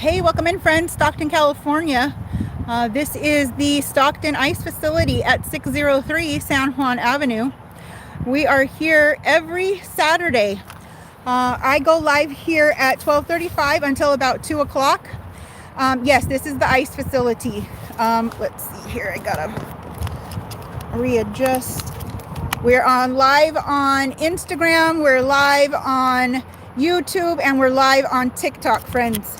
Hey, welcome in, friends. Stockton, California. This is the Stockton ICE facility at 603 San Juan Avenue. We are here every Saturday. I go live here at 12:35 until about 2 o'clock. Yes, this is the ICE facility. Let's see here. I gotta readjust. We're on live on Instagram. We're live on YouTube, and we're live on TikTok, friends.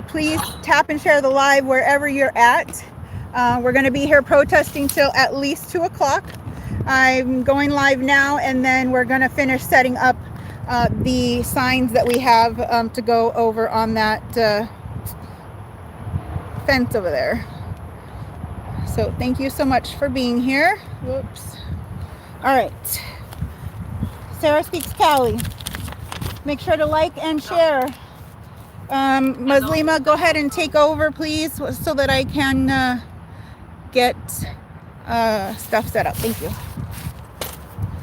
Please tap and share the live wherever you're at. We're going to be here protesting till at least 2 o'clock. I'm going live now, and then we're going to finish setting up the signs that we have to go over on that fence over there. So thank you so much for being here. Whoops. All right. Sarah Speaks Cali. Make sure to like and share. Muslima, go ahead and take over, please, so that I can get stuff set up. Thank you.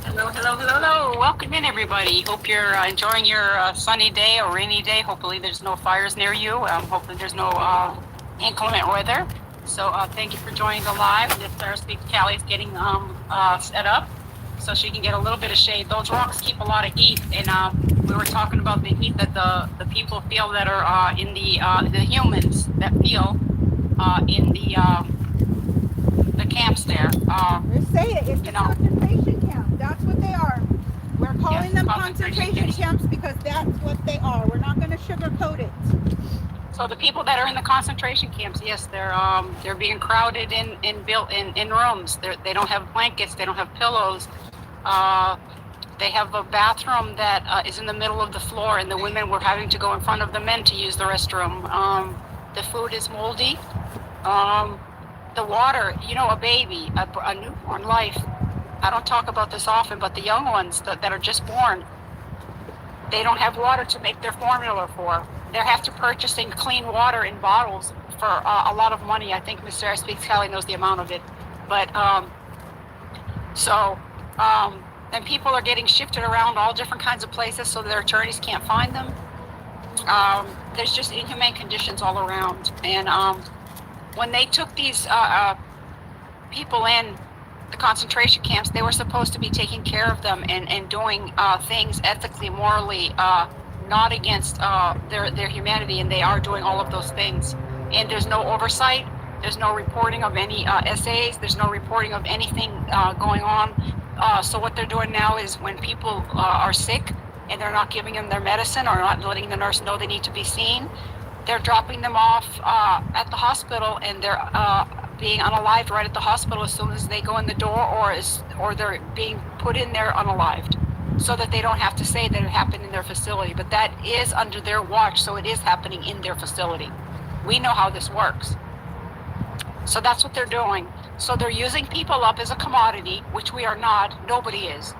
Hello. Welcome in, everybody. Hope you're enjoying your sunny day or rainy day. Hopefully there's no fires near you. Hopefully there's no inclement weather. So thank you for joining the live. This Sarah Speaks Cali is getting set up so she can get a little bit of shade. Those rocks keep a lot of heat, and we were talking about the heat that the people feel that are in the humans that feel in the camps there. Just say it. It's a concentration camp. That's what they are. We're calling them concentration camps because that's what they are. We're not going to sugarcoat it. So the people that are in the concentration camps, yes, they're being crowded in rooms. They don't have blankets. They don't have pillows. They have a bathroom that is in the middle of the floor, and the women were having to go in front of the men to use the restroom. The food is moldy. The water, a baby, a newborn life. I don't talk about this often, but the young ones that are just born, they don't have water to make their formula for. They have to purchase clean water in bottles for a lot of money. I think Ms. Sarah Speaks Cali knows the amount of it. But and people are getting shifted around all different kinds of places so their attorneys can't find them. There's just inhumane conditions all around. And when they took these people in the concentration camps, they were supposed to be taking care of them and doing things ethically, morally, not against their humanity, and they are doing all of those things. And there's no oversight. There's no reporting of any essays. There's no reporting of anything going on. So what they're doing now is when people are sick and they're not giving them their medicine or not letting the nurse know they need to be seen, they're dropping them off at the hospital, and they're being unalived right at the hospital as soon as they go in the door, or they're being put in there unalived, so that they don't have to say that it happened in their facility. But that is under their watch, so it is happening in their facility. We know how this works. So that's what they're doing. So they're using people up as a commodity, which we are not. Nobody is.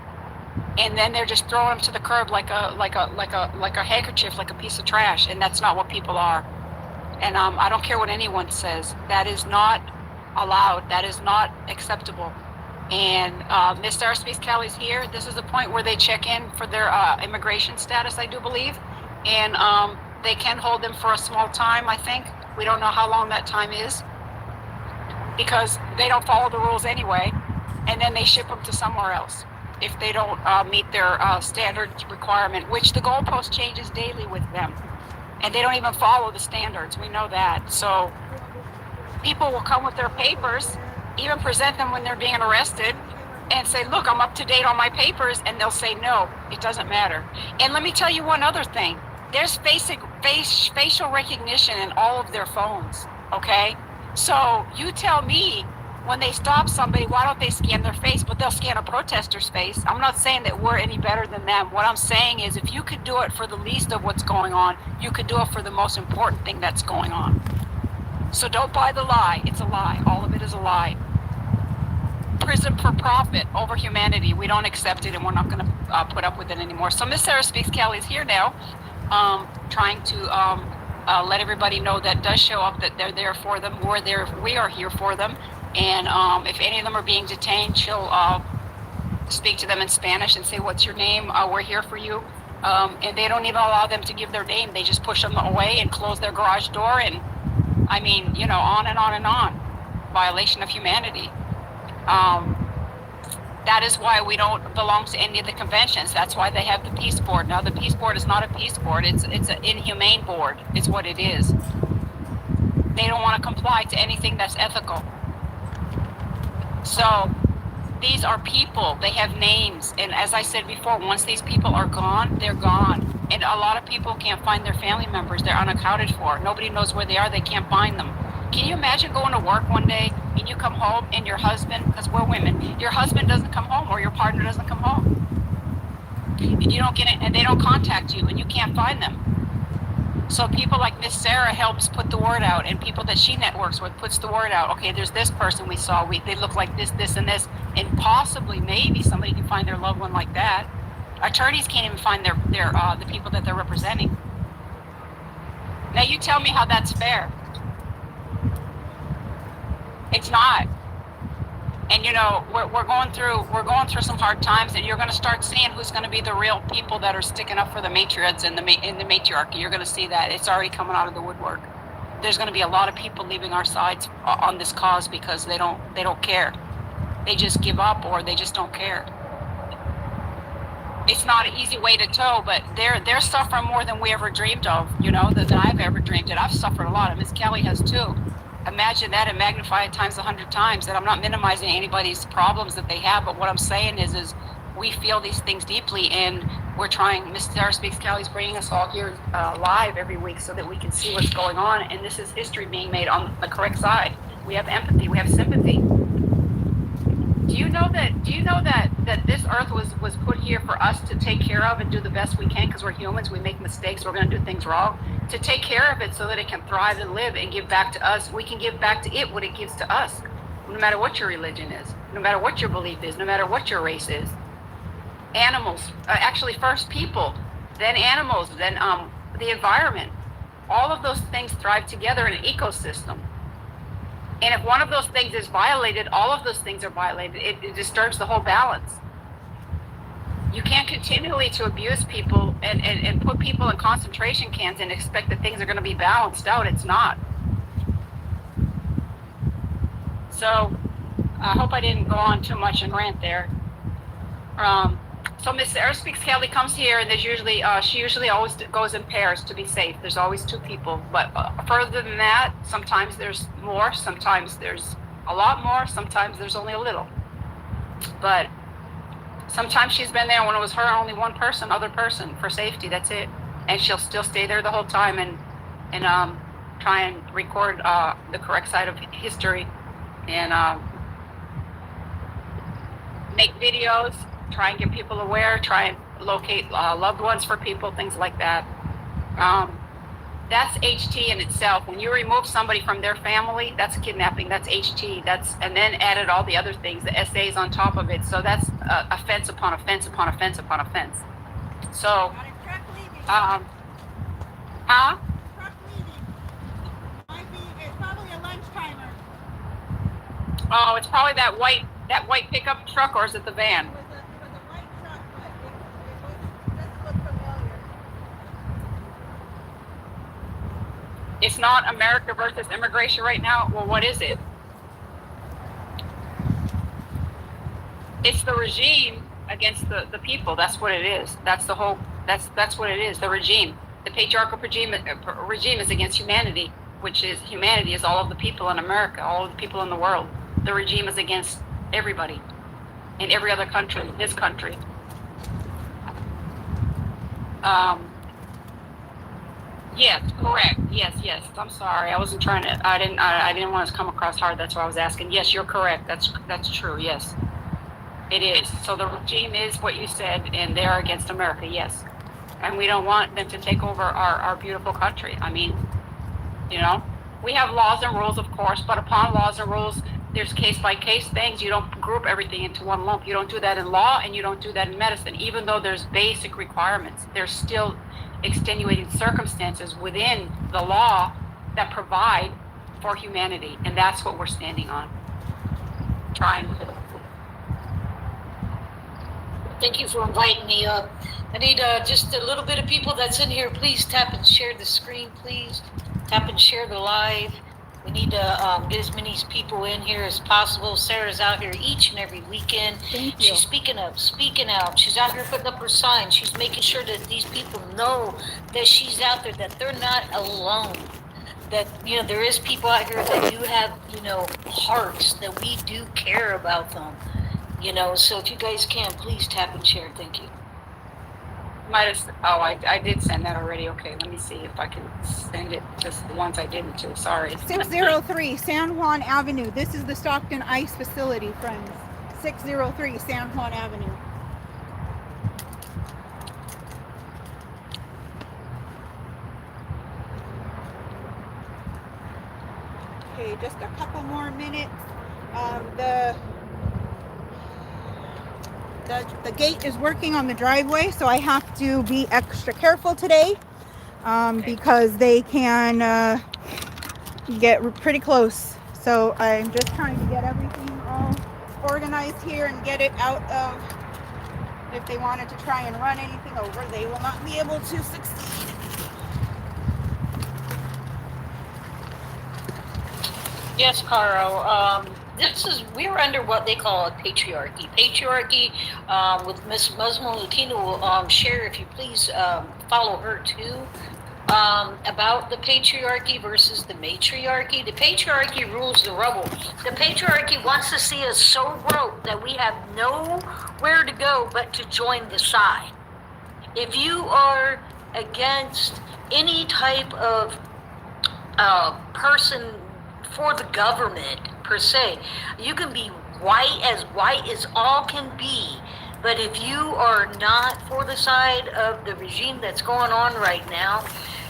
And then they're just throwing them to the curb like a handkerchief, like a piece of trash. And that's not what people are. And I don't care what anyone says. That is not allowed. That is not acceptable. And Ms. Sarah Speaks Cali is here. This is the point where they check in for their immigration status, I do believe. And they can hold them for a small time, I think. We don't know how long that time is, because they don't follow the rules anyway. And then they ship them to somewhere else if they don't meet their standard requirement, which the goalpost changes daily with them. And they don't even follow the standards. We know that. So people will come with their papers, even present them when they're being arrested, and say, look, I'm up to date on my papers. And they'll say, no, it doesn't matter. And let me tell you one other thing. There's facial recognition in all of their phones, okay? So you tell me, when they stop somebody, why don't they scan their face, but they'll scan a protester's face? I'm not saying that we're any better than them. What I'm saying is, if you could do it for the least of what's going on, you could do it for the most important thing that's going on. So don't buy the lie. It's a lie. All of it is a lie. Prison for profit over humanity. We don't accept it, and we're not going to put up with it anymore. So Miss Sarah Speaks Cali is here now, trying to let everybody know that does show up, that they're there for them. We're there. We are here for them. And if any of them are being detained, she'll speak to them in Spanish and say, what's your name? We're here for you. And they don't even allow them to give their name. They just push them away and close their garage door. And I mean, you know, on and on and on. Violation of humanity. That is why we don't belong to any of the conventions. That's why they have the Peace Board. Now, the Peace Board is not a peace board. It's an inhumane board. It's what it is. They don't want to comply to anything that's ethical. So these are people. They have names. And as I said before, once these people are gone, they're gone. And a lot of people can't find their family members. They're unaccounted for. Nobody knows where they are. They can't find them. Can you imagine going to work one day and you come home and your husband, because we're women, your husband doesn't come home or your partner doesn't come home. And you don't get it, and they don't contact you and you can't find them. So people like Miss Sarah helps put the word out, and people that she networks with puts the word out. Okay, there's this person we saw. They look like this, this, and this, and possibly maybe somebody can find their loved one like that. Attorneys can't even find the people that they're representing. Now you tell me how that's fair. It's not. And you know, we're going through some hard times, and you're going to start seeing who's going to be the real people that are sticking up for the matriarchs and in the matriarchy. You're going to see that it's already coming out of the woodwork. There's going to be a lot of people leaving our sides on this cause because they don't care. They just give up, or they just don't care. It's not an easy way to toe, but they're suffering more than we ever dreamed of. You know, than I've ever dreamed it. I've suffered a lot, and Miss Kelly has too. Imagine that and magnify it times 100 times. And I'm not minimizing anybody's problems that they have, but what I'm saying is we feel these things deeply, and we're trying. Miss Sarah Speaks Kelly's bringing us all here live every week so that we can see what's going on. And this is history being made on the correct side. We have empathy. We have sympathy. Do you know that this earth was put here for us to take care of and do the best we can, because we're humans, we make mistakes, we're going to do things wrong, to take care of it so that it can thrive and live and give back to us. We can give back to it what it gives to us, no matter what your religion is, no matter what your belief is, no matter what your race is. Animals, actually first people, then animals, then the environment. All of those things thrive together in an ecosystem. And if one of those things is violated, all of those things are violated. It disturbs the whole balance. You can't continually to abuse people and put people in concentration camps and expect that things are going to be balanced out. It's not. So I hope I didn't go on too much and rant there. So Miss Sarah Speaks Kelly comes here, and there's usually she usually always goes in pairs to be safe. There's always two people, but further than that, sometimes there's more, sometimes there's a lot more, sometimes there's only a little. But sometimes she's been there when it was her, only one person, other person for safety. That's it, and she'll still stay there the whole time and try and record the correct side of history and make videos. Try and get people aware, try and locate loved ones for people, things like that. That's HT in itself. When you remove somebody from their family, that's kidnapping, that's HT, and then added all the other things, the SAs on top of it. So that's offense upon offense upon offense upon offense. So, Truck leaving. It's probably a lunch timer. Oh, it's probably that white pickup truck, or is it the van? It's not America versus immigration right now. Well, what is it? It's the regime against the people. That's what it is. That's what it is. The regime, the patriarchal regime is against humanity, which is humanity is all of the people in America, all of the people in the world. The regime is against everybody in every other country, this country. Yes, correct. Yes. I'm sorry. I wasn't trying to. I didn't want to come across hard. That's why I was asking. Yes, you're correct. That's true. Yes, it is. So the regime is what you said, and they're against America. Yes, and we don't want them to take over our beautiful country. I mean, you know, we have laws and rules, of course, but upon laws and rules, there's case by case things. You don't group everything into one lump. You don't do that in law, and you don't do that in medicine. Even though there's basic requirements, there's still extenuating circumstances within the law that provide for humanity, and that's what we're standing on. Trying. Thank you for inviting me up. I need just a little bit of people that's in here. Please tap and share the screen, please. Tap and share the live. We need to get as many people in here as possible. Sarah's out here each and every weekend. Thank you. She's speaking up, speaking out. She's out here putting up her signs. She's making sure that these people know that she's out there, that they're not alone. That, you know, there is people out here that do have, you know, hearts, that we do care about them. You know, so if you guys can, please tap and share. Thank you. I did send that already. Okay, let me see if I can send it. Just the ones I didn't do. Sorry. 603 San Juan Avenue. This is the Stockton ICE facility, friends. 603 San Juan Avenue. Okay, just a couple more minutes. The gate is working on the driveway, so I have to be extra careful today because they can get pretty close. So I'm just trying to get everything all organized here and get it out of, if they wanted to try and run anything over, they will not be able to succeed. Yes, Caro. We're under what they call a patriarchy. Patriarchy, with Miss Muslim Latina will share, if you please follow her too, about the patriarchy versus the matriarchy. The patriarchy rules the rubble. The patriarchy wants to see us so broke that we have nowhere to go but to join the side. If you are against any type of person for the government per se, you can be white as all can be, but if you are not for the side of the regime that's going on right now,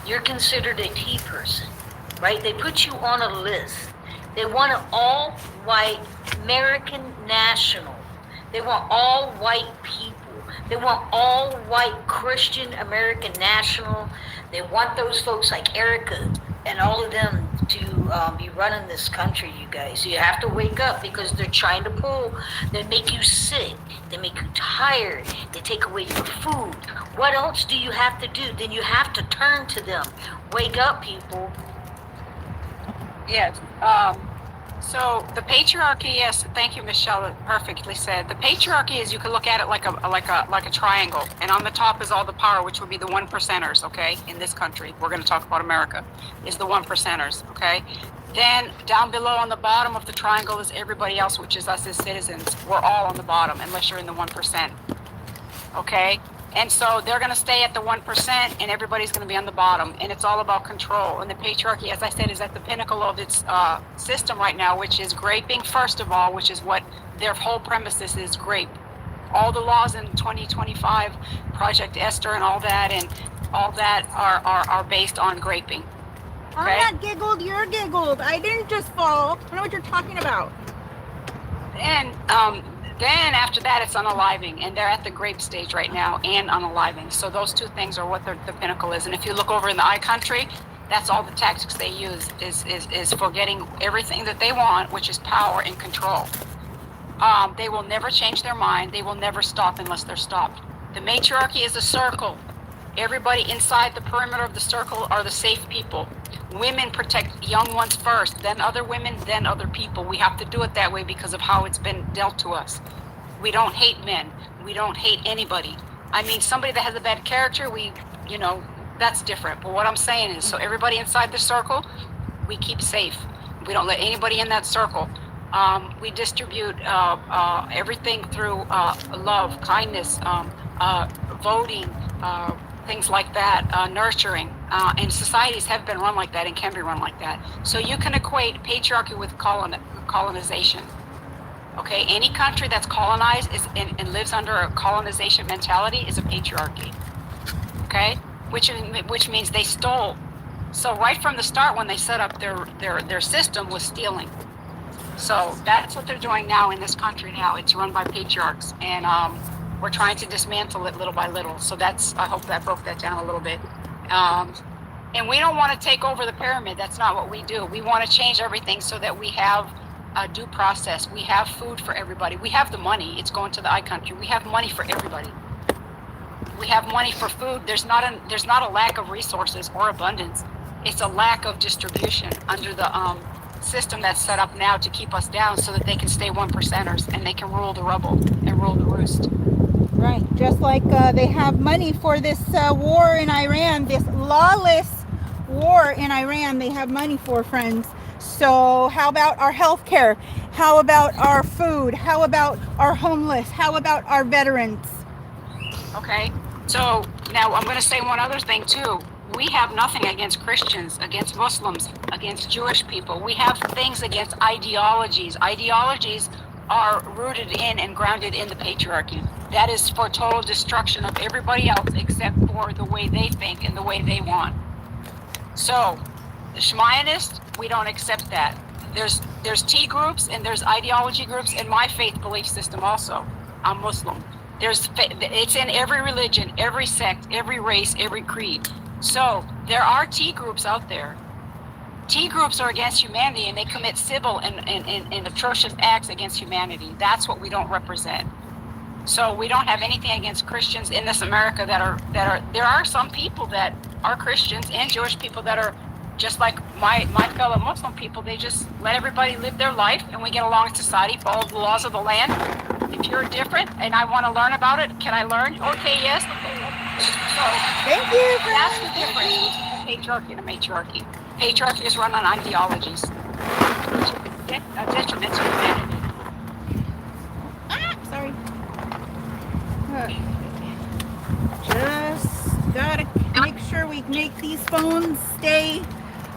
you're considered a T person, right? They put you on a list. They want an all white American national. They want all white people. They want all white Christian American national. They want those folks like Erica and all of them to be running this country, you guys. You have to wake up because they're trying to pull. They make you sick. They make you tired. They take away your food. What else do you have to do? Then you have to turn to them. Wake up, people. Yes. So the patriarchy, yes, thank you, Michelle, perfectly said. The patriarchy is, you can look at it like a triangle, and on the top is all the power, which would be the 1%ers, okay, in this country. We're going to talk about America, is the 1%ers, okay? Then down below on the bottom of the triangle is everybody else, which is us as citizens. We're all on the bottom, unless you're in the 1%, okay? And so they're going to stay at the 1%, and everybody's going to be on the bottom. And it's all about control. And the patriarchy, as I said, is at the pinnacle of its system right now, which is graping, first of all, which is what their whole premises is, grape. All the laws in 2025, Project Esther and all that are based on graping. Okay? I'm not giggled, you're giggled. I didn't just fall. I don't know what you're talking about. And then after that, it's unaliving, and they're at the grape stage right now, and unaliving. So those two things are what the pinnacle is. And if you look over in the I country, that's all the tactics they use is for getting everything that they want, which is power and control. They will never change their mind. They will never stop unless they're stopped. The matriarchy is a circle. Everybody inside the perimeter of the circle are the safe people. Women protect young ones first, then other women, then other people. We have to do it that way because of how it's been dealt to us. We don't hate men. We don't hate anybody. I mean, somebody that has a bad character, that's different. But what I'm saying is, so everybody inside the circle, we keep safe. We don't let anybody in that circle. We distribute everything through love, kindness, voting, things like that, nurturing. And societies have been run like that and can be run like that. So you can equate patriarchy with colonization. Okay, any country that's colonized and lives under a colonization mentality is a patriarchy. Okay, which means they stole. So right from the start, when they set up their system, was stealing. So that's what they're doing now in this country now. It's run by patriarchs, and we're trying to dismantle it little by little. So I hope that broke that down a little bit. And we don't want to take over the pyramid. That's not what we do. We want to change everything so that we have due process. We have food for everybody. We have the money. It's going to the I country. We have money for everybody. We have money for food. There's not a lack of resources or abundance. It's a lack of distribution under the system that's set up now to keep us down so that they can stay 1%ers and they can rule the rubble and rule the roost. Right, just like they have money for this war in Iran, this lawless war in Iran, they have money for, friends. So how about our health care? How about our food? How about our homeless? How about our veterans? Okay, so now I'm going to say one other thing too. We have nothing against Christians, against Muslims, against Jewish people. We have things against ideologies. Ideologies are rooted in and grounded in the patriarchy. That is for total destruction of everybody else except for the way they think and the way they want. So, the Shemayanists, we don't accept that. There's T groups and there's ideology groups in my faith belief system also. I'm Muslim. It's in every religion, every sect, every race, every creed. So there are T groups out there. T groups are against humanity and they commit civil and atrocious acts against humanity. That's what we don't represent. So we don't have anything against Christians in this America that are there are some people that are Christians and Jewish people that are just like my fellow Muslim people. They just let everybody live their life and we get along in society, follow the laws of the land. If you're different and I want to learn about it, can I learn? Okay, yes. So Thank you. that's the difference between patriarchy and a matriarchy. Patriarchy is run on ideologies. A detriment to humanity. Sorry. Just gotta make sure we make these phones stay.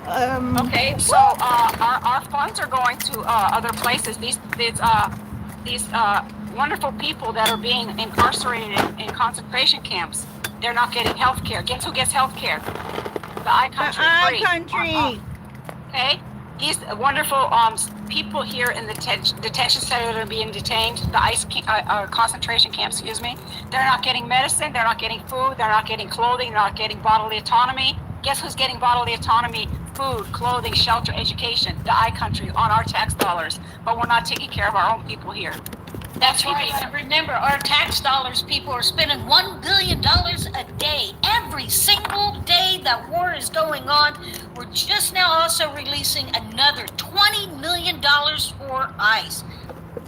Okay, so our funds are going to other places. These wonderful people that are being incarcerated in concentration camps, they're not getting health care. Guess who gets health care? The I country. The I free. country. Okay, these wonderful people here in the detention center that are being detained, the ICE concentration camps, excuse me, they're not getting medicine, they're not getting food, they're not getting clothing, they're not getting bodily autonomy. Guess who's getting bodily autonomy? Food, clothing, shelter, education, the I country on our tax dollars, but we're not taking care of our own people here. That's right. And remember, our tax dollars, people are spending $1 billion a day, every single day that war is going on. We're just now also releasing another $20 million for ICE.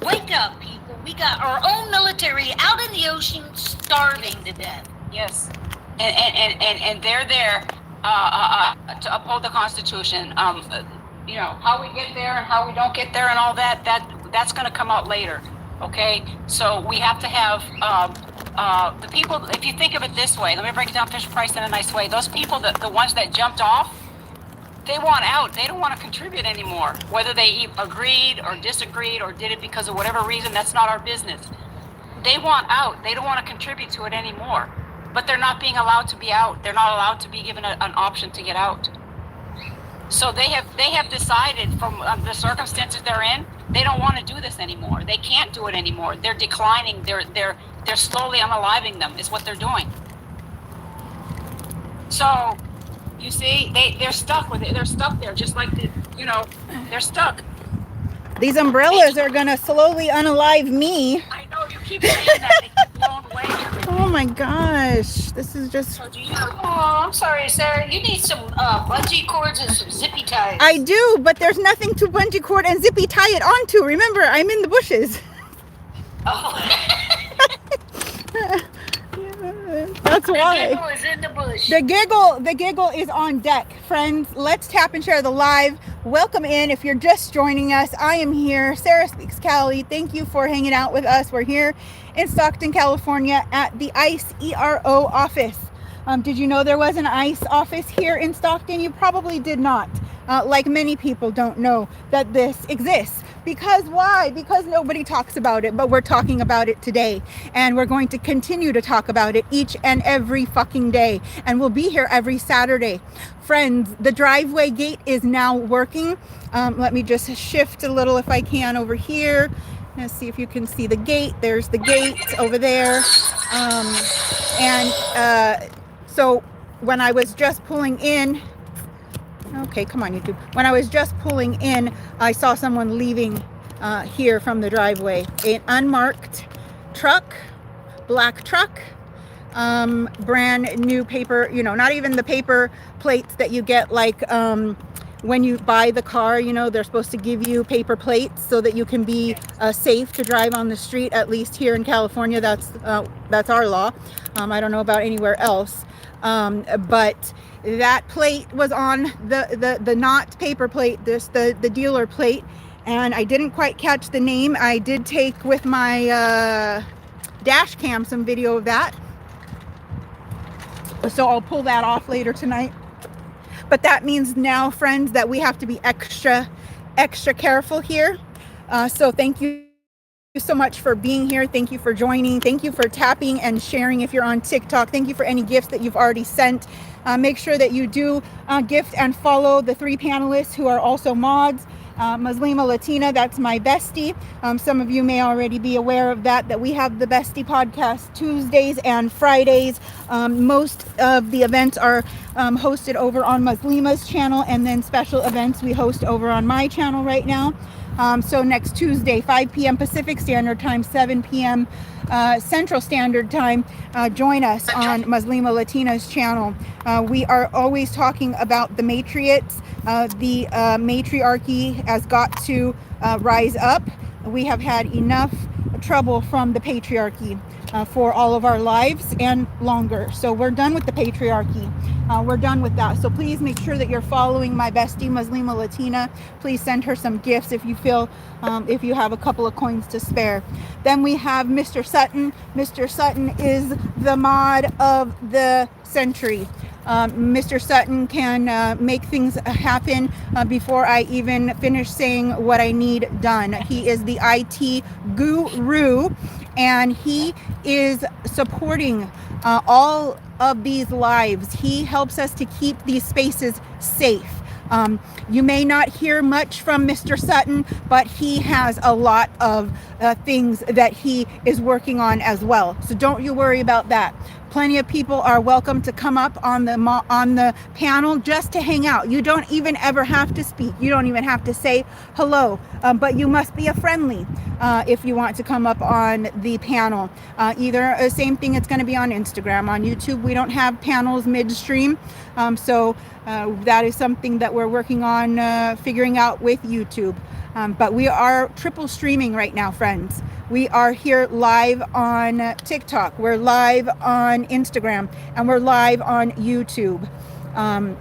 Wake up, people. We got our own military out in the ocean starving to death. Yes, and they're there to uphold the Constitution. You know, how we get there and how we don't get there and all that's going to come out later. Okay, so we have to have the people. If you think of it this way, let me break it down Fisher Price in a nice way. Those people, the ones that jumped off, they want out. They don't want to contribute anymore. Whether they agreed or disagreed or did it because of whatever reason, that's not our business. They want out. They don't want to contribute to it anymore. But they're not being allowed to be out. They're not allowed to be given an option to get out. So they have decided from the circumstances they're in, they don't want to do this anymore. They can't do it anymore. They're declining. They're slowly unaliving them is what they're doing. So you see, they're stuck with it. They're stuck there, just like they're stuck. These umbrellas are gonna slowly unalive me. I know you keep saying that. They keep blowing away. Oh my gosh, this is just. So do you? Oh, I'm sorry, Sarah. You need some bungee cords and some zippy ties. I do, but there's nothing to bungee cord and zippy tie it onto. Remember, I'm in the bushes. Oh. That's why. The giggle is in the bush. The giggle is on deck. Friends, let's tap and share the live. Welcome in. If you're just joining us, I am here. Sarah Speaks Cali. Thank you for hanging out with us. We're here in Stockton, California at the ICE ERO office. Did you know there was an ICE office here in Stockton? You probably did not. Like many people don't know that this exists. Because why? Because nobody talks about it, but we're talking about it today. And we're going to continue to talk about it each and every fucking day. And we'll be here every Saturday. Friends, the driveway gate is now working. Let me just shift a little if I can over here. Let's see if you can see the gate. There's the gate over there. So when I was just pulling in, okay, come on, YouTube. When I was just pulling in, I saw someone leaving here from the driveway. An unmarked truck, black truck, brand new paper, you know, not even the paper plates that you get like when you buy the car, you know, they're supposed to give you paper plates so that you can be safe to drive on the street. At least here in California, that's our law. I don't know about anywhere else, but that plate was on the not paper plate, the dealer plate, and I didn't quite catch the name. I did take with my dash cam some video of that, so I'll pull that off later tonight. But that means now, friends, that we have to be extra careful here. So thank you so much for being here. Thank you for joining. Thank you for tapping and sharing if you're on TikTok. Thank you for any gifts that you've already sent. Make sure that you do gift and follow the 3 panelists who are also mods. Muslima Latina, that's my bestie. Some of you may already be aware of that we have the Bestie podcast Tuesdays and Fridays. Most of the events are hosted over on Muslima's channel, and then special events we host over on my channel right now. So next Tuesday, 5 p.m. Pacific Standard Time, 7 p.m. Central Standard Time, join us on Muslima Latina's channel. We are always talking about the matriarchs. The matriarchy has got to rise up. We have had enough trouble from the patriarchy for all of our lives and longer. So we're done with the patriarchy. We're done with that. So please make sure that you're following my bestie Muslima Latina. Please send her some gifts if you feel, if you have a couple of coins to spare. Then we have Mr. Sutton. Mr. Sutton is the mod of the century. Mr. Sutton can make things happen before I even finish saying what I need done. He is the IT guru, and he is supporting all of these lives. He helps us to keep these spaces safe. You may not hear much from Mr. Sutton, but he has a lot of things that he is working on as well. So don't you worry about that. Plenty of people are welcome to come up on the panel just to hang out. You don't even ever have to speak. You don't even have to say hello, but you must be a friendly if you want to come up on the panel. Either same thing, it's going to be on Instagram. On YouTube, we don't have panels midstream, so that is something that we're working on figuring out with YouTube. But we are triple streaming right now, friends. We are here live on TikTok, we're live on Instagram, and we're live on YouTube.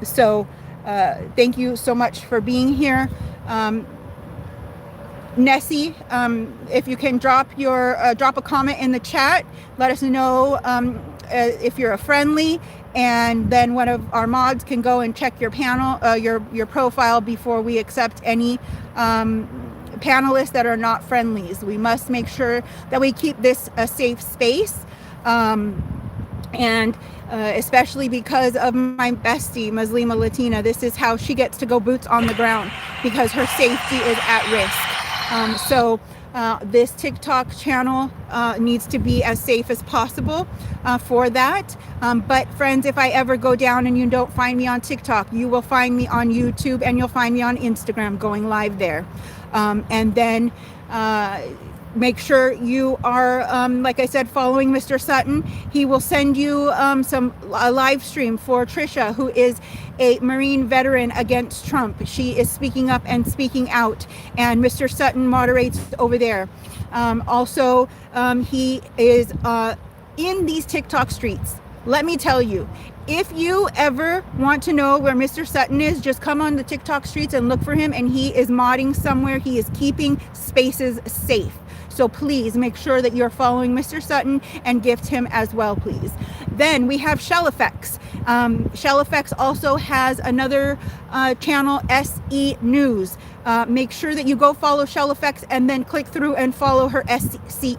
So thank you so much for being here. Nessie, if you can drop a comment in the chat, let us know if you're a friendly, and then one of our mods can go and check your panel, your profile before we accept any panelists that are not friendlies. We must make sure that we keep this a safe space, and especially because of my bestie Muslima Latina. This is how she gets to go boots on the ground, because her safety is at risk. So this TikTok channel needs to be as safe as possible for that. But friends, if I ever go down and you don't find me on TikTok, you will find me on YouTube, and you'll find me on Instagram going live there. And then make sure you are, like I said, following Mr. Sutton. He will send you a live stream for Trisha, who is a Marine veteran against Trump. She is speaking up and speaking out, and Mr. Sutton moderates over there. Also, he is in these TikTok streets. Let me tell you, if you ever want to know where Mr. Sutton is, just come on the TikTok streets and look for him, and he is modding somewhere. He is keeping spaces safe. So please make sure that you're following Mr. Sutton and gift him as well, please. Then we have Shell Effects. Shell Effects also has another channel, SE News. Make sure that you go follow Shell Effects and then click through and follow her SE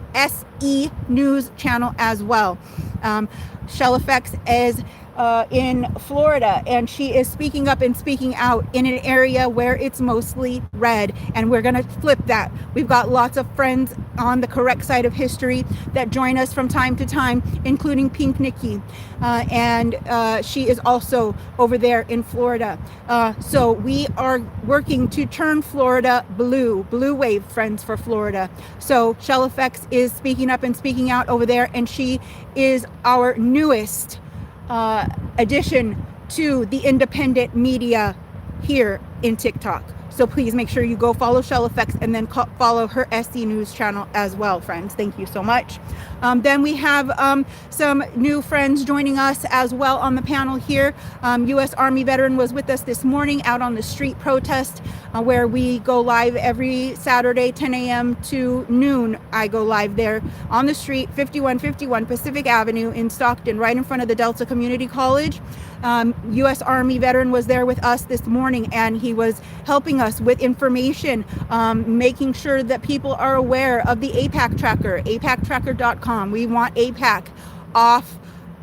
News channel as well. Shell Effects is in Florida, and she is speaking up and speaking out in an area where it's mostly red, and we're going to flip that. We've got lots of friends on the correct side of history that join us from time to time, including Pink Nikki, and she is also over there in Florida. So we are working to turn Florida blue wave friends for Florida. So Shell Effects is speaking up and speaking out over there, and she is our newest addition to the independent media here in TikTok. So please make sure you go follow Shell Effects and then follow her SC News channel as well, friends. Thank you so much. Then we have some new friends joining us as well on the panel here. U.S. Army veteran was with us this morning out on the street protest where we go live every Saturday, 10 a.m. to noon. I go live there on the street, 5151 Pacific Avenue in Stockton, right in front of the Delta Community College. U.S. Army veteran was there with us this morning, and he was helping us with information, making sure that people are aware of the APAC tracker, apactracker.com. We want APAC off,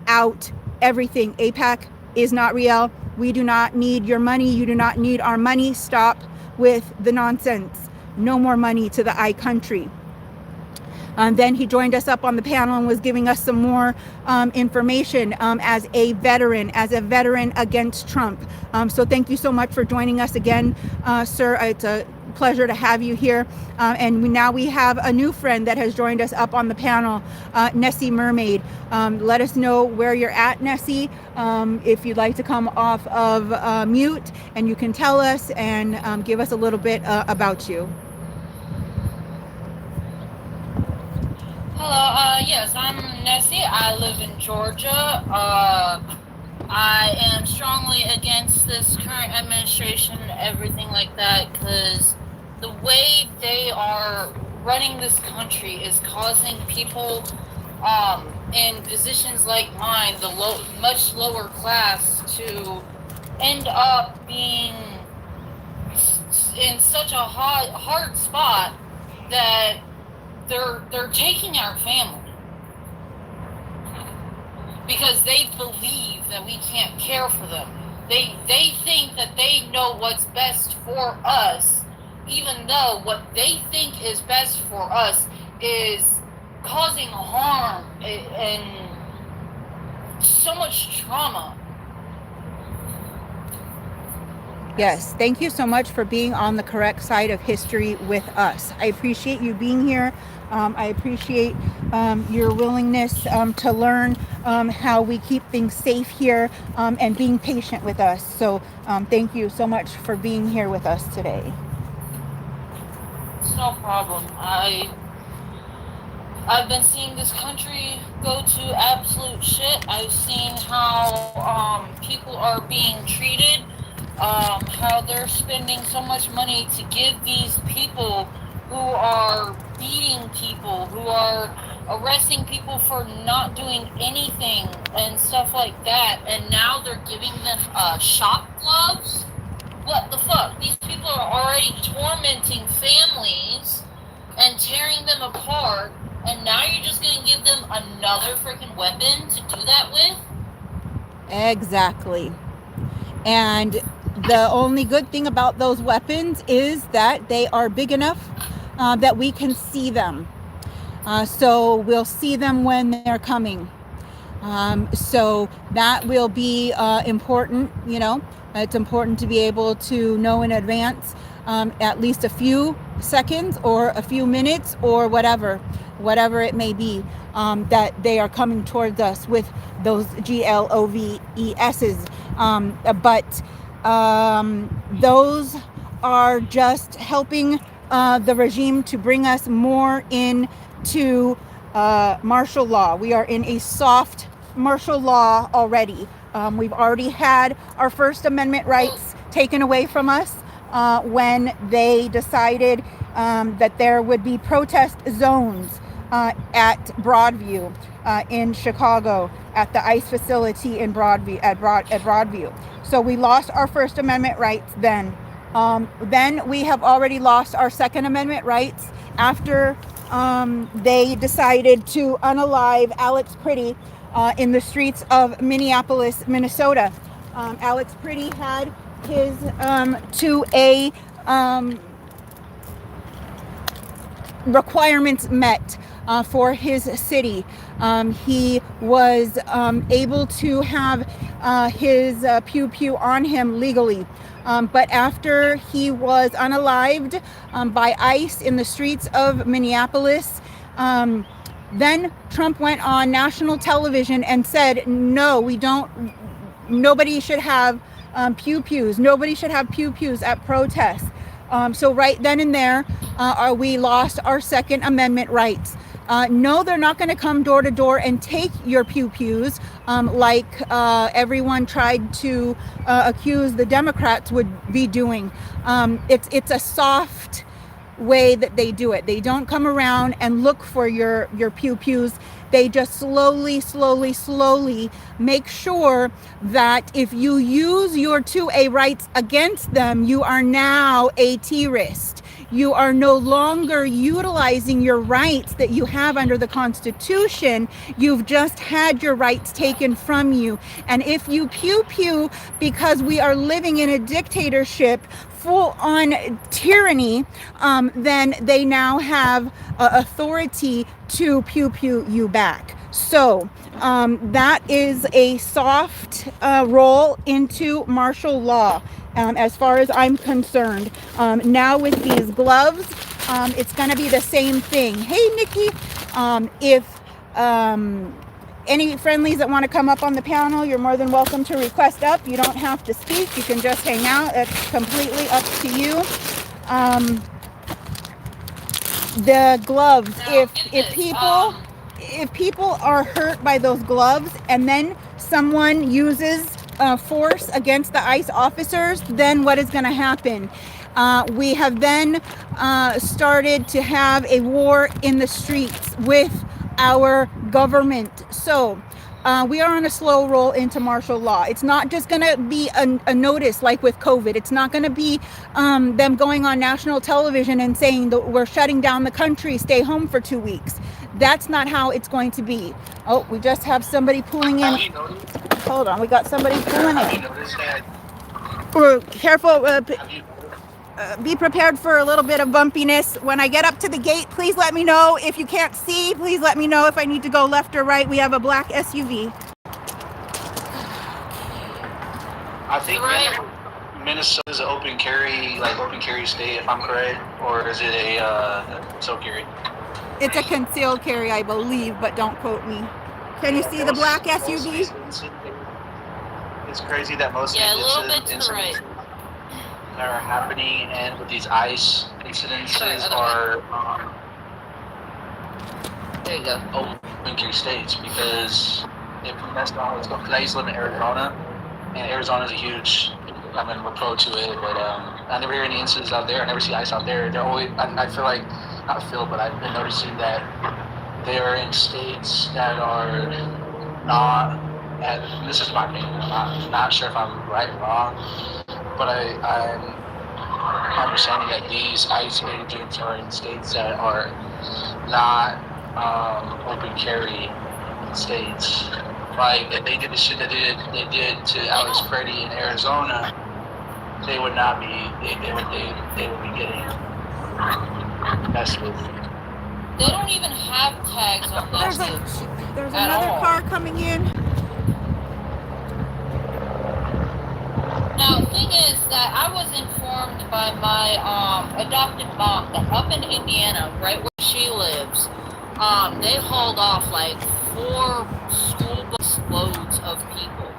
out, everything. APAC is not real. We do not need your money. You do not need our money. Stop with the nonsense. No more money to the I country. Then he joined us up on the panel and was giving us some more information as a veteran against Trump. So thank you so much for joining us again, sir. It's a pleasure to have you here. And now we have a new friend that has joined us up on the panel, Nessie Mermaid. Let us know where you're at, Nessie, if you'd like to come off of mute, and you can tell us and give us a little bit about you. Hello, yes, I'm Nessie. I live in Georgia. I am strongly against this current administration and everything like that, because the way they are running this country is causing people in positions like mine, the much lower class, to end up being in such a hard spot that they're taking our family because they believe that we can't care for them. They think that they know what's best for us, even though what they think is best for us is causing harm and so much trauma. Yes, thank you so much for being on the correct side of history with us. I appreciate you being here. I appreciate your willingness to learn how we keep things safe here and being patient with us. So thank you so much for being here with us today. It's no problem. I've been seeing this country go to absolute shit. I've seen how people are being treated, how they're spending so much money to give these people who are beating people, who are arresting people for not doing anything and stuff like that, and now they're giving them shop gloves? What the fuck? These people are already tormenting families and tearing them apart, and now you're just gonna give them another freaking weapon to do that with? Exactly. And the only good thing about those weapons is that they are big enough that we can see them. So we'll see them when they're coming. So that will be important, you know. It's important to be able to know in advance, at least a few seconds or a few minutes or whatever it may be, that they are coming towards us with those GLOVESs. But those are just helping the regime to bring us more into martial law. We are in a soft martial law already. We've already had our First Amendment rights taken away from us when they decided that there would be protest zones at Broadview in Chicago, at the ICE facility in Broadview. So we lost our First Amendment rights then. Then we have already lost our Second Amendment rights after they decided to unalive Alex Pretty in the streets of Minneapolis, Minnesota. Alex Pretty had his 2A requirements met for his city. He was able to have his pew pew on him legally. But after he was unalived by ICE in the streets of Minneapolis, then Trump went on national television and said, no, nobody should have pew pews. Nobody should have pew pews at protests. So right then and there, we lost our Second Amendment rights. No, they're not going to come door to door and take your pew pews like everyone tried to accuse the Democrats would be doing. It's a soft way that they do it. They don't come around and look for your pew pews. They just slowly make sure that if you use your 2A rights against them, you are now a terrorist. You are no longer utilizing your rights that you have under the Constitution. You've just had your rights taken from you. And if you pew pew because we are living in a dictatorship, full on tyranny, then they now have authority to pew pew you back. So that is a soft roll into martial law, as far as I'm concerned. Now with these gloves, it's going to be the same thing. Hey, Nikki, if any friendlies that want to come up on the panel, you're more than welcome to request up. You don't have to speak. You can just hang out. It's completely up to you. The gloves, if people are hurt by those gloves and then someone uses force against the ICE officers, then what is going to happen? We have then started to have a war in the streets with our government. So we are on a slow roll into martial law. It's not just going to be a notice like with COVID. It's not going to be them going on national television and saying that we're shutting down the country, stay home for 2 weeks. That's not how it's going to be. Oh, we just have somebody pulling in. Hold on, we got somebody pulling in. We're careful. Be prepared for a little bit of bumpiness. When I get up to the gate, please let me know. If you can't see, please let me know if I need to go left or right. We have a black SUV. I think Minnesota is an open carry state, if I'm correct, or is it a concealed carry? It's a concealed carry, I believe, but don't quote me. Can you see the black SUV? It's crazy that most Yeah, a little bit to the right. that are happening and with these ICE incidences are There you go. open carry states, because if that's not what's going, I used to live in Arizona, and Arizona is a huge, we're pro to it, but I never hear any incidents out there. I never see ICE out there. They're always, I feel like, but I've been noticing that they are in states that are not, and this is my opinion, I'm not sure if I'm right or wrong, but I'm understanding that these ICE agents are in states that are not open carry states. Like, if they did the shit that they did to Alex Pretty in Arizona, they would not be, they would be getting messed with. They don't even have tags on that There's at another all. car coming in. Now, the thing is that I was informed by my adopted mom that up in Indiana, right where she lives, they hauled off like 4 school bus loads of people.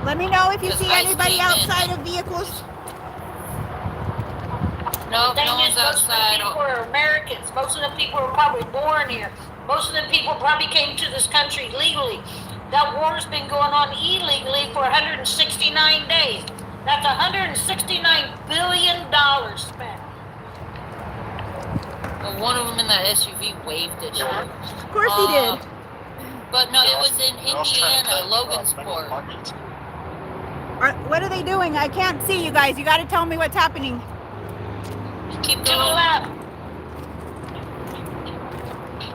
Let me know if you Because see ICE anybody came in. outside of vehicles. No, Thing no is, one's most of the outside. people are Americans. Most of the people are probably born here. Most of the people probably came to this country legally. That war's been going on illegally for 169 days. That's $169 billion spent. Well, one of them in that SUV waved at you. Of course he did. But no, it was in They're also trying to Indiana, cut Logansport. markets. What are they doing? I can't see you guys. You got to tell me what's happening. Keep To the going. left.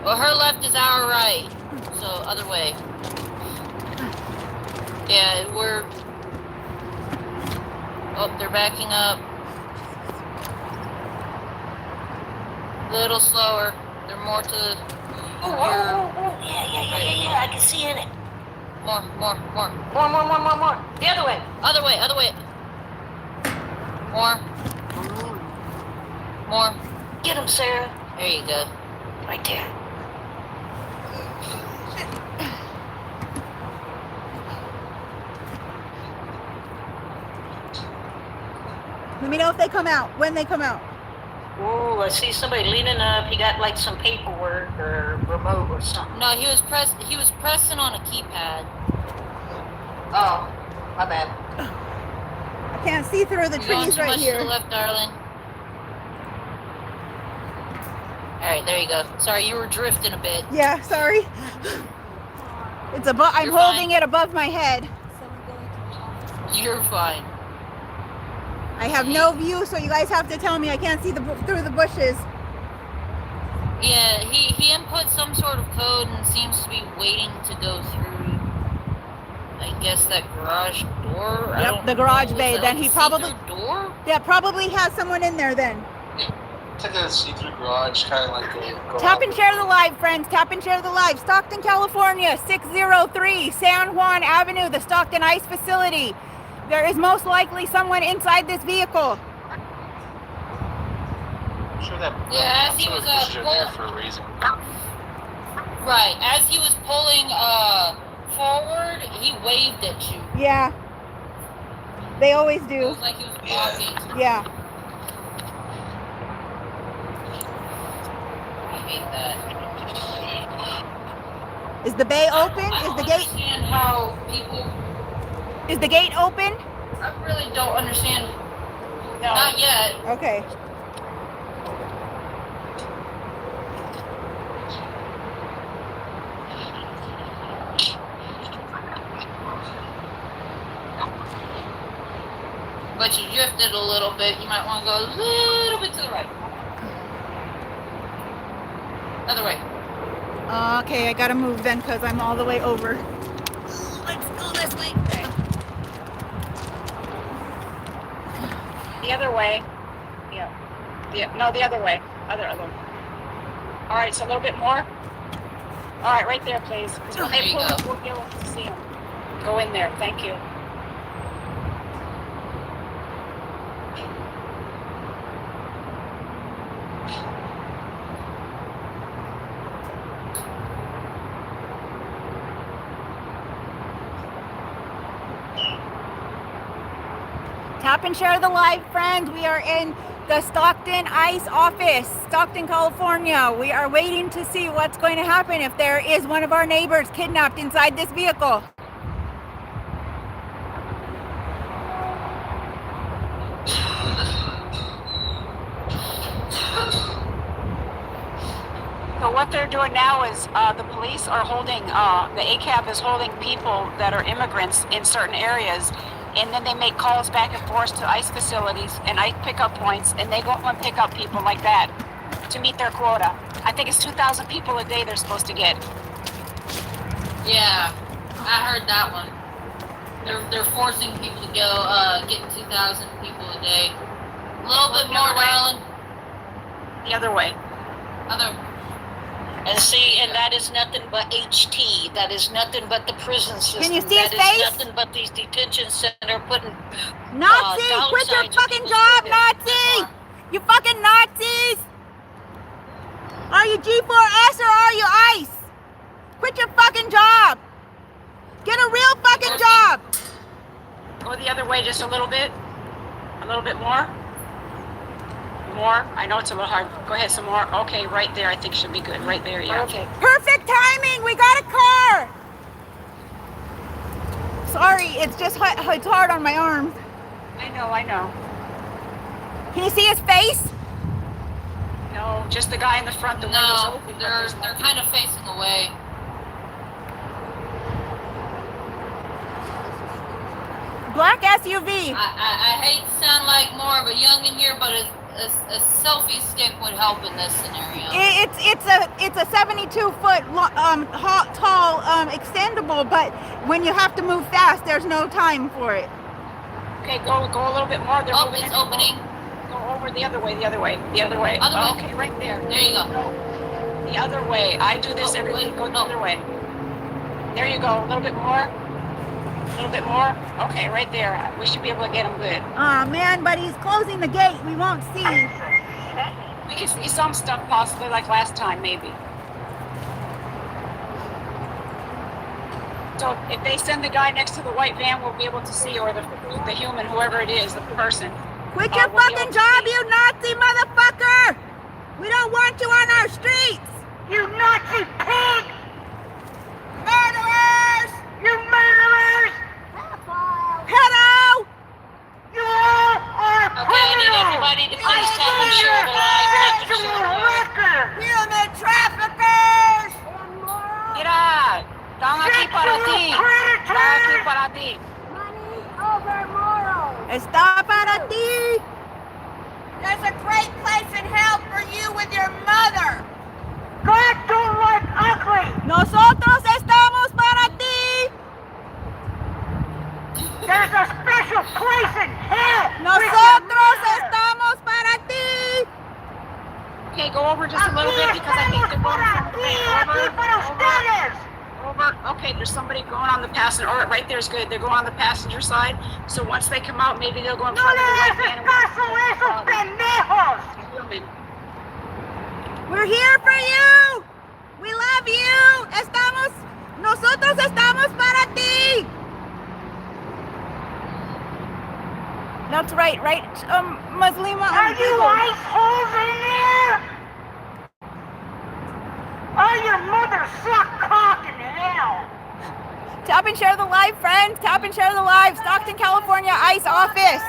Well, her left is our right, so other way. Yeah, we're... Oh, they're backing up. A little slower. They're more to the... Yeah, I can see in it. More. More. The other way. Other way. More. Get him, Sarah. There you go. Right there. Let me know if they come out, when they come out. Ooh, I see somebody leaning up. He got like some paperwork or remote or something. No, he was pressing on a keypad. Oh, my bad. I can't see through the You're going trees too right much to here. the left, darling. Alright, there you go. Sorry, you were drifting a bit. Yeah, sorry. It's above. I'm You're holding fine. it above my head. You're fine. I have no view, so you guys have to tell me. I can't see through the bushes. Yeah, he input some sort of code and seems to be waiting to go through, I guess, that garage door. Yep, the garage know. bay. Is that Then like he a probably see-through door. yeah probably has someone in there then. It's like a see-through garage, kind of like a garage. Tap and share the live, friends. Tap and share the live. Stockton, California, 603 San Juan Avenue, the Stockton ICE facility. There is most likely someone inside this vehicle. I'm sure that. Yeah, as he was bushes are there for a reason. Right, as he was pulling forward, he waved at you. Yeah. They always It do. was like he was walking. Yeah. I hate that. Is the bay open? I Is don't the gate understand how people. is the gate open? I really don't understand. Not yet. Okay. But you drifted a little bit. You might want to go a little bit to the right. Other way. Okay, I gotta move then because I'm all the way over. Let's go this way. The other way. Yeah. No, the other way. Other. All right, so a little bit more. All right, right there, please. 'Cause when There they you pull go. up, we'll be able to see them. Go in there. Thank you. Tap and share the live, friends. We are in the Stockton ICE office, Stockton, California. We are waiting to see what's going to happen if there is one of our neighbors kidnapped inside this vehicle. So what they're doing now is the police are holding, the ACAB is holding people that are immigrants in certain areas, and then they make calls back and forth to ICE facilities and ICE pickup points, and they go and pick up people like that to meet their quota. I think it's 2,000 people a day they're supposed to get. Yeah, I heard that one. They're forcing people to go get 2,000 people a day. A little bit more, darling. The other way. Other. And see, and that is nothing but HT. That is nothing but the prison system. Can you see his That face? is nothing but these detention center putting Nazi, dollar quit your signs fucking in job, people's forehead. Nazi! You fucking Nazis! Are you G4S or are you ICE? Quit your fucking job! Get a real fucking job! Go the other way just a little bit. A little bit more. More. I know it's a little hard. Go ahead, some more. Okay, right there. I think should be good. Right there, yeah. Okay. Perfect timing! We got a car! Sorry, it's just it's hard on my arms. I know. Can you see his face? No, just the guy in the front. The window's No, open, but they're there's no- kind of facing away. Black SUV. I hate to sound like more of a youngin' here, but a selfie stick would help in this scenario. It's a 72-foot tall extendable, but when you have to move fast, there's no time for it. Okay, go a little bit more. They're Oh, moving it's in. opening. Go over the other way. Other way. Okay, right there. There you go. The other way. I do this every week. Go the other way. There you go. A little bit more. A little bit more. Okay, right there. We should be able to get him good. Aw, man, but he's closing the gate. We won't see. We can see some stuff possibly like last time, maybe. So if they send the guy next to the white van, we'll be able to see, or the human, whoever it is, the person. Quit your we'll be fucking able to job, see. you Nazi motherfucker! We don't want you on our streets! You Nazi pig! Murderers! You murderers! Hello! You all are Okay, I need criminals! everybody to please tap and share the live. Tap and share the live. Record! Human traffickers! Mira, están aquí para ti. Están aquí para ti. Está para ti! There's a great place in hell for you with your mother! God don't like ugly! Nosotros estamos para ti! There's a special place in hell! Nosotros estamos para ti! Okay, go over just a little bit because I think they're going over. Okay, there's somebody going on the passenger. Or right there's good. They're going on the passenger side. So once they come out, maybe they'll go in No front le of the white hagas van. caso a esos pendejos! We're here for you! We love you! Nosotros estamos para ti! That's right, Muslima? Are you ice holes in there? Oh, your mother suck cock in hell! Tap and share the live, friends. Tap and share the live. Stockton, California, ICE office.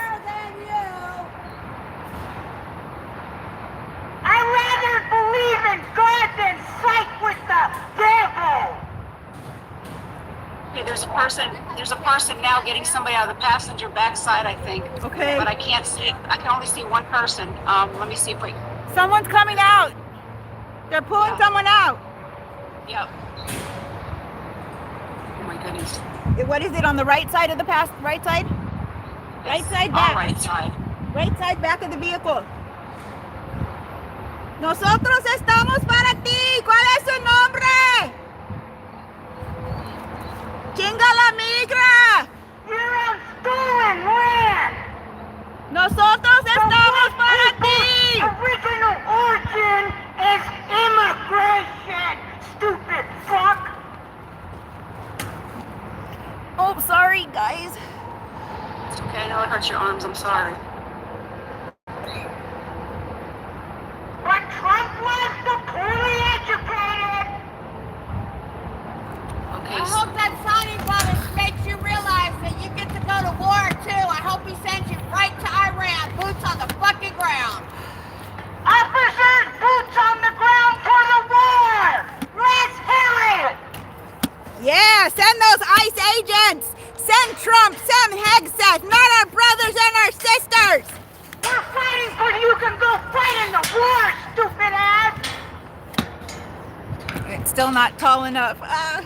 I'd rather believe in God than fight with the devil! Okay, there's a person now getting somebody out of the passenger backside, I think. Okay. But I can't see. I can only see one person. Let me see if we. Someone's coming out. They're pulling someone out. Yep. Oh my goodness. What is it on the right side of the right side? Right side back. All right side. Right side back of the vehicle. Nosotros estamos para ti. ¿Cuál es su nombre? Chinga la migra. You're on stolen land! Nosotros estamos para ti. Original origin is immigration, stupid fuck! Oh, sorry, guys. It's okay. I know it hurts your arms. I'm sorry. But Trump was the poorly educated! Okay. I hope that signing bonus makes you realize that you get to go to war too. I hope he sends you right to Iran, boots on the fucking ground. Officers, boots on the ground for the war! Let's hear it! Yeah, send those ICE agents. Send Trump, send Hegseth, not our brothers and our sisters. We're fighting so you can go fight in the war, stupid ass! It's still not tall enough. That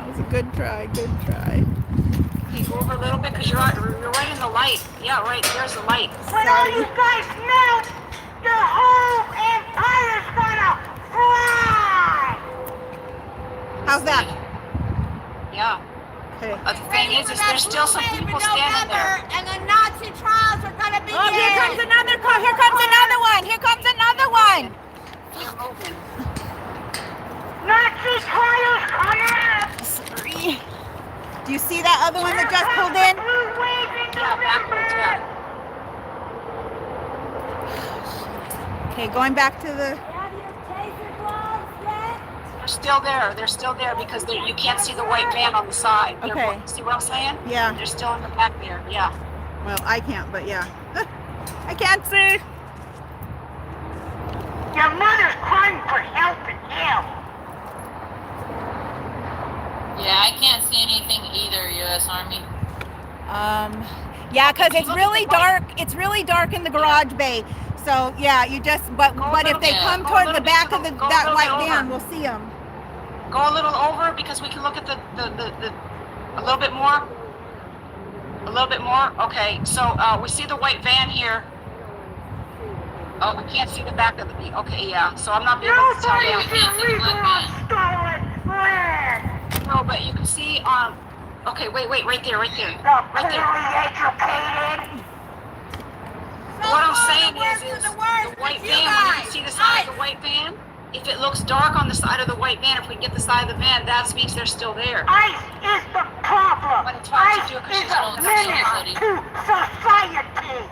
was a good try, good try. Okay, go over a little bit because you're right in the light. Yeah, right. There's the light. When all you guys melt, your whole empire's gonna fly! How's that? Yeah. Okay. But the thing is there's still some people standing there. And the Nazi trials are gonna begin. Oh, here comes another car. Here comes another one. Here comes another one. They're moving. Nazi trials coming! Sorry. Do you see that other one that just pulled in? Blue wave in Yeah, backwards. November! Yeah. Okay, going back to the... They're still there. They're still there because you can't see the white van on the side. Okay. See what I'm saying? Yeah. They're still in the back there. Yeah. Well, I can't, but yeah. I can't see. Your mother's crying for help in hell! Yeah, I can't see anything either, U.S. Army. Yeah, because Okay, it's look at really the white- dark. It's really dark in the garage bay. So yeah, you just but Go a if little they bit- come go a toward the little bit back to of the- the go a that little white bit van, over. we'll see them. Go a little over because we can look at the a little bit more. A little bit more. Okay, so we see the white van here. Oh, we can't see the back of the V. Okay, yeah. So I'm not able to tell you. No, but you can see okay, wait, right there. Right there. What I'm saying is the white van, when you can see the side of the white van, if it looks dark on the side of the white van, if we get the side of the van, that means they're still there. ICE is the problem. But it's hard to do because ICE she's is a holding up menace somebody. to society.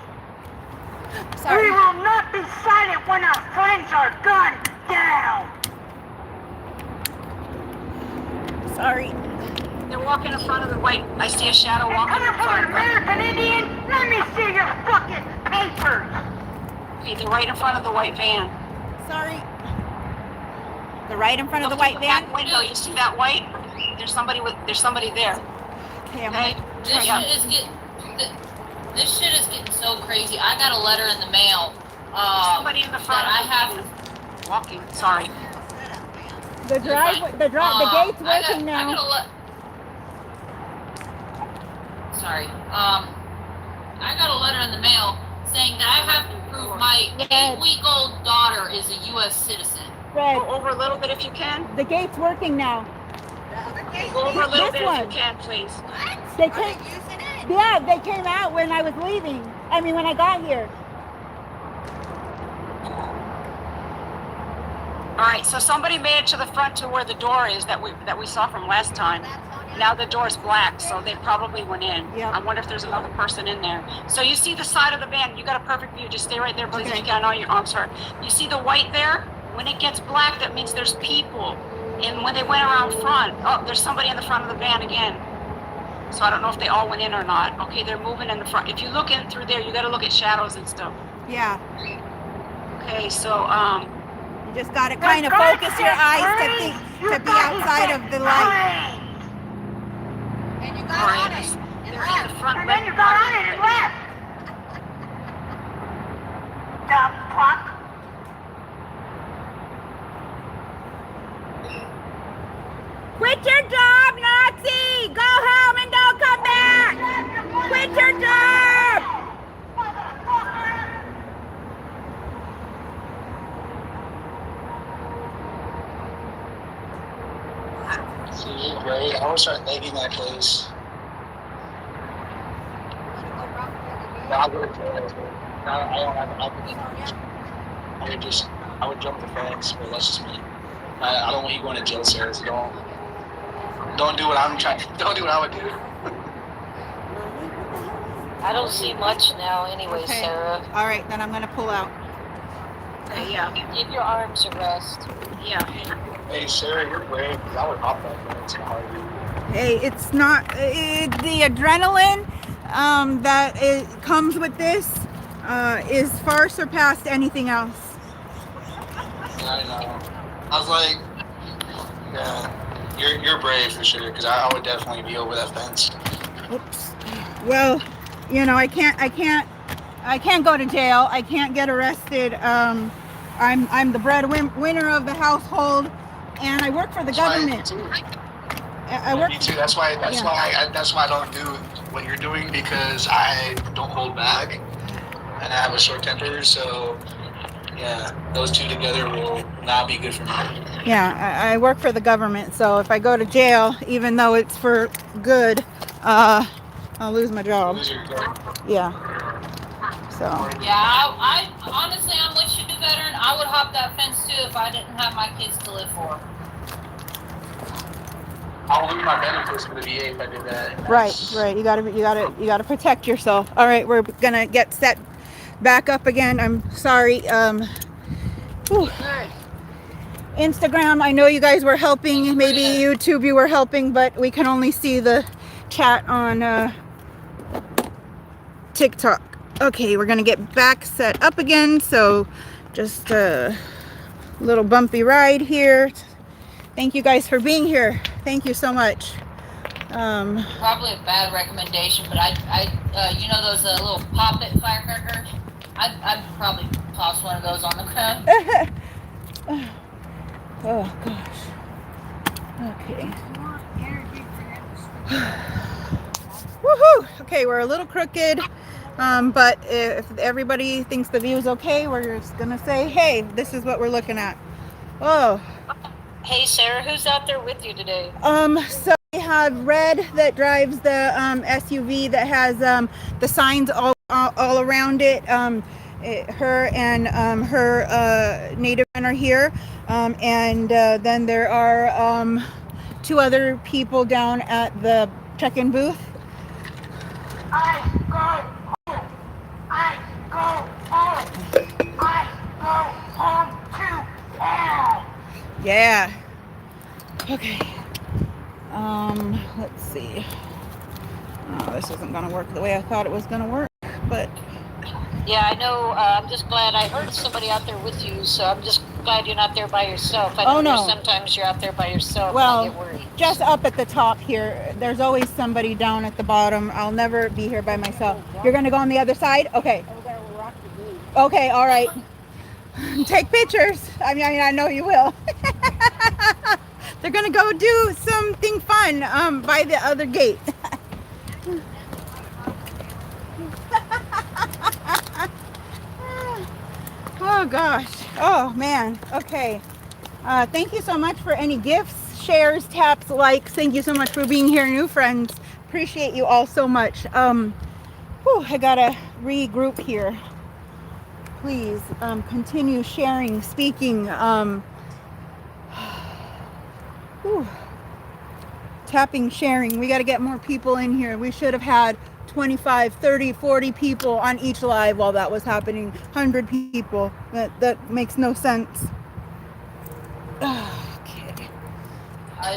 We Sorry. will not be silent when our friends are gunned down. Sorry. They're walking in front of the white. I see a shadow And walking coming in from front an of them. American Indian, let me see your fucking papers. Okay, they're right in front of the white van. Sorry. The right in front of the Look white through the van. back window. You see that white? There's somebody there. Okay, I'm Okay. This Yeah. shit is this shit is getting so crazy. I got a letter in the mail. Somebody in the front. That I have. Walking. Sorry. the drive. The gate's I working got now. Sorry. I got a letter in the mail saying that I have to prove my 8-week-old daughter is a U.S. citizen. Fred, Go over a little bit if you can. the gate's working now. Go over a little This bit if one. you can, please. They came. Yeah, they came out when I was leaving. I mean, when I got here. All right. So somebody made it to the front to where the door is that we saw from last time. Now the door's black, so they probably went in. Yep. I wonder if there's another person in there. So you see the side of the van. You got a perfect view. Just stay right there, please. Okay. If you can. I know your arms hurt. You see the white there? When it gets black, that means there's people. And when they went around front, oh, there's somebody in the front of the van again. So I don't know if they all went in or not. Okay, they're moving in the front. If you look in through there, you got to look at shadows and stuff. Yeah. Okay, so You just got to kind of focus your eyes to be outside of the light. And you all got right, on it. they're in the front. And then you got on it and left. The fuck? Quit your job, Nazi! Go home and don't come back! Quit your job! See, great. I would start thanking that place. I would jump the fence, but that's just me. I don't want you going to jail, Sarah. So don't do what I'm trying. Don't do what I would do. I don't see much now anyway, Okay. Sarah. All right, then I'm going to pull out. Yeah, Give your arms a rest. yeah. Hey, Sarah, you're brave. 'Cause I would hop that fence in a heartbeat. Hey, it's not the adrenaline that comes with this is far surpassed anything else. I know. I was like, yeah, you're brave for sure. Because I would definitely be over that fence. Oops. Well, you know, I can't go to jail. I can't get arrested. I'm the breadwinner of the household, and I work for the government. I work. Me too. That's why I don't do what you're doing, because I don't hold back and I have a short temper. So yeah, those two together will not be good for me. Yeah, I work for the government, so if I go to jail, even though it's for good, I'll lose my job. Lose your job. Yeah. So. Yeah, I honestly, I'm with you, veteran. I would hop that fence too if I didn't have my kids to live for. I'll lose my benefits for the VA if I did that. Right. You gotta protect yourself. All right, we're gonna get set back up again. I'm sorry. Whew. Instagram, I know you guys were helping. Maybe YouTube, you were helping, but we can only see the chat on TikTok. Okay, we're gonna get back set up again. So just a little bumpy ride here. Thank you guys for being here. Thank you so much. Probably a bad recommendation, but you know those little pop-it firecrackers? I'd probably toss one of those on the ground. Oh gosh. Okay. Woohoo! Okay, we're a little crooked, but if everybody thinks the view is okay, we're just gonna say, hey, this is what we're looking at. Oh. Hey, Sarah, who's out there with you today? So we have Red that drives the SUV that has the signs all around it. Her and her native men are here, and then there are 2 other people down at the check-in booth. I go home. I go home. I go home to hell. Yeah. Okay. Let's see. Oh, this isn't gonna work the way I thought it was gonna work, but Yeah, I know. I'm just glad I heard somebody out there with you, so I'm just glad you're not there by yourself. I know no. sometimes you're out there by yourself. Well, I get worried. just up at the top here. There's always somebody down at the bottom. I'll never be here by myself. You're gonna go on the other side? Okay. Okay, all right. Take pictures. I mean, I know you will. They're gonna go do something fun by the other gate. Oh gosh. Oh man. Okay. Thank you so much for any gifts, shares, taps, likes. Thank you so much for being here, new friends. Appreciate you all so much. I gotta regroup here. Please continue sharing, speaking. Tapping, sharing. We got to get more people in here. We should have had 25, 30, 40 people on each live while that was happening. 100 people. That makes no sense. Okay. I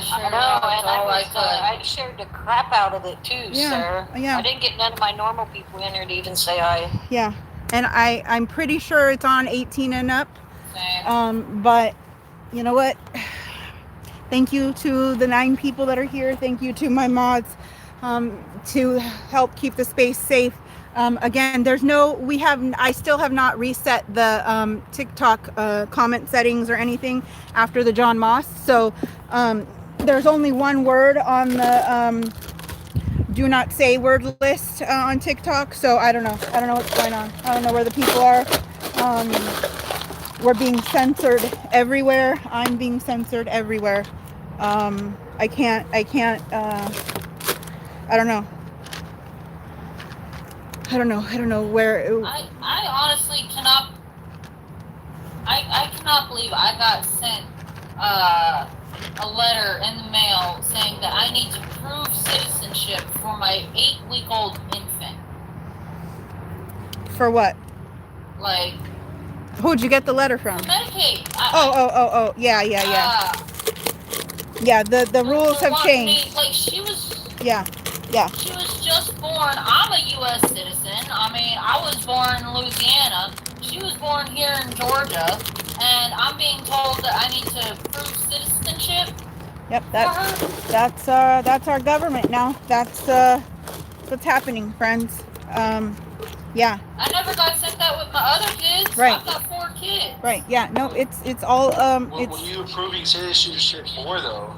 shared the crap out of it too, Sarah. Yeah. I didn't get none of my normal people in here to even say hi. Yeah. And I'm pretty sure it's on 18 and up. Same. But you know what? Thank you to the 9 people that are here. Thank you to my mods to help keep the space safe. Again, I still have not reset the TikTok comment settings or anything after the John Moss. So there's only one word on the do not say word list on TikTok. So I don't know what's going on. I don't know where the people are. We're being censored everywhere. I'm being censored everywhere. I can't, I don't know. I don't know where. I honestly cannot. I cannot believe I got sent a letter in the mail saying that I need to prove citizenship for my 8-week-old infant. For what? Like. Who'd you get the letter from? Medicaid. Oh, yeah. Yeah, the rules have changed. She was. Yeah. She was just born. I'm a U.S. citizen. I mean, I was born in Louisiana. She was born here in Georgia, and I'm being told that I need to prove citizenship. Yep, that's our government now. That's what's happening, friends. Yeah. I never got sent that with my other kids. Right. I've got 4 kids. Right. Yeah. No, it's all What are you approving citizenship for, though?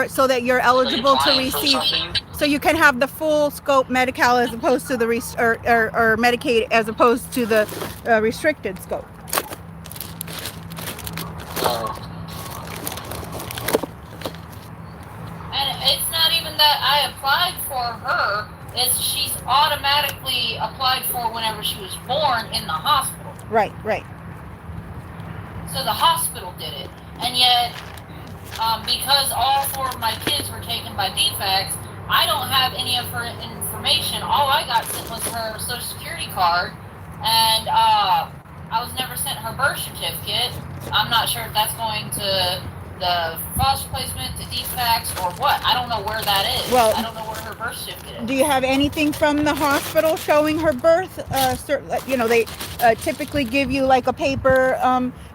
So that you're eligible to receive, so you can have the full scope Medi-Cal as opposed to the or Medicaid as opposed to the restricted scope. And it's not even that I applied for her. It's she's automatically applied for whenever she was born in the hospital. Right. So the hospital did it, and yet. Because all 4 of my kids were taken by defects, I don't have any of her information. All I got sent was her social security card, and I was never sent her birth certificate. I'm not sure if that's going to the foster placement, to defects, or what. I don't know where that is. Well, I don't know where her birth certificate is. Do you have anything from the hospital showing her birth? They typically give you like a paper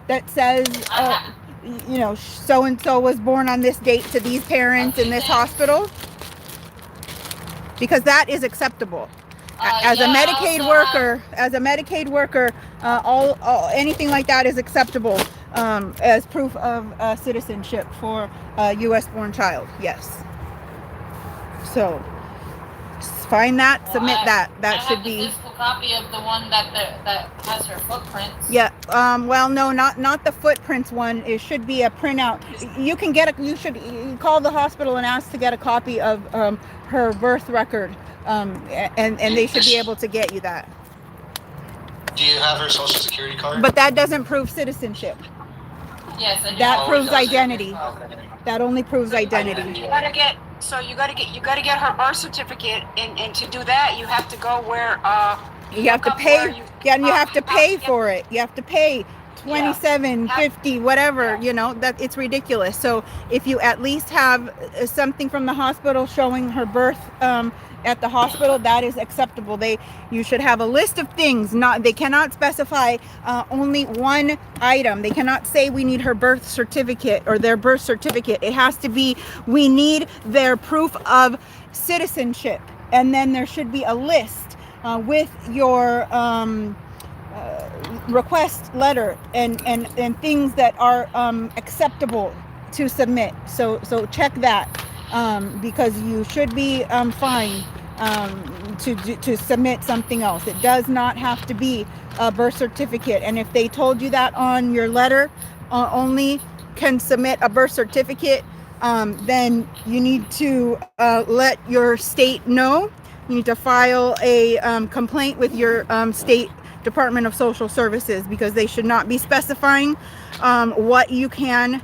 that says... so and so was born on this date to these parents in this hospital. because that is acceptable. As yeah, a I Medicaid also worker, all anything like that is acceptable as proof of citizenship for a U.S. born child. Yes. So find that, submit that. That should be. I have the physical copy of the one that has her footprints. Yeah. Well, no, not the footprints one. It should be a printout. You can get you should call the hospital and ask to get a copy of her birth record. And they should be able to get you that. Do you have her social security card? But that doesn't prove citizenship. Yes, I do. That proves doesn't. identity. Okay. That only proves identity. You gotta get her birth certificate, and to do that, you have to go where You have to look up pay. where you- Yeah, and you have to pay get- for it. You have to pay $27, $50, whatever. You know that it's ridiculous. So if you at least have something from the hospital showing her birth at the hospital, that is acceptable. You should have a list of things. They cannot specify only one item. They cannot say we need her birth certificate or their birth certificate. It has to be we need their proof of citizenship, and then there should be a list with your request letter and things that are acceptable to submit. So check that because you should be fine to submit something else. It does not have to be a birth certificate. And if they told you that on your letter, only can submit a birth certificate, then you need to let your state know. You need to file a complaint with your state Department of Social Services, because they should not be specifying what you can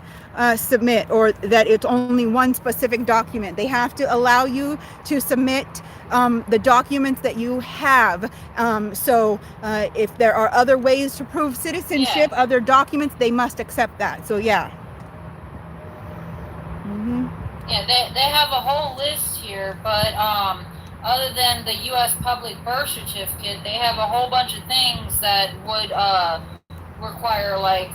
submit, or that it's only one specific document. They have to allow you to submit the documents that you have. So if there are other ways to prove citizenship, other documents, they must accept that. So yeah. Yeah, they have a whole list here, but other than the U.S. public birth certificate, they have a whole bunch of things that would require like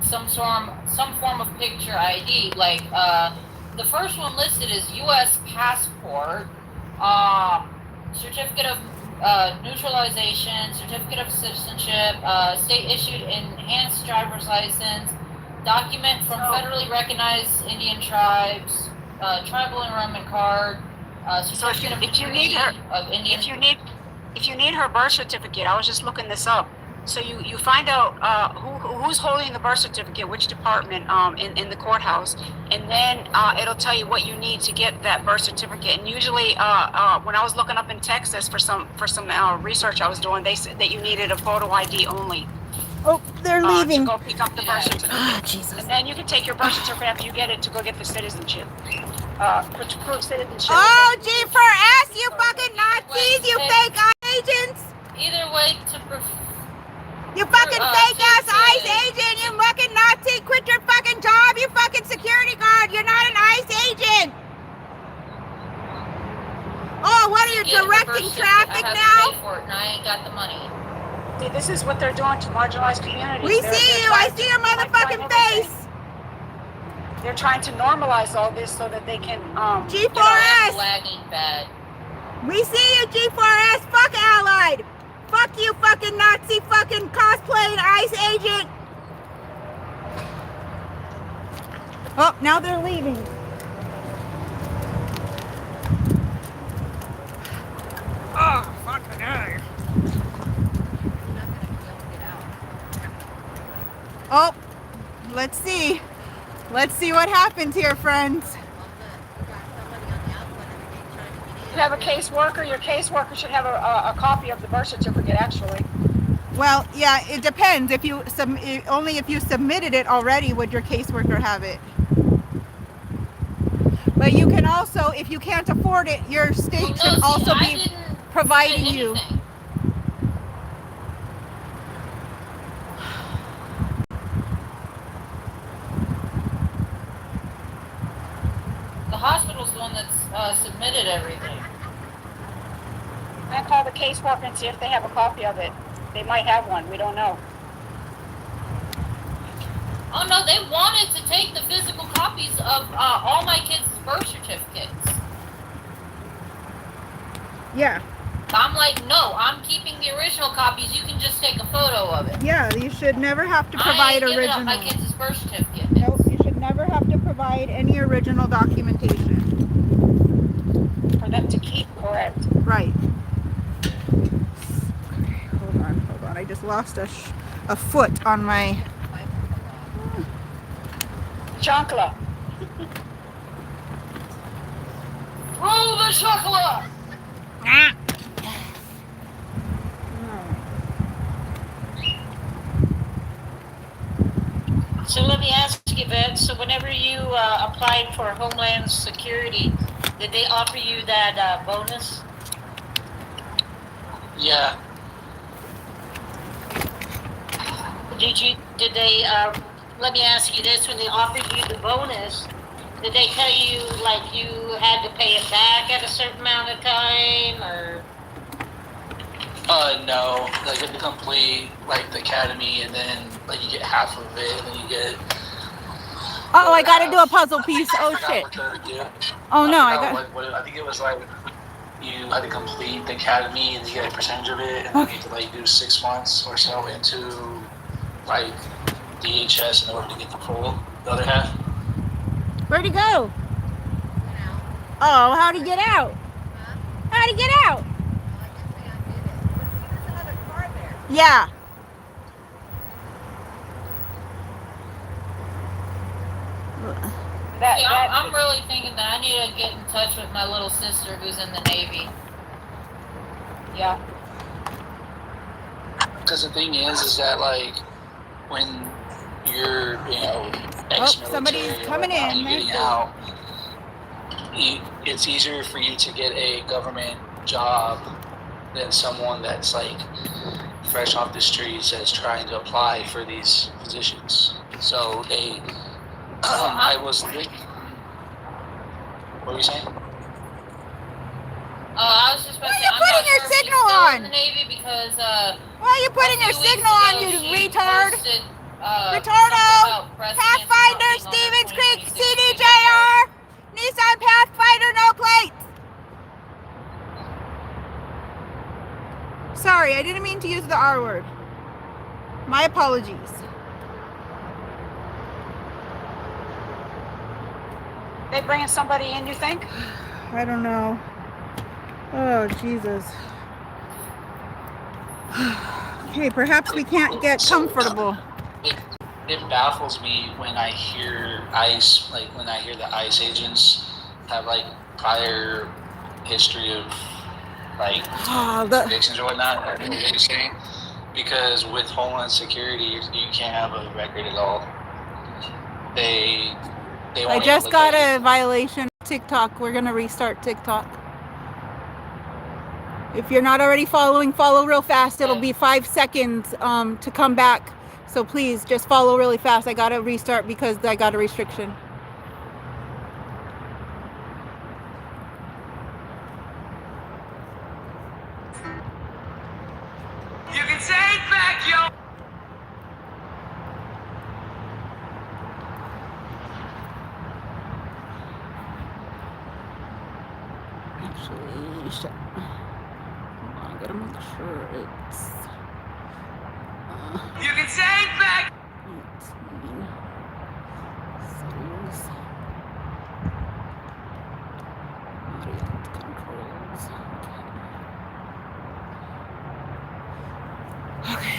some form of picture ID. Like the first one listed is U.S. passport, certificate of neutralization, certificate of citizenship, state issued enhanced driver's license, document from federally recognized Indian tribes, tribal enrollment card. So if you need her, of Indian. if you need her birth certificate, I was just looking this up. So you find out who's holding the birth certificate, which department in the courthouse, and then it'll tell you what you need to get that birth certificate. And usually, when I was looking up in Texas for some research I was doing, they said that you needed a photo ID only. Oh, they're leaving. To go pick up the birth certificate. Jesus. And then you can take your birth certificate after you get it to go get the citizenship. To prove citizenship. Oh, G4S, you fucking Nazis, you fake agents. Either way to You fucking fake ass ICE agent, you fucking Nazi, quit your fucking job, you fucking security guard, you're not an ICE agent. Oh, what are you directing traffic now? And I ain't got the money. See, this is what they're doing to marginalized communities. We They're see you, trying I see your motherfucking face. They're trying to normalize all this so that they can G4S. Lagging bad. We see you, G4S, fuck Allied. Fuck you, fucking Nazi, fucking cosplaying ICE agent. Oh, now they're leaving. Oh, fucking hell. Oh, let's see. Let's see what happens here, friends. You have a caseworker. Your caseworker should have a copy of the birth certificate, actually. Well, yeah, it depends. If you only if you submitted it already, would your caseworker have it? But you can also, if you can't afford it, your state should also be providing you. The hospital's the one that's submitted everything. I call the caseworker and see if they have a copy of it. They might have one. We don't know. Oh no, they wanted to take the physical copies of all my kids' birth certificates. Yeah. I'm like, no, I'm keeping the original copies. You can just take a photo of it. Yeah, you should never have to I provide ain't giving up my original. kids' birth certificate. Nope, you should never have to provide any original documentation. For them to keep, correct. Right. Okay, hold on. I just lost a foot on my... Chancla. Roll the chocolate! So let me ask you, Vet, so whenever you applied for Homeland Security, did they offer you that bonus? Yeah. Did they, let me ask you this, when they offered you the bonus, did they tell you, like, you had to pay it back at a certain amount of time, or? No. Like, you have to complete, like, the academy, and then, like, you get half of it, and then you get... Oh, I gotta do a puzzle piece. Oh, shit. Oh, no, I got... I think it was, like, you had to complete the academy, and you get a percentage of it, and then you have to, like, do 6 months or so into, like, DHS in order to get the other half. Where'd he go? Oh, how'd he get out? How'd he get out? Yeah. See, I'm really thinking that I need to get in touch with my little sister who's in the Navy. Yeah. Because the thing is that, like, when you're, you know, ex-military, somebody's coming in. you're getting out, it's easier for you to get a government job than someone that's, like, fresh off the streets that's trying to apply for these positions. So they, I was, what were you saying? I was just about to say, Why are you putting your signal on? In the Navy because, Why are you putting your signal on, you retard? Posted, Retardo! Pathfinder, Stevens Creek, CDJR! Nissan Pathfinder, no plates! Sorry, I didn't mean to use the R word. My apologies. They bringing somebody in, you think? I don't know. Oh, Jesus. Okay, perhaps we can't get comfortable. It baffles me when I hear ICE, like when I hear the ICE agents have like prior history of like convictions or whatnot. That's what you're saying. Because with Homeland Security, you can't have a record at all. They I just got a violation of TikTok. We're gonna restart TikTok. If you're not already following, follow real fast. It'll be 5 seconds to come back. So please just follow really fast. I gotta restart because I got a restriction. You can say it back, yo! Actually, shit. Hold on, I gotta make sure it's... You can say it back! 18. Settings. Audience controls. Okay.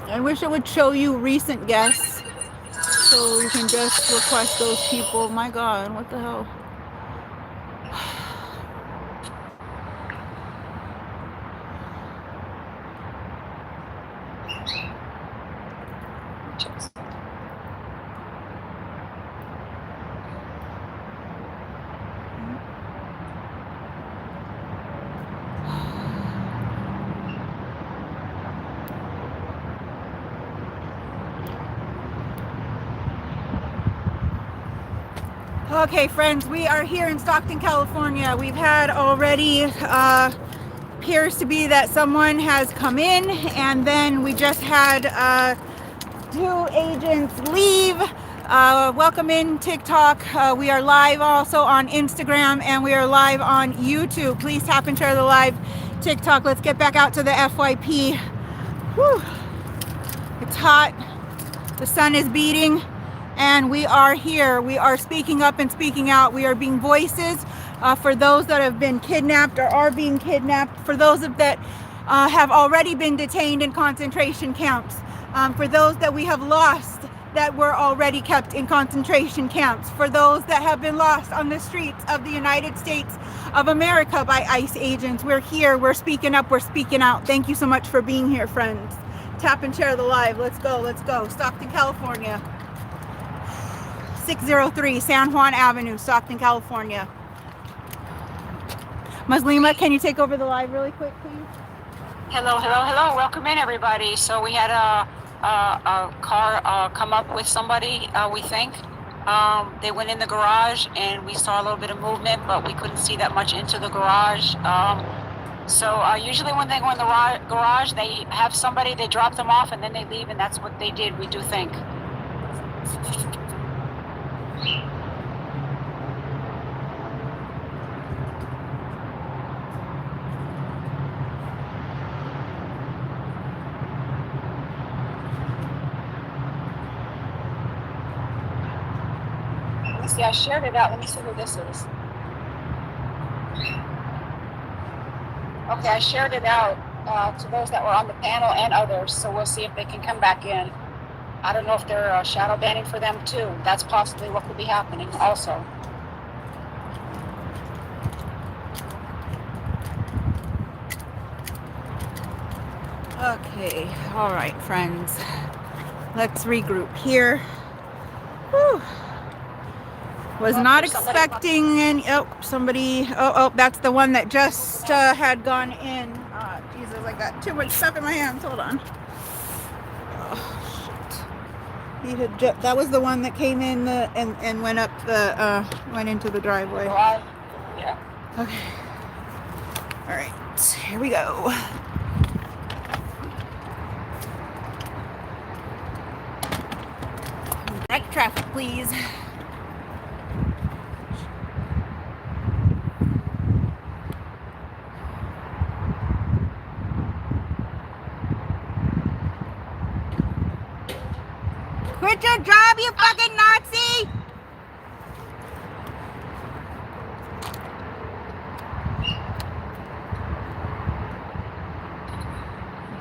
I wish it would show you recent guests so you can just request those people. My God, what the hell? Okay, friends, we are here in Stockton, California. We've had already, appears to be that someone has come in, and then we just had 2 agents leave. Welcome in TikTok. We are live also on Instagram, and we are live on YouTube. Please tap and share the live TikTok. Let's get back out to the FYP. Whew. It's hot. The sun is beating. And we are here. We are speaking up and speaking out. We are being voices for those that have been kidnapped or are being kidnapped, for those that have already been detained in concentration camps, for those that we have lost that were already kept in concentration camps, for those that have been lost on the streets of the United States of America by ICE agents. We're here. We're speaking up. We're speaking out. Thank you so much for being here, friends. Tap and share the live. Let's go. Let's go. Stockton, California. 603 San Juan Avenue, Stockton, California. Muslima, can you take over the live really quick, please? Hello, hello, hello. Welcome in, everybody. So we had a car come up with somebody, we think. They went in the garage, and we saw a little bit of movement, but we couldn't see that much into the garage. Usually when they go in the garage, they have somebody, they drop them off, and then they leave, and that's what they did, we do think. See, I shared it out. Let me see who this is. Okay, I shared it out to those that were on the panel and others, so we'll see if they can come back in. I don't know if they're shadow banning for them too. That's possibly what could be happening also. Okay, all right, friends. Let's regroup here. Whew. Was not expecting any. Oh, somebody. Oh, that's the one that just had gone in. Jesus, I got too much stuff in my hands. Hold on. Oh, shit. He had that was the one that came in and went up the went into the driveway. Yeah. Okay. All right. Here we go. Direct traffic, please. Quit your job, you fucking Nazi!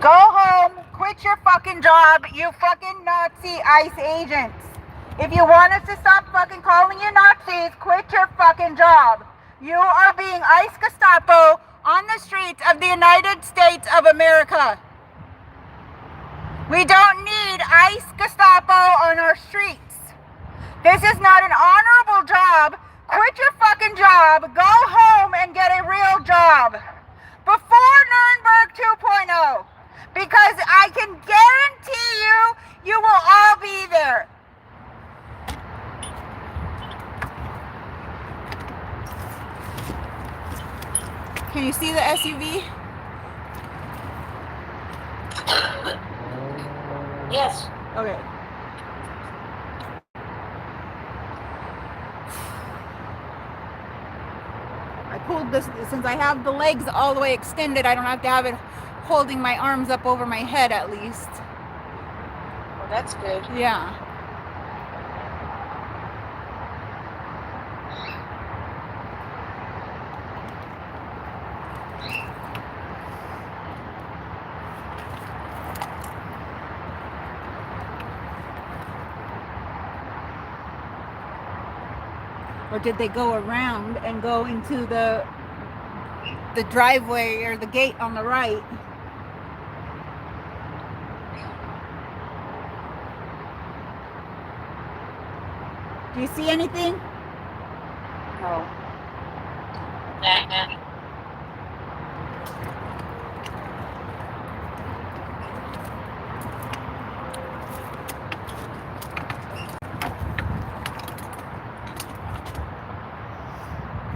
Go home, quit your fucking job, you fucking Nazi ICE agents. If you want us to stop fucking calling you Nazis, quit your fucking job. You are being ICE Gestapo on the streets of the United States of America. We don't need ICE Gestapo on our streets. This is not an honorable job. Quit your fucking job. Go home and get a real job. Before Nuremberg 2.0. Because I can guarantee you will all be there. Can you see the SUV? Yes. Okay. I pulled this, since I have the legs all the way extended, I don't have to have it holding my arms up over my head at least. Well, that's good. Yeah. Or did they go around and go into the driveway or the gate on the right? Do you see anything? No.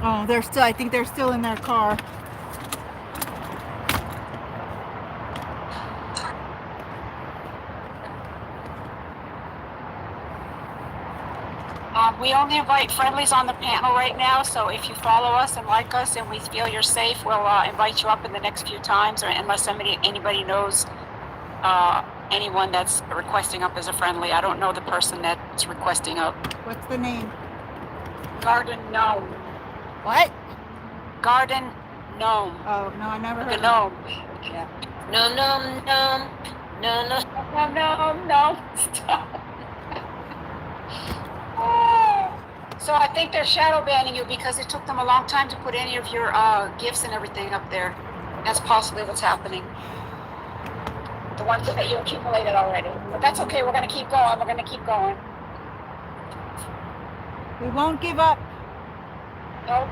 Oh, they're still, I think they're still in their car. We only invite friendlies on the panel right now, so if you follow us and like us and we feel you're safe, we'll invite you up in the next few times, or unless anybody knows anyone that's requesting up as a friendly. I don't know the person that's requesting up. What's the name? Garden Gnome. What? Garden Gnome. Oh, no, I never The heard of gnome. Yeah. No, no, no, no, no. No. Stop. So I think they're shadow banning you because it took them a long time to put any of your gifts and everything up there. That's possibly what's happening. The ones that you accumulated already. But that's okay, we're gonna keep going, we're gonna keep going. We won't give up. Nope.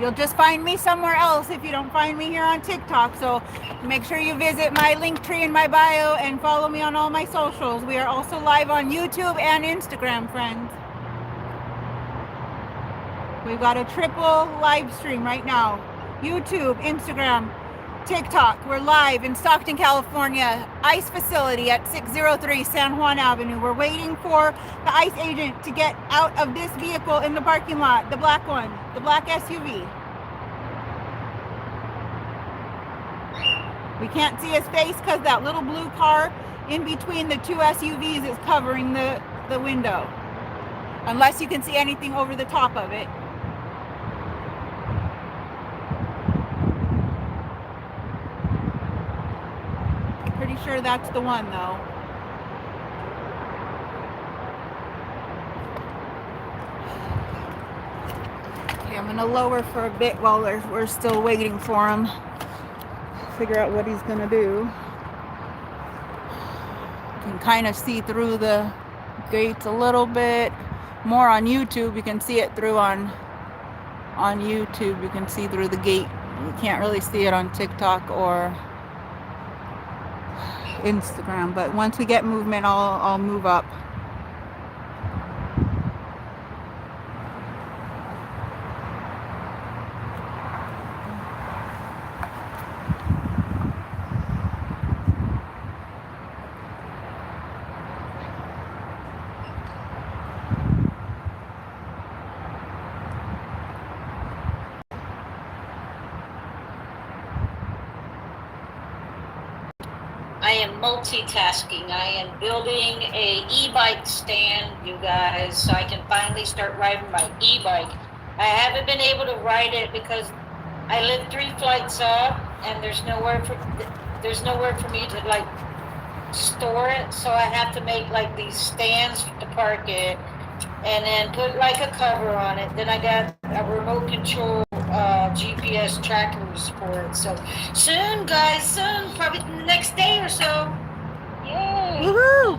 You'll just find me somewhere else if you don't find me here on TikTok. So make sure you visit my link tree in my bio and follow me on all my socials. We are also live on YouTube and Instagram, friends. We've got a triple live stream right now. YouTube, Instagram, TikTok. We're live in Stockton, California, ICE facility at 603 San Juan Avenue. We're waiting for the ICE agent to get out of this vehicle in the parking lot, the black one, the black SUV. We can't see his face because that little blue car in between the two SUVs is covering the window. Unless you can see anything over the top of it. Pretty sure that's the one though. Okay, I'm gonna lower for a bit while we're still waiting for him. Figure out what he's gonna do. You can kind of see through the gates a little bit more on YouTube. You can see it through on YouTube. You can see through the gate. You can't really see it on TikTok or Instagram, but once we get movement, I'll move up. I am multitasking. I am building a e-bike stand, you guys, so I can finally start riding my e-bike. I haven't been able to ride it because I live 3 flights up, and there's nowhere for me to like store it. So I have to make like these stands to park it, and then put like a cover on it. Then I got a remote control GPS trackers for it. So soon, guys, soon, probably the next day or so. Yay! Woohoo!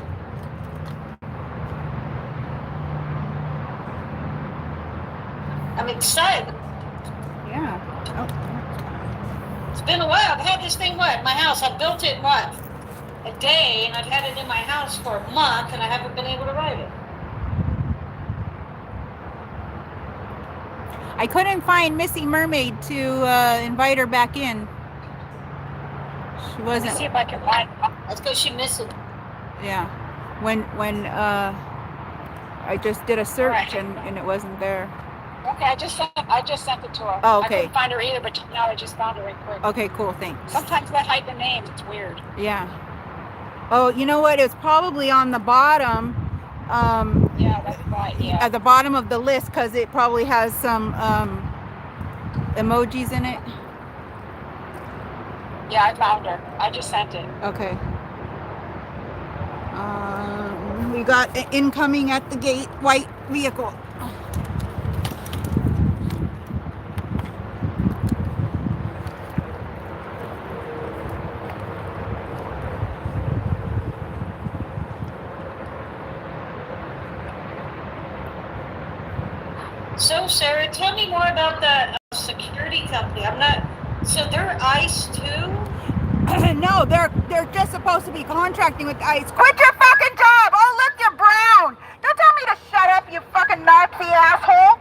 I'm excited. Yeah. Oh. It's been a while. I've had this thing, what, in my house. I built it, what, a day, and I've had it in my house for a month, and I haven't been able to ride it. I couldn't find Missy Mermaid to invite her back in. She Let me wasn't. see if I can find. That's because she missed it. Yeah. When I just did a search Right. and it wasn't there. Okay, I just sent it to her. Oh, I okay. couldn't find her either, but now I just found her right quick. Okay, cool. Thanks. Sometimes they hide the names. It's weird. Yeah. Oh, you know what? It's probably on the bottom. Yeah, that's right. Yeah. At the bottom of the list because it probably has some emojis in it. Yeah, I found her. I just sent it. Okay. We got an incoming at the gate, white vehicle. So, Sarah, tell me more about the security company. I'm not. So they're ICE too? No, they're just supposed to be contracting with ICE. Quit your fucking job! Oh, look, you're brown! Don't tell me to shut up, you fucking Nazi asshole!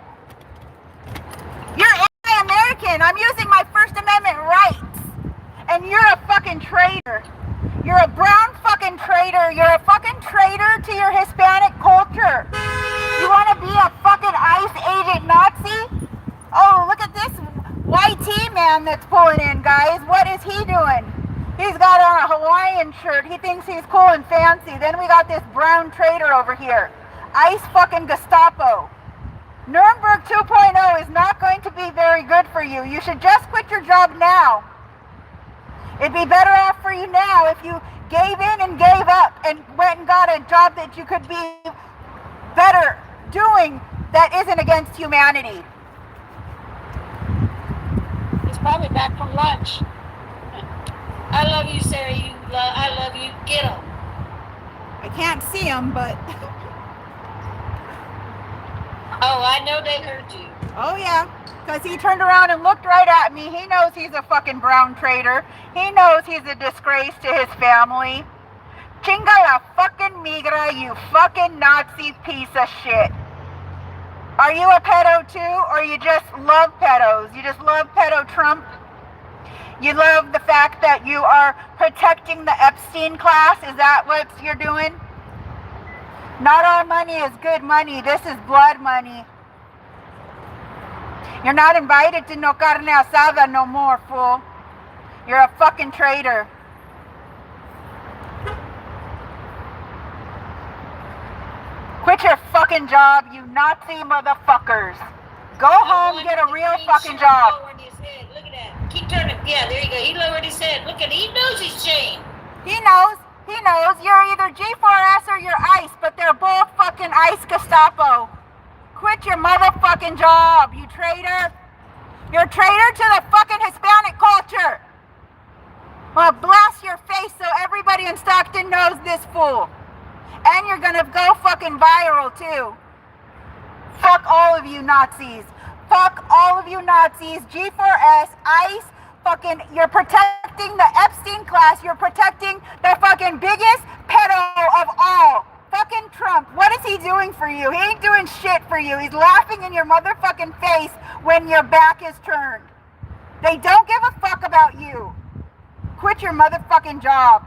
You second. I'm using my First Amendment rights. And you're a fucking traitor. You're a brown fucking traitor. You're a fucking traitor to your Hispanic culture. You want to be a fucking ICE agent Nazi? Oh, look at this YT man that's pulling in, guys. What is he doing? He's got on a Hawaiian shirt. He thinks he's cool and fancy. Then we got this brown traitor over here. ICE fucking Gestapo. Nuremberg 2.0 is not going to be very good for you. You should just quit your job now. It'd be better off for you now if you gave in and gave up and went and got a job that you could be better doing that isn't against humanity. He's probably back from lunch. I love you, Sarah. I love you. Get him. I can't see him, but... Oh, I know they heard you. Oh yeah, because he turned around and looked right at me. He knows he's a fucking brown traitor. He knows he's a disgrace to his family. Chinga la fucking migra, you fucking Nazi piece of shit. Are you a pedo too, or you just love pedos? You just love pedo Trump? You love the fact that you are protecting the Epstein class? Is that what you're doing? Not all money is good money. This is blood money. You're not invited to no carne asada no more, fool. You're a fucking traitor. Quit your fucking job, you Nazi motherfuckers. Go home, get a real fucking job. Look at that. Keep turning. Yeah, there you go. He lowered his head. Look at it. He knows he's chained. He knows. He knows. You're either G4S or you're ICE, but they're both fucking ICE Gestapo. Quit your motherfucking job, you traitor. You're a traitor to the fucking Hispanic culture. Well, blast your face so everybody in Stockton knows this fool. And you're gonna go fucking viral too. Fuck all of you Nazis. Fuck all of you Nazis. G4S, ICE, fucking, you're protecting the Epstein class. You're protecting the fucking biggest pedo of all. Fucking Trump. What is he doing for you? He ain't doing shit for you. He's laughing in your motherfucking face when your back is turned. They don't give a fuck about you. Quit your motherfucking job.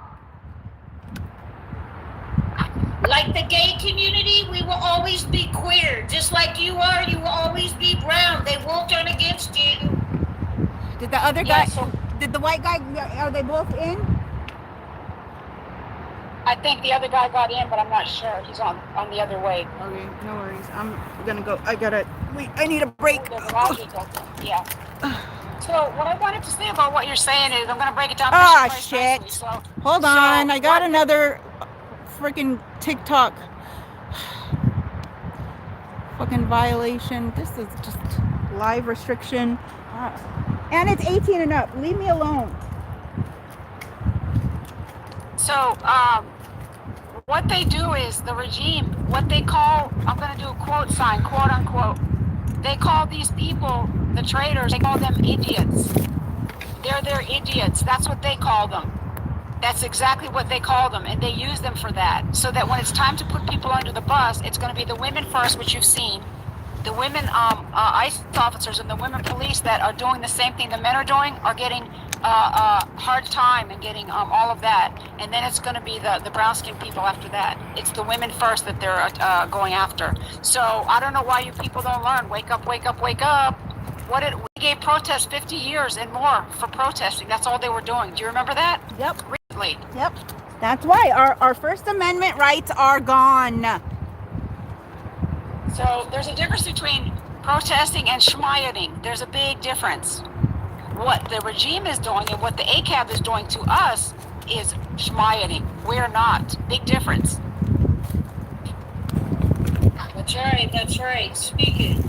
Like the gay community, we will always be queer. Just like you are, you will always be brown. They won't turn against you. Did the other guy, so did the white guy, are they both in? I think the other guy got in, but I'm not sure. He's on the other way. Okay, no worries. I'm gonna go, I need a break. Yeah. So what I wanted to say about what you're saying is, I'm going to break it down. Ah, Fisher-Price shit. nicely. So, Hold on, I got another freaking TikTok fucking violation. This is just live restriction. And it's 18 and up. Leave me alone. So, what they do is the regime, what they call, I'm going to do a quote sign, quote unquote. They call these people, the traitors, they call them idiots. They're idiots. That's what they call them. That's exactly what they call them. And they use them for that. So that when it's time to put people under the bus, it's going to be the women first, which you've seen. The women ICE officers and the women police that are doing the same thing the men are doing are getting hard time and getting all of that. And then it's going to be the brown-skinned people after that. It's the women first that they're going after. So I don't know why you people don't learn. Wake up, wake up, wake up. We gave protests 50 years and more for protesting. That's all they were doing. Do you remember that? Yep. Recently. Yep. That's why our First Amendment rights are gone. So there's a difference between protesting and schmieting. There's a big difference. What the regime is doing and what the ACAB is doing to us is schmieting. We're not. Big difference. That's right. Speaking.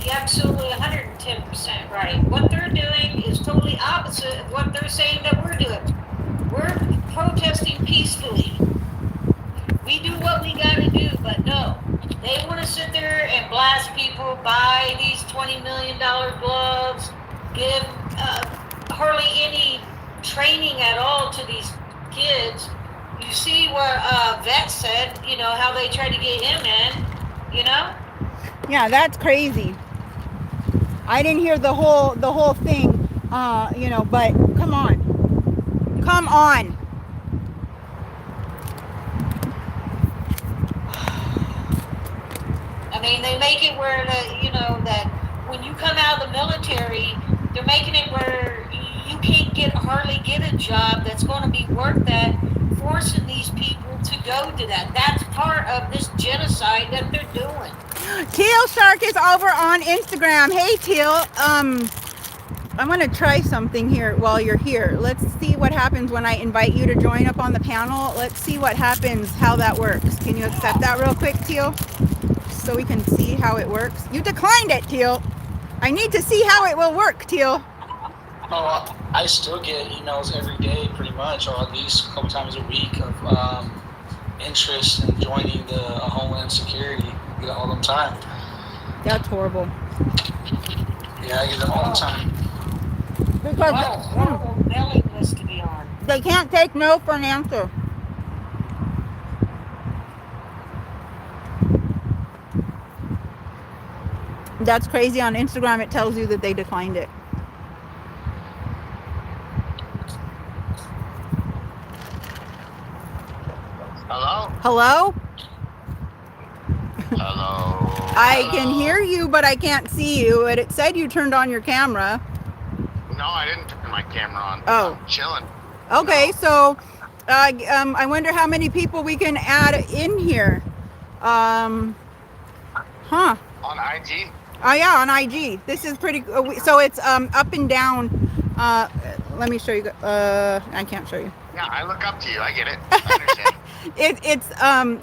You're absolutely 110% right. What they're doing is totally opposite of what they're saying that we're doing. We're protesting peacefully. We do what we gotta do, but no. They want to sit there and blast people, buy these $20 million gloves, give hardly any training at all to these kids. You see what Vet said, how they tried to get him in, Yeah, that's crazy. I didn't hear the whole thing, you know, but come on. Come on. I mean, they make it where that when you come out of the military, they're making it where you can't hardly get a job that's going to be worth that, forcing these people to go to that. That's part of this genocide that they're doing. Teal Shark is over on Instagram. Hey Teal, I want to try something here while you're here. Let's see what happens when I invite you to join up on the panel. Let's see what happens, how that works. Can you accept that real quick, Teal? So we can see how it works. You declined it, Teal. I need to see how it will work, Teal. Oh, I still get emails every day, pretty much, or at least a couple times a week of interest in joining the Homeland Security. I get it all the time. That's horrible. Yeah, I get them all the time. Because What a horrible mailing list to be on. they can't take no for an answer. That's crazy. On Instagram, it tells you that they declined it. Hello? Hello? Hello? I can hear you, but I can't see you. And it said you turned on your camera. No, I didn't turn my camera on. Oh. I'm chilling. Okay, so I wonder how many people we can add in here. Huh. On IG? Oh yeah, on IG. This is pretty. So it's up and down. Let me show you. I can't show you. Yeah, I look up to you. I get it. I understand. It's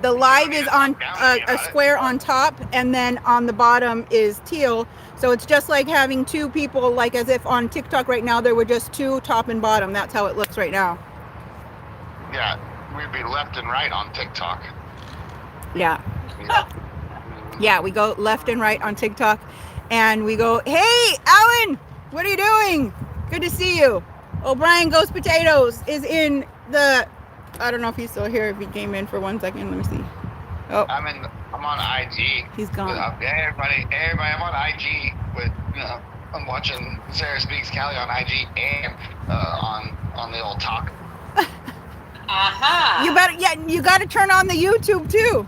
the live is on a square on top, and then on the bottom is teal. So it's just like having two people, like as if on TikTok right now there were just two, top and bottom. That's how it looks right now. Yeah, we'd be left and right on TikTok. Yeah. Yeah. Yeah, we go left and right on TikTok, and we go, hey, Alan, what are you doing? Good to see you. O'Brien Goes Potatoes is in the, I don't know if he's still here, if he came in for 1 second. Let me see. Oh, I'm on IG. he's gone. Hey, everybody, I'm on IG with, I'm watching Sarah Speaks Cali on IG and on the old talk. Aha! You better, yeah, you got to turn on the YouTube too.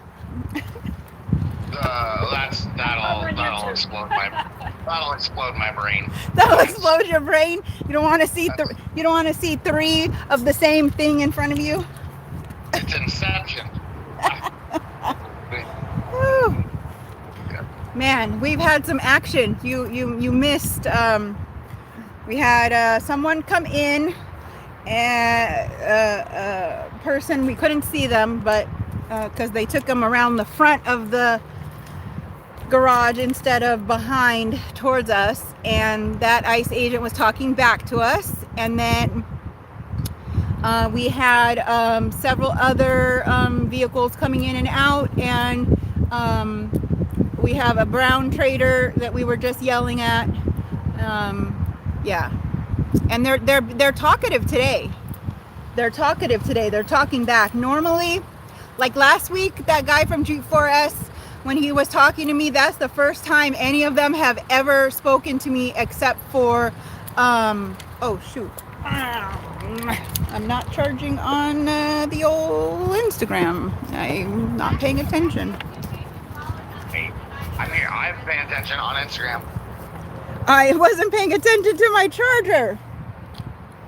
That'll explode my brain. That'll explode your brain. You don't want to see you don't want to see three of the same thing in front of you. It's Inception. Woo. Man, we've had some action. You missed. We had someone come in, a person, we couldn't see them, but because they took them around the front of the garage instead of behind towards us, and that ICE agent was talking back to us. And then we had several other vehicles coming in and out, and we have a brown trader that we were just yelling at. Yeah, and they're talkative today. They're talking back. Normally, like last week, that guy from G4S, when he was talking to me, that's the first time any of them have ever spoken to me, except for oh shoot, I'm not charging on the old Instagram. I'm not paying attention. Hey, I'm paying attention on Instagram. I wasn't paying attention to my charger.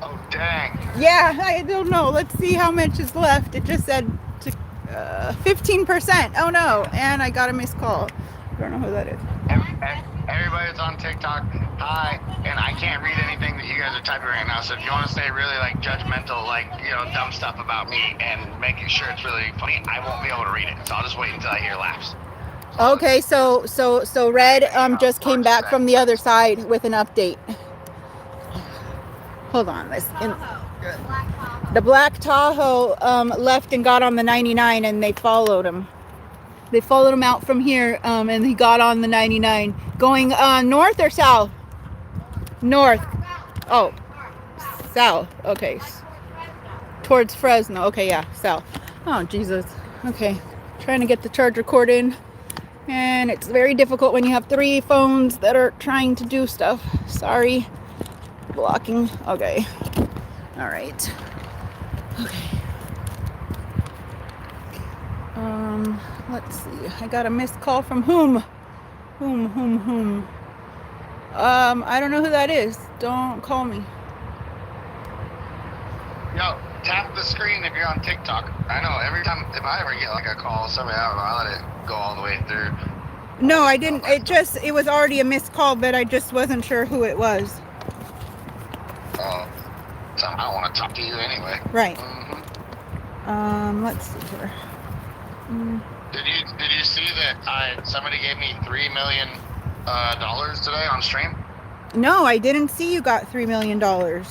Oh, dang. Yeah, I don't know. Let's see how much is left. It just said 15%. Oh no, and I got a missed call. I don't know who that is. Everybody that's on TikTok, hi. And I can't read anything that you guys are typing right now. So if you want to say really like judgmental, like, dumb stuff about me and making sure it's really funny, I won't be able to read it. So I'll just wait until I hear laughs. Okay, so Red just came back from the other side with an update. Hold on, the black Tahoe left and got on the 99, and they followed him. They followed him out from here, and he got on the 99. Going north or south? North. Oh, south. Okay. Towards Fresno. Okay, yeah, south. Oh, Jesus. Okay. Trying to get the charger cord in. And it's very difficult when you have 3 phones that are trying to do stuff. Sorry. Blocking. Okay. All right. Okay. Let's see. I got a missed call from whom? Whom? I don't know who that is. Don't call me. Yo, tap the screen if you're on TikTok. I know every time, if I ever get like a call, somebody, I don't know, I let it go all the way through. No, I didn't. It was already a missed call, but I just wasn't sure who it was. Oh, so I don't want to talk to you anyway. Right. Mm-hmm. Let's see here. Did you see that somebody gave me $3 million today on stream? No, I didn't see you got $3 million. $3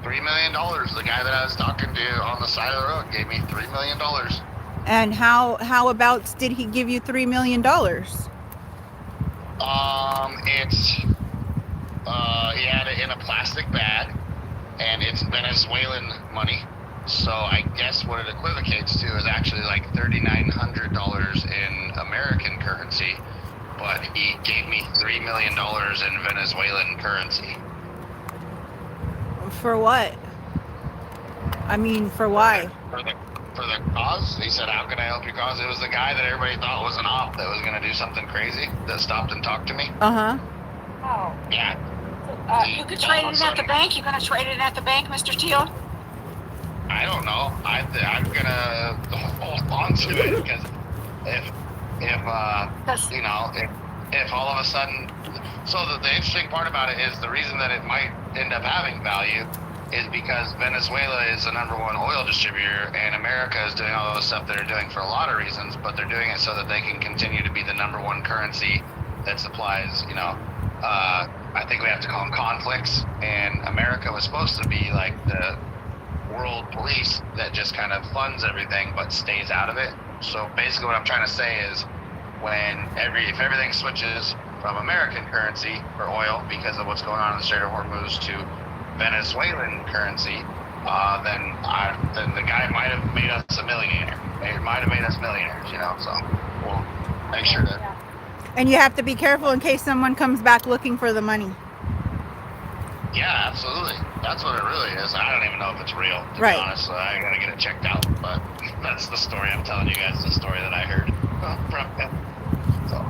million. The guy that I was talking to on the side of the road gave me $3 million. And how about did he give you $3 million? It's he had it in a plastic bag, and it's Venezuelan money. So I guess what it equivocates to is actually like $3,900 in American currency, but he gave me $3 million in Venezuelan currency. For what? I mean, for why? For the cause. He said, "How can I help your cause?" It was the guy that everybody thought was an op that was going to do something crazy that stopped and talked to me. Uh-huh. Oh. Yeah. You could trade it at the bank. You're going to trade it at the bank, Mr. Teal? I don't know. I'm gonna hold on to it because if all of a sudden, so the interesting part about it is the reason that it might end up having value is because Venezuela is the #1 oil distributor, and America is doing all the stuff that they're doing for a lot of reasons, but they're doing it so that they can continue to be the #1 currency that supplies, I think we have to call them conflicts, and America was supposed to be like the world police that just kind of funds everything but stays out of it. So basically what I'm trying to say is if everything switches from American currency for oil because of what's going on in the Strait of Hormuz to Venezuelan currency, then the guy might have made us a millionaire. It might have made us millionaires, so we'll make sure that. And you have to be careful in case someone comes back looking for the money. Yeah, absolutely. That's what it really is. I don't even know if it's real, to Right. be honest. I gotta get it checked out, but that's the story I'm telling you guys, the story that I heard from him. So.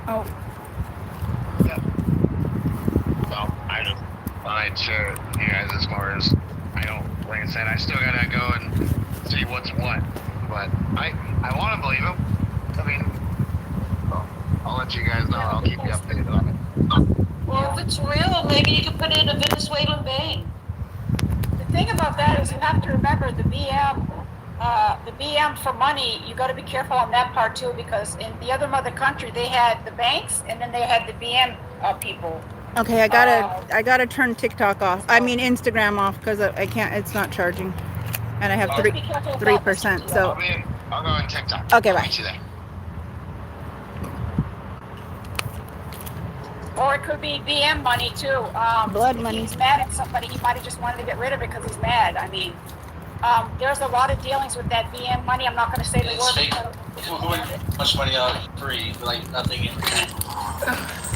Oh. Yeah. Well, I just thought I'd share you guys as far as, like I said, I still gotta go and see what's what, but I want to believe him. I mean, well, I'll let you guys know. I'll keep you updated on it. Well, if it's real, maybe you could put it in a Venezuelan bank. The thing about that is you have to remember the BM for money, you got to be careful on that part too, because in the other mother country, they had the banks and then they had the BM people. Okay, I gotta turn TikTok off. I mean Instagram off because I can't. It's not charging, and I have 3%. So I'll go on TikTok. Okay, I'll bye. meet you there. Or it could be BM money too. Blood if money. he's mad at somebody, he might have just wanted to get rid of it because he's mad. I mean, there's a lot of dealings with that BM money. I'm not going to say the It's word. fake. Who would much money out free, like nothing in return?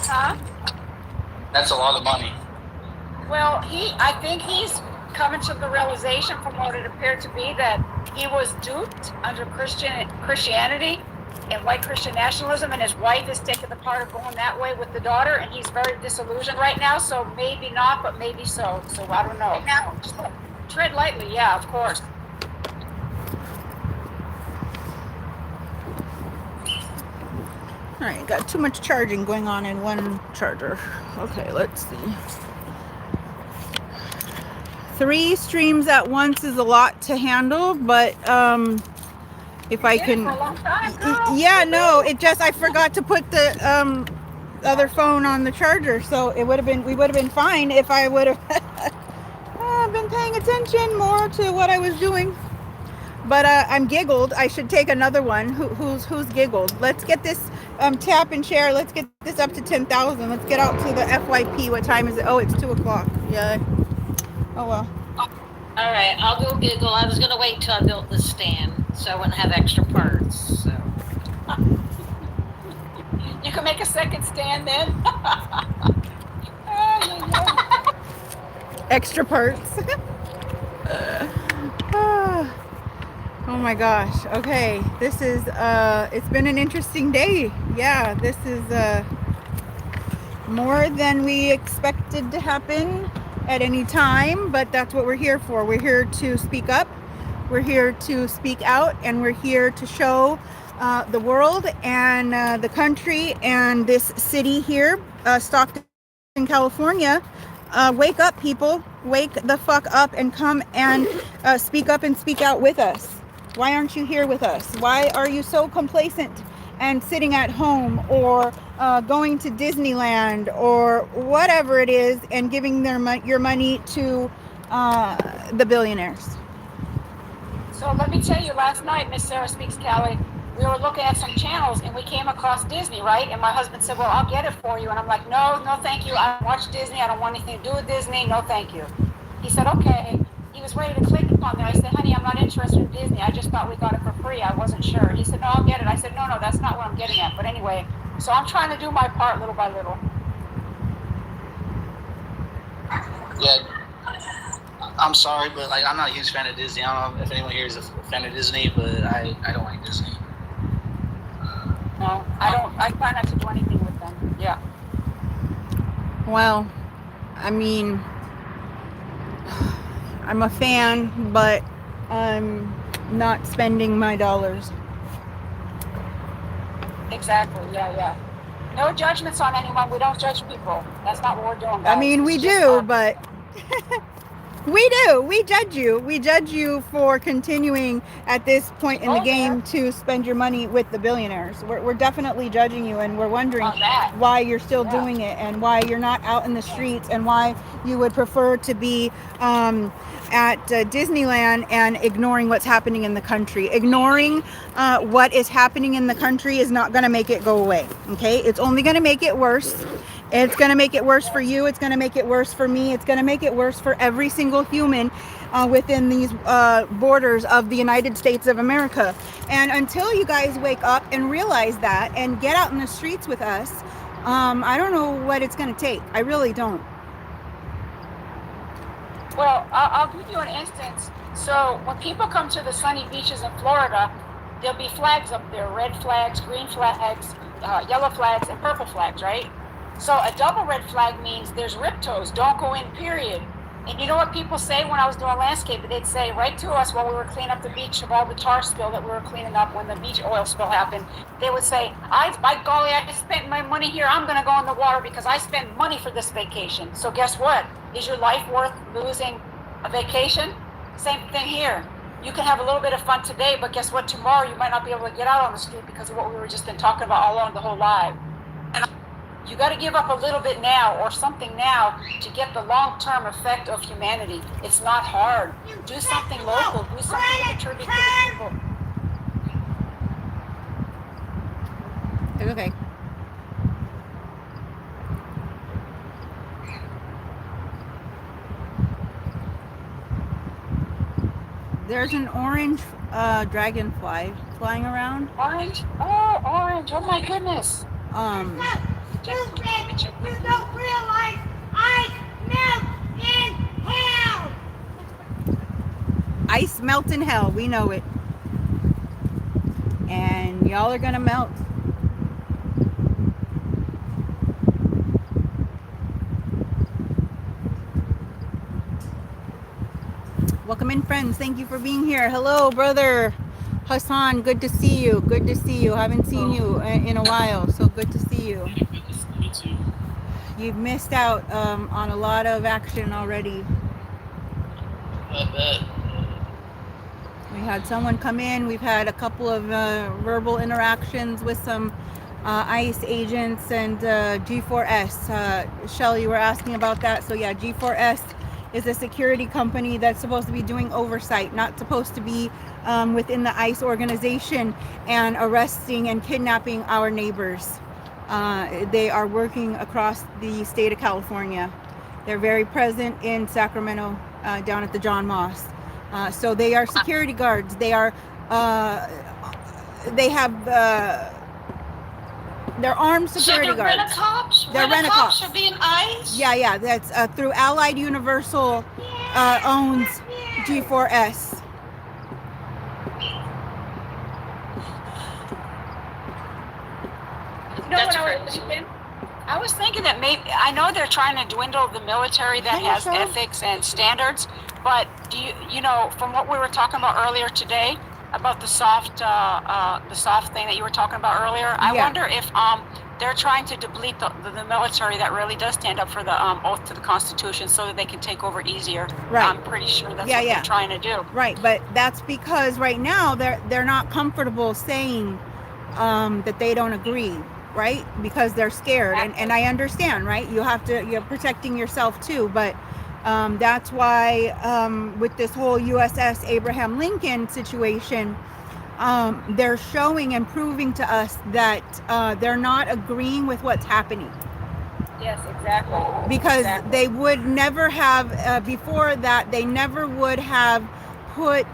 Huh? That's a lot of money. Well, I think he's coming to the realization from what it appeared to be that he was duped under Christianity and white Christian nationalism, and his wife is taking the part of going that way with the daughter, and he's very disillusioned right now, so maybe not, but maybe so. So I don't know. Now, just tread lightly, yeah, of course. All right, got too much charging going on in one charger. Okay, let's see. 3 streams at once is a lot to handle, but if I can, For a long time, girl. yeah, no, I forgot to put the other phone on the charger, so we would have been fine if I would have been paying attention more to what I was doing. But I'm giggled. I should take another one. Who's giggled? Let's get this tap and share. Let's get this up to 10,000. Let's get out to the FYP. What time is it? Oh, it's 2:00. Yeah. Oh well. All right, I'll go giggle. I was gonna wait till I built this stand so I wouldn't have extra parts. So. You can make a second stand then. Extra parts. Oh my gosh. Okay, this is it's been an interesting day. Yeah, this is more than we expected to happen at any time, but that's what we're here for. We're here to speak up, we're here to speak out, and we're here to show the world and the country and this city here, Stockton, California. Wake up, people. Wake the fuck up and come and speak up and speak out with us. Why aren't you here with us? Why are you so complacent and sitting at home, or going to Disneyland, or whatever it is, and giving your money to the billionaires? So let me tell you, last night, Miss Sarah Speaks Cali, we were looking at some channels and we came across Disney, right? And my husband said, well, I'll get it for you. And I'm like, no, thank you. I don't watch Disney. I don't want anything to do with Disney. No, thank you. He said, okay. He was ready to click on there. I said, honey, I'm not interested in Disney. I just thought we got it for free. I wasn't sure. He said, no, I'll get it. I said, no, that's not what I'm getting at. But anyway, so I'm trying to do my part little by little. Yeah, I'm sorry, but like I'm not a huge fan of Disney. I don't know if anyone here is a fan of Disney, but I don't like Disney. No, I don't. I try not to do anything with them. Yeah. Well, I mean, I'm a fan, but I'm not spending my dollars. Exactly. Yeah. No judgments on anyone. We don't judge people. That's not what we're doing, guys. I mean, we do, but we do. We judge you. We judge you for continuing at this point in the game to spend your money with the billionaires. We're definitely judging you, and we're wondering why you're still doing it, and why you're not out in the streets, and why you would prefer to be at Disneyland and ignoring what's happening in the country. Ignoring what is happening in the country is not going to make it go away. Okay, it's only going to make it worse. It's going to make it worse for you. It's going to make it worse for me. It's going to make it worse for every single human within these borders of the United States of America. And until you guys wake up and realize that and get out in the streets with us, I don't know what it's going to take. I really don't. Well, I'll give you an instance. So when people come to the sunny beaches in Florida, there'll be flags up there, red flags, green flags, yellow flags, and purple flags, right? So a double red flag means there's riptoes, don't go in, period. And you know what people say when I was doing landscaping? They'd say right to us while we were cleaning up the beach of all the tar spill that we were cleaning up when the beach oil spill happened. They would say, by golly, I spent my money here. I'm going to go in the water because I spent money for this vacation. So guess what? Is your life worth losing a vacation? Same thing here. You can have a little bit of fun today, but guess what? Tomorrow you might not be able to get out on the street because of what we were just been talking about all along the whole live. And you got to give up a little bit now or something now to get the long-term effect of humanity. It's not hard. Do something local. Do something to contribute to the people. It's okay. There's an orange dragonfly flying around. Orange? Oh, orange. Oh my goodness. Stupid! You don't realize I melt in hell! Ice melt in hell, we know it. And y'all are gonna melt. Welcome in, friends. Thank you for being here. Hello, brother Hassan. Good to see you. Good to see you. Haven't seen you in a while, so good to see you. You've missed out on a lot of action already. I bet. We had someone come in. We've had a couple of verbal interactions with some ICE agents and G4S. Shelley, you were asking about that. So yeah, G4S is a security company that's supposed to be doing oversight, not supposed to be within the ICE organization and arresting and kidnapping our neighbors. They are working across the state of California. They're very present in Sacramento, down at the John Moss. So they are security guards. They are they have they're armed security so guards. Rent-a-cops? They're Rent-a-cops rent-a-cops. are being ICE? Yeah, that's through Allied Universal owns G4S. You know what I was thinking? I was thinking that maybe, I know they're trying to dwindle the military that has ethics and standards, but do you know, from what we were talking about earlier today, about the soft thing that you were talking about earlier, I wonder if they're trying to deplete the military that really does stand up for the oath to the Constitution so that they can take over easier. Right. I'm pretty sure that's what they're trying to do. Right, but that's because right now they're not comfortable saying that they don't agree, right? Because they're scared, and I understand, right? You're protecting yourself too, but that's why with this whole USS Abraham Lincoln situation, they're showing and proving to us that they're not agreeing with what's happening. Yes, exactly. Because they would never have, before that, they never would have put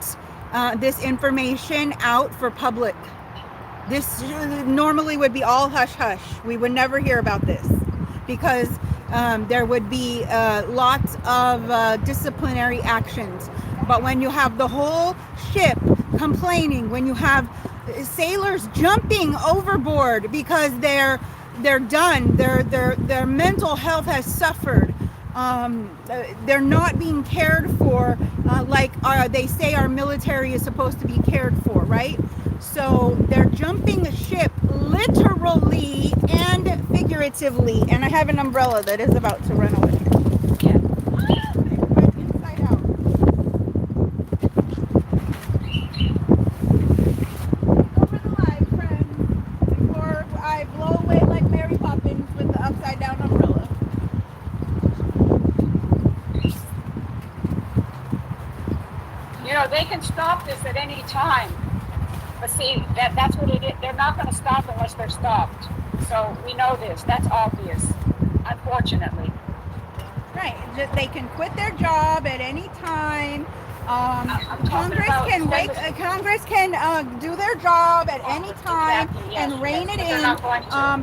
this information out for public. This normally would be all hush hush. We would never hear about this because there would be lots of disciplinary actions. But when you have the whole ship complaining, when you have sailors jumping overboard because they're done, their mental health has suffered, they're not being cared for like they say our military is supposed to be cared for, right? So they're jumping the ship literally and figuratively. And I have an umbrella that is about to run away. Yeah. Inside out. Over the live, friends, before I blow away like Mary Poppins with the upside down umbrella. You know, they can stop this at any time. But see, that's what it is. They're not going to stop unless they're stopped. So we know this. That's obvious, unfortunately. Right. They can quit their job at any time. Congress can do their job at any time and rein it in.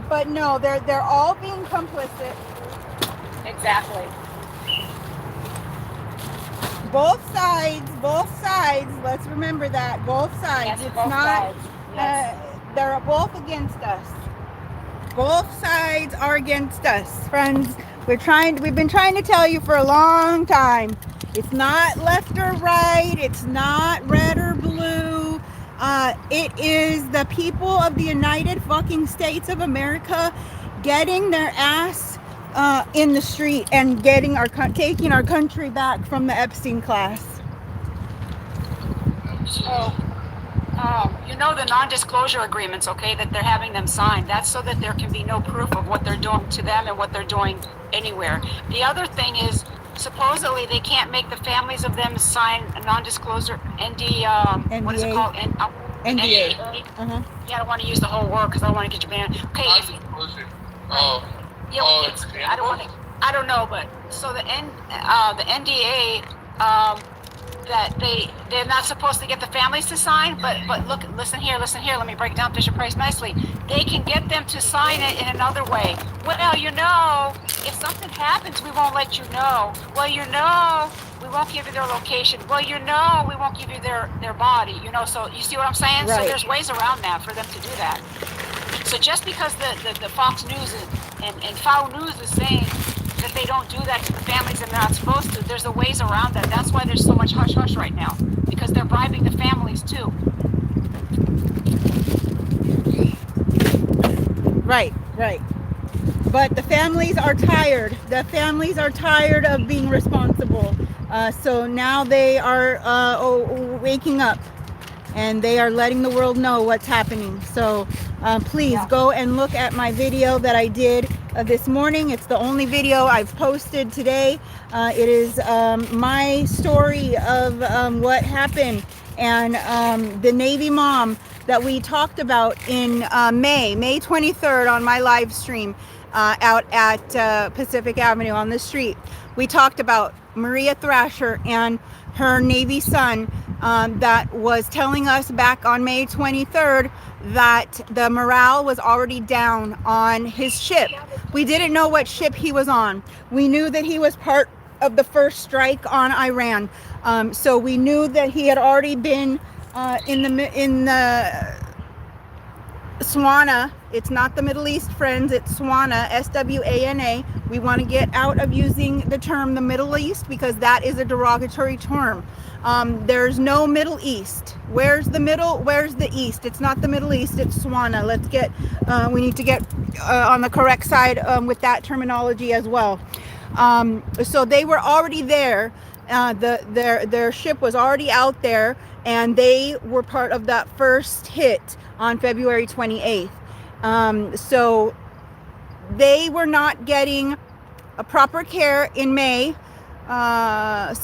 But no, they're all being complicit. Exactly. Both sides, let's remember that, both sides. Yes, It's both not, sides. Yes. they're both against us. Both sides are against us, friends. We've been trying to tell you for a long time. It's not left or right, it's not red or blue. It is the people of the United fucking States of America getting their ass in the street and taking our country back from the Epstein class. So, you know the non-disclosure agreements, okay, that they're having them sign. That's so that there can be no proof of what they're doing to them and what they're doing anywhere. The other thing is, supposedly they can't make the families of them sign a non-disclosure NDA. What is it called? NDA. Yeah, I don't want to use the whole word because I don't want to get you banned. Okay. I don't know, but so the NDA that they're not supposed to get the families to sign, but listen here, let me break down Fisher Price nicely. They can get them to sign it in another way. Well, you know, if something happens, we won't let you know. Well, you know, we won't give you their location. Well, you know, we won't give you their body. You know, so you see what I'm saying? Right. So there's ways around that for them to do that. So just because the Fox News and Foul News is saying that they don't do that to the families and they're not supposed to, there's a ways around that. That's why there's so much hush-hush right now, because they're bribing the families too. Right. But the families are tired. The families are tired of being responsible. So now they are waking up and they are letting the world know what's happening. So please go and look at my video that I did this morning. It's the only video I've posted today. It is my story of what happened, and the Navy mom that we talked about in May 23rd on my live stream out at Pacific Avenue on the street. We talked about Maria Thrasher and her Navy son that was telling us back on May 23rd that the morale was already down on his ship. We didn't know what ship he was on. We knew that he was part of the first strike on Iran. So we knew that he had already been in the SWANA. It's not the Middle East, friends. It's SWANA, SWANA. We want to get out of using the term the Middle East because that is a derogatory term. There's no Middle East. Where's the middle? Where's the East? It's not the Middle East. It's SWANA. We need to get on the correct side with that terminology as well. So they were already there. Their ship was already out there, and they were part of that first hit on February 28th. So they were not getting a proper care in May. A lot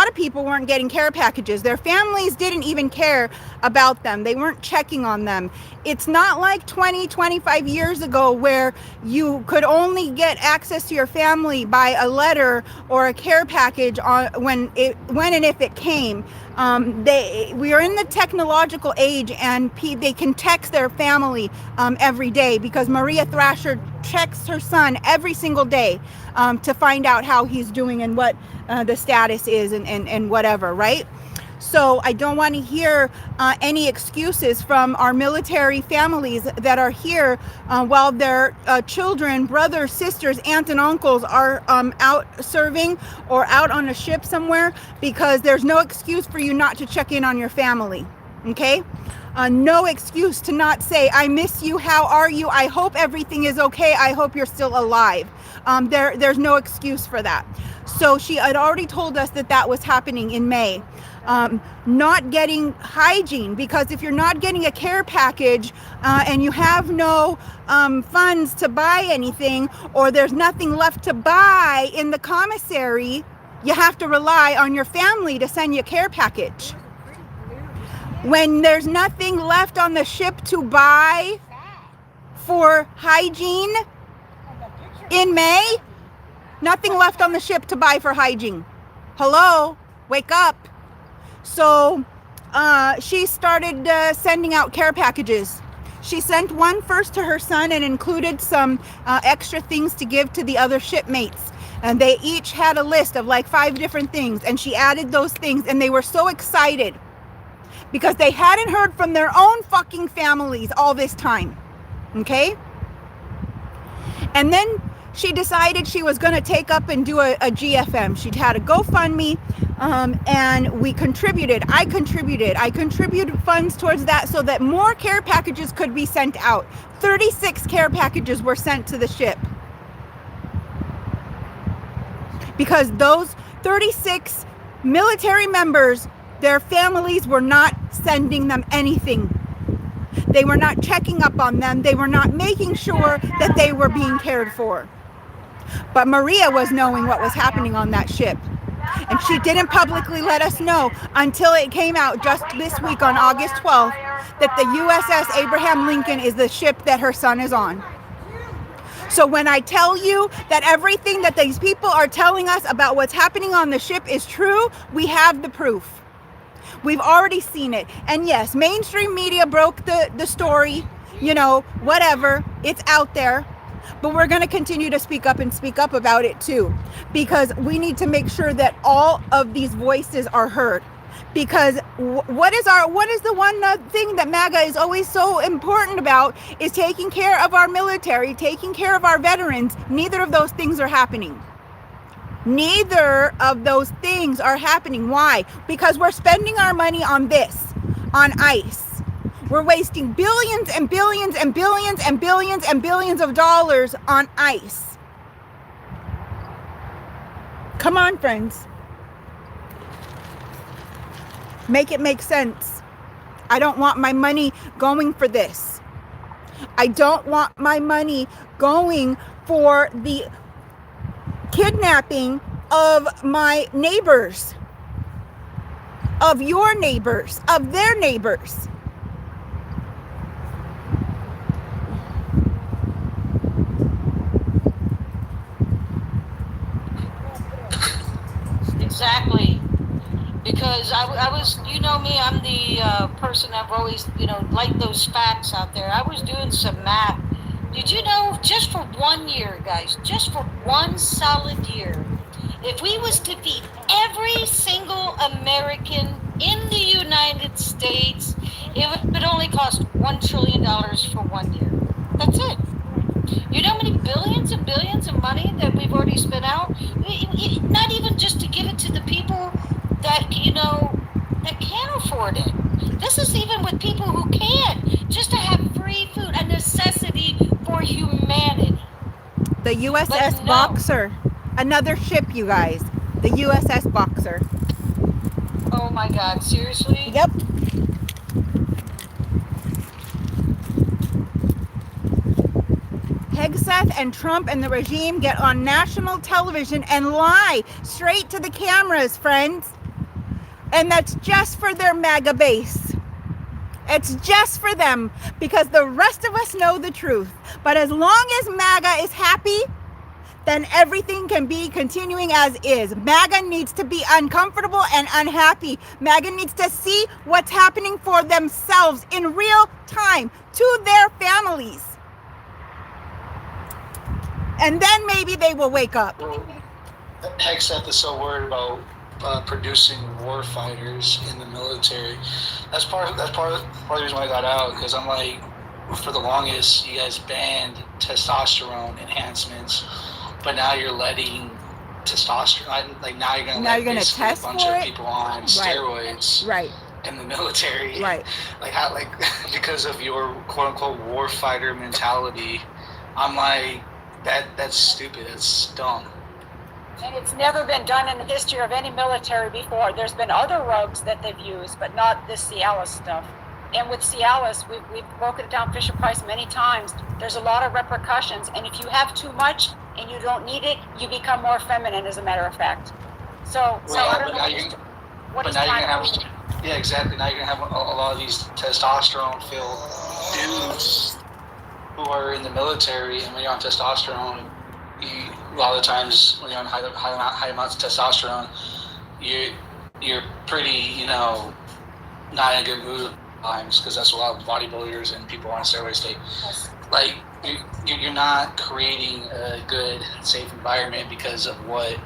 of people weren't getting care packages. Their families didn't even care about them. They weren't checking on them. It's not like 25 years ago where you could only get access to your family by a letter or a care package when and if it came. We are in the technological age, and they can text their family every day because Maria Thrasher checks her son every single day to find out how he's doing and what the status is and whatever, right? So I don't want to hear any excuses from our military families that are here while their children, brothers, sisters, aunts, and uncles are out serving or out on a ship somewhere, because there's no excuse for you not to check in on your family, okay? No excuse to not say, I miss you, how are you, I hope everything is okay, I hope you're still alive. There's no excuse for that. So she had already told us that was happening in May. Not getting hygiene, because if you're not getting a care package and you have no funds to buy anything, or there's nothing left to buy in the commissary, you have to rely on your family to send you a care package. When there's nothing left on the ship to buy for hygiene in May, nothing left on the ship to buy for hygiene. Hello, wake up. So she started sending out care packages. She sent one first to her son and included some extra things to give to the other shipmates. And they each had a list of like 5 different things. And she added those things, and they were so excited because they hadn't heard from their own fucking families all this time. Okay? And then she decided she was going to take up and do a GFM. She'd had a GoFundMe, and we contributed. I contributed funds towards that so that more care packages could be sent out. 36 care packages were sent to the ship, because those 36 military members, their families were not sending them anything. They were not checking up on them. They were not making sure that they were being cared for. But Maria was knowing what was happening on that ship. And she didn't publicly let us know until it came out just this week on August 12th that the USS Abraham Lincoln is the ship that her son is on. So when I tell you that everything that these people are telling us about what's happening on the ship is true, we have the proof. We've already seen it. And yes, mainstream media broke the story, whatever, it's out there. But we're going to continue to speak up about it too, because we need to make sure that all of these voices are heard. Because what is the one thing that MAGA is always so important about is taking care of our military, taking care of our veterans. Neither of those things are happening. Neither of those things are happening. Why? Because we're spending our money on this, on ICE. We're wasting billions and billions and billions and billions and billions of dollars on ICE. Come on, friends. Make it make sense. I don't want my money going for this. I don't want my money going for the kidnapping of my neighbors, of your neighbors, of their neighbors. Exactly. because I was, you know me, I'm the person I've always, liked those facts out there. I was doing some math. Did you know, just for 1 year, guys, just for one solid year, if we was to feed every single American in the United States, it would only cost $1 trillion for 1 year. That's it. You know how many billions and billions of money that we've already spent out? Not even just to give it to the people that, that can't afford it. This is even with people who can. Just to have free food, a necessity for humanity. The USS But no. Boxer. Another ship, you guys. The USS Boxer. Oh my God, seriously? Yep. Hegseth and Trump and the regime get on national television and lie straight to the cameras, friends. And that's just for their MAGA base. It's just for them, because the rest of us know the truth. But as long as MAGA is happy, then everything can be continuing as is. MAGA needs to be uncomfortable and unhappy. MAGA needs to see what's happening for themselves in real time to their families. And then maybe they will wake up. Hegseth is so worried about producing war fighters in the military. That's part of the reason why I got out, because I'm like, for the longest, you guys banned testosterone enhancements, but now you're letting testosterone, like now you're gonna test a bunch for of it? people on steroids Right. in the military. Right. Like how, like because of your quote unquote war fighter mentality. I'm like, that's stupid. That's dumb. And it's never been done in the history of any military before. There's been other rogues that they've used, but not this Cialis stuff. And with Cialis, we've broken it down, Fisher Price, many times. There's a lot of repercussions. And if you have too much and you don't need it, you become more feminine, as a matter of fact. So I don't know what he's trying to do. Yeah, exactly. Now you're gonna have a lot of these testosterone-filled dudes who are in the military, and when you're on testosterone, a lot of the times when you're on high amounts of testosterone, you're pretty, not in a good mood at times, because that's what a lot of bodybuilders and people on steroids take. Like, you're not creating a good, safe environment because of what,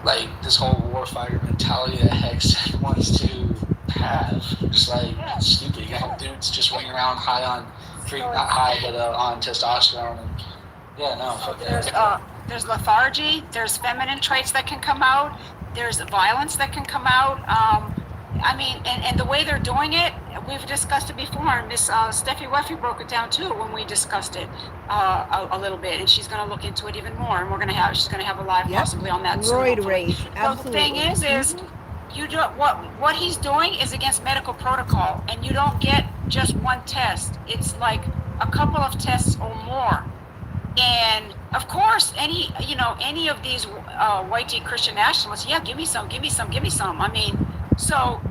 like, this whole warfighter mentality that Hex wants to have. Just like, it's stupid. You have dudes just running around high on, not high, but on testosterone. And, yeah, no, fuck that. There's lethargy, there's feminine traits that can come out, there's violence that can come out. I mean, and the way they're doing it, we've discussed it before, and Miss Steffi Weffy broke it down too when we discussed it a little bit, and she's going to look into it even more, and she's going to have a live possibly on that soon. Roid rage, absolutely. So the thing is you do what he's doing is against medical protocol, and you don't get just one test. It's like a couple of tests or more. And of course, any of these white Christian nationalists, give me some. I mean, so,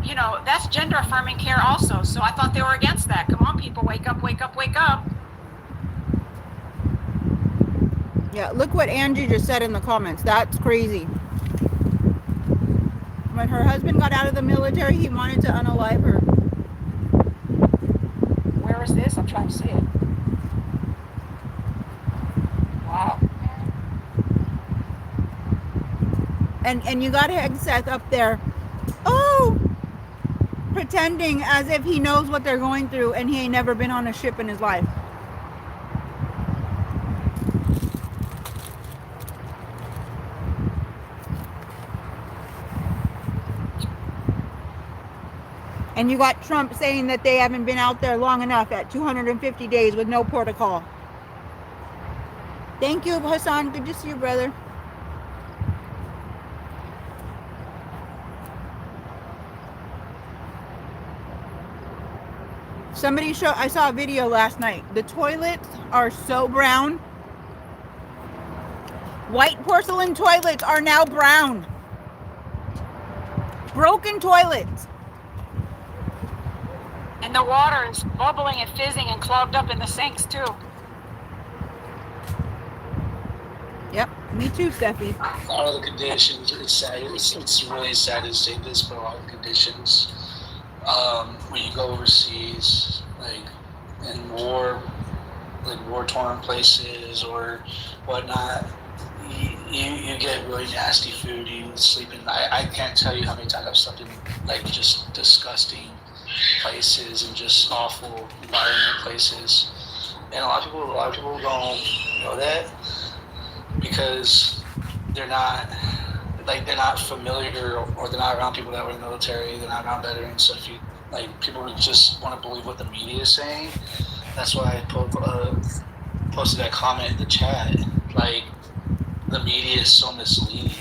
that's gender affirming care also. So I thought they were against that. Come on, people, wake up, wake up, wake up. Yeah, look what Angie just said in the comments. That's crazy. When her husband got out of the military, he wanted to unalive her. Where is this? I'm trying to see it. Wow. And you got Hegseth up there, pretending as if he knows what they're going through, and he ain't never been on a ship in his life. And you got Trump saying that they haven't been out there long enough at 250 days with no protocol. Thank you, Hassan. Good to see you, brother. I saw a video last night. The toilets are so brown. White porcelain toilets are now brown. Broken toilets. And the water is bubbling and fizzing and clogged up in the sinks too. Yep. Me too, Steffi. A lot of the conditions, it's sad. It's really sad to say this, but a lot of the conditions, when you go overseas, like in war-torn places or whatnot, you get really nasty food. You sleep in. I can't tell you how many times I've slept in like just disgusting places and just awful environment places. And a lot of people don't know that because they're not familiar or they're not around people that were in the military. They're not around veterans. So if you people just want to believe what the media is saying. That's why I posted that comment in the chat. Like, the media is so misleading.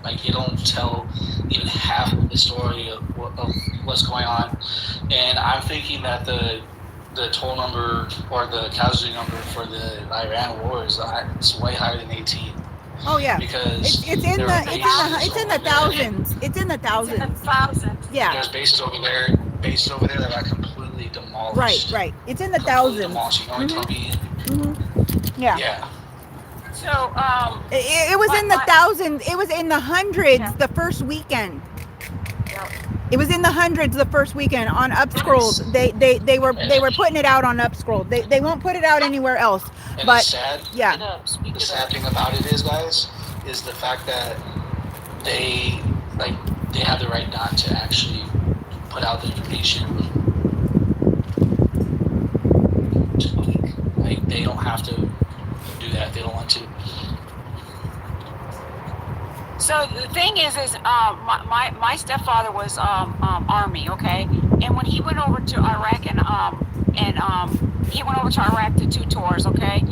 Like, they don't tell even half of the story of what's going on. And I'm thinking that the toll number or the casualty number for the Iran war is it's way higher than 18. Oh yeah. Because it's in the thousands. It's in the thousands. It's in the thousands. Yeah. There's bases over there that got completely demolished. Right. It's in the Completely thousands. demolished. You know what I mean? Mm-hmm. Yeah. Yeah. So, it was in the thousands. It was in the hundreds the first weekend. It was in the hundreds the first weekend on Upscrolled. They were putting it out on Upscrolled. They won't put it out anywhere else. And But the sad thing about it is, guys, is the fact that they have the right not to actually put out the information. Like, they don't have to do that. They don't want to. So the thing is my stepfather was Army, okay, and when he went over to Iraq and he went over to Iraq to 2 tours, okay,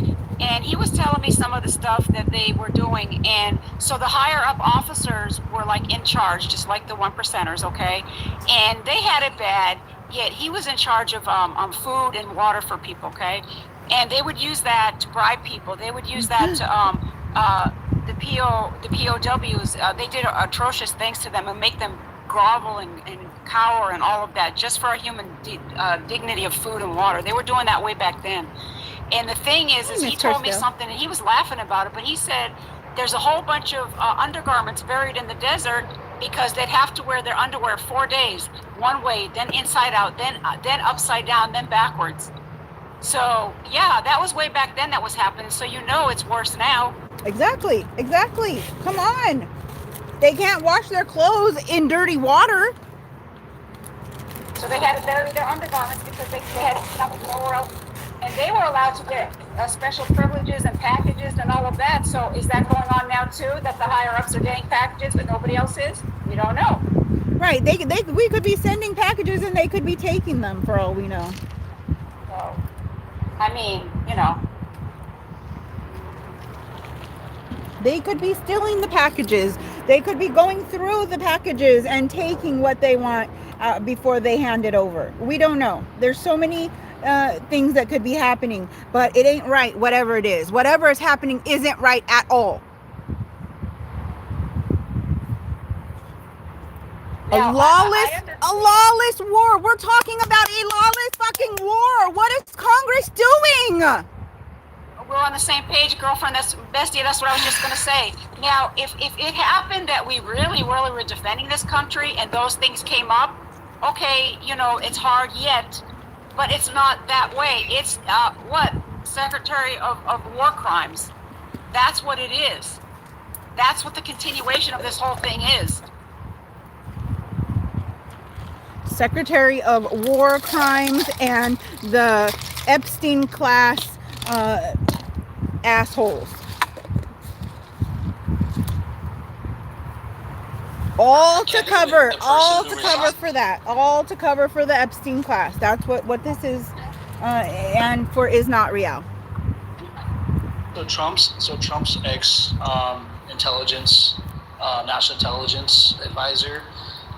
and he was telling me some of the stuff that they were doing, and so the higher up officers were like in charge, just like the 1%ers, okay, and they had it bad. Yet he was in charge of food and water for people, okay, and they would use that to bribe people. They would use that to the POWs, they did atrocious things to them and make them grovel and cower and all of that just for a human dignity of food and water. They were doing that way back then. And the thing is he told me something and he was laughing about it, but he said there's a whole bunch of undergarments buried in the desert because they'd have to wear their underwear 4 days, one way, then inside out, then upside down, then backwards. So yeah, that was way back then that was happening. So it's worse now. Exactly. Come on. They can't wash their clothes in dirty water. So they had to bury their undergarments because they had nothing nowhere else. And they were allowed to get special privileges and packages and all of that. So is that going on now too, that the higher ups are getting packages but nobody else is? We don't know. Right. We could be sending packages and they could be taking them for all we know. So, I mean, They could be stealing the packages. They could be going through the packages and taking what they want before they hand it over. We don't know. There's so many things that could be happening, but it ain't right, whatever it is. Whatever is happening isn't right at all. Now, a lawless war. We're talking about a lawless fucking war. What is Congress doing? We're on the same page, girlfriend. That's bestie. That's what I was just gonna say. Now, if it happened that we really were defending this country and those things came up, okay, it's hard yet, but it's not that way. It's Secretary of War Crimes. That's what it is. That's what the continuation of this whole thing is. Secretary of War Crimes and the Epstein class assholes. All to cover for that. All to cover for the Epstein class. That's what this is, and for is not real. So Trump's ex intelligence, national intelligence advisor,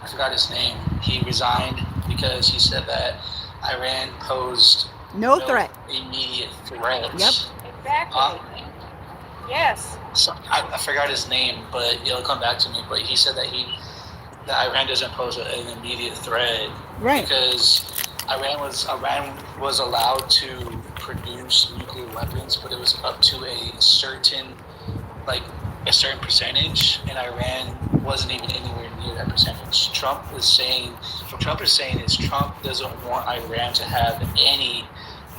I forgot his name. He resigned because he said that Iran posed no threat. Immediate threats. Yep. Exactly. Yes. So I forgot his name, but it'll come back to me. But he said that Iran doesn't pose an immediate threat, right? Because Iran was allowed to produce nuclear weapons, but it was up to a certain like a certain percentage, and Iran wasn't even anywhere near that percentage. Trump is saying is Trump doesn't want Iran to have any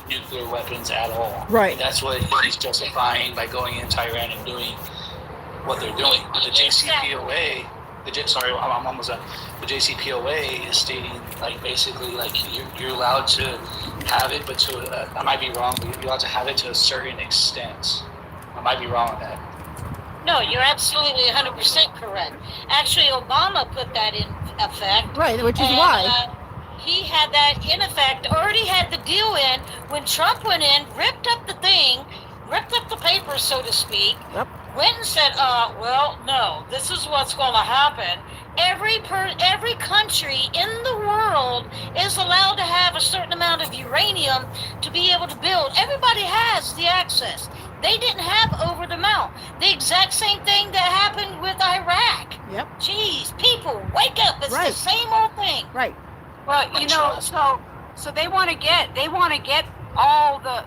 nuclear weapons at all. Right. And that's what he's justifying by going into Iran and doing what they're doing. The JCPOA, I'm almost done. The JCPOA is stating like basically like you're allowed to have it, but to I might be wrong, but you're allowed to have it to a certain extent. I might be wrong on that. No, you're absolutely 100% correct. Actually, Obama put that in effect. Right, which is and, why. He had that in effect, already had the deal in when Trump went in, ripped up the thing, ripped up the paper, so to speak, Yep. went and said, well, no, this is what's going to happen. Every country in the world is allowed to have a certain amount of uranium to be able to build. Everybody has the access. They didn't have over the amount. The exact same thing that happened with Iraq. Yep. Jeez, people, wake up. It's Right. the same old thing. Right. Well, you know, so they want to get all the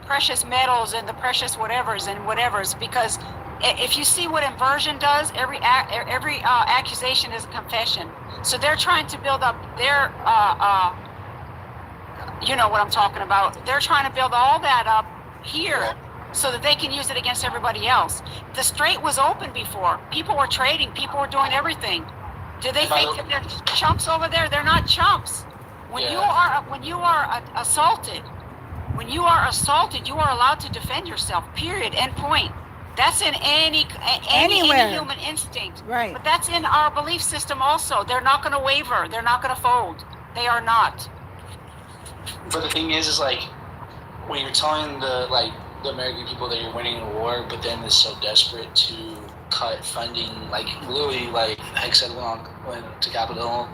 precious metals and the precious whatevers because if you see what inversion does, every accusation is a confession. So they're trying to build up their you know what I'm talking about. They're trying to build all that up here so that they can use it against everybody else. The Strait was open before. People were trading. People were doing everything. Do they think that they're chumps over there? They're not chumps. When you are assaulted, you are allowed to defend yourself. Period. End point. That's in any human instinct. Right. But that's in our belief system also. They're not going to waver. They're not going to fold. They are not. But the thing is like when you're telling the American people that you're winning a war, but then it's so desperate to cut funding, like literally, like Heck said, went to Capitol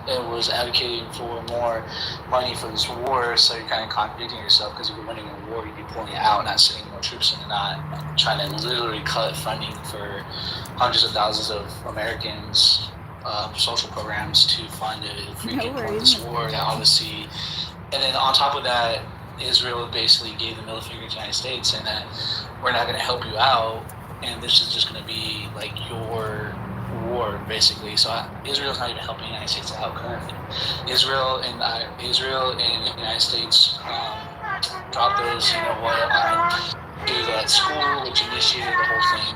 and was advocating for more money for this war. So you're kind of contradicting yourself because if you're winning a war, you'd be pulling it out, not sending more troops in, and not trying to literally cut funding for hundreds of thousands of Americans, social programs to fund this war. That obviously, and then on top of that, Israel basically gave the middle finger to the United States, saying that we're not going to help you out, and this is just going to be like your war, basically. So Israel's not even helping the United States out currently. Israel and the United States dropped those, do that school, which initiated the whole thing,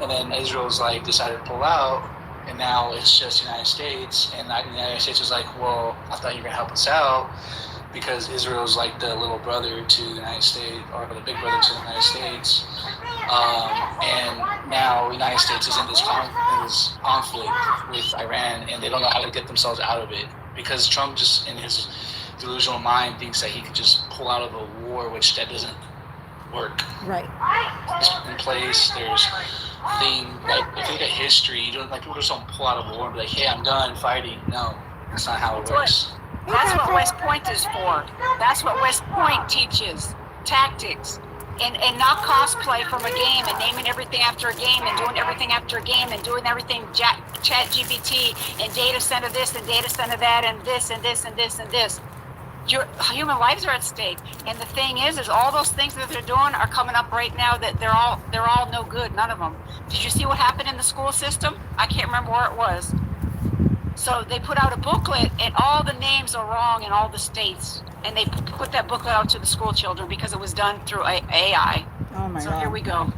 and then Israel's like decided to pull out, and now it's just the United States, and the United States was like, well, I thought you were going to help us out. Because Israel's like the little brother to the United States, or the big brother to the United States, and now the United States is in this conflict with Iran, and they don't know how to get themselves out of it because Trump just in his delusional mind thinks that he could just pull out of a war, which that doesn't work. Right. It's in place. There's thing like if you look at history, you don't people just don't pull out of a war and be like, hey, I'm done fighting. No, that's not how it works. That's what West Point is for. That's what West Point teaches. Tactics. And not cosplay from a game and naming everything after a game and doing everything after a game and doing everything chat GPT and data center this and data center that and this and this and this and this. Your human lives are at stake. And the thing is all those things that they're doing are coming up right now that they're all no good, none of them. Did you see what happened in the school system? I can't remember where it was. So they put out a booklet, and all the names are wrong in all the states. And they put that booklet out to the school children because it was done through AI. Oh my so God. Here we go.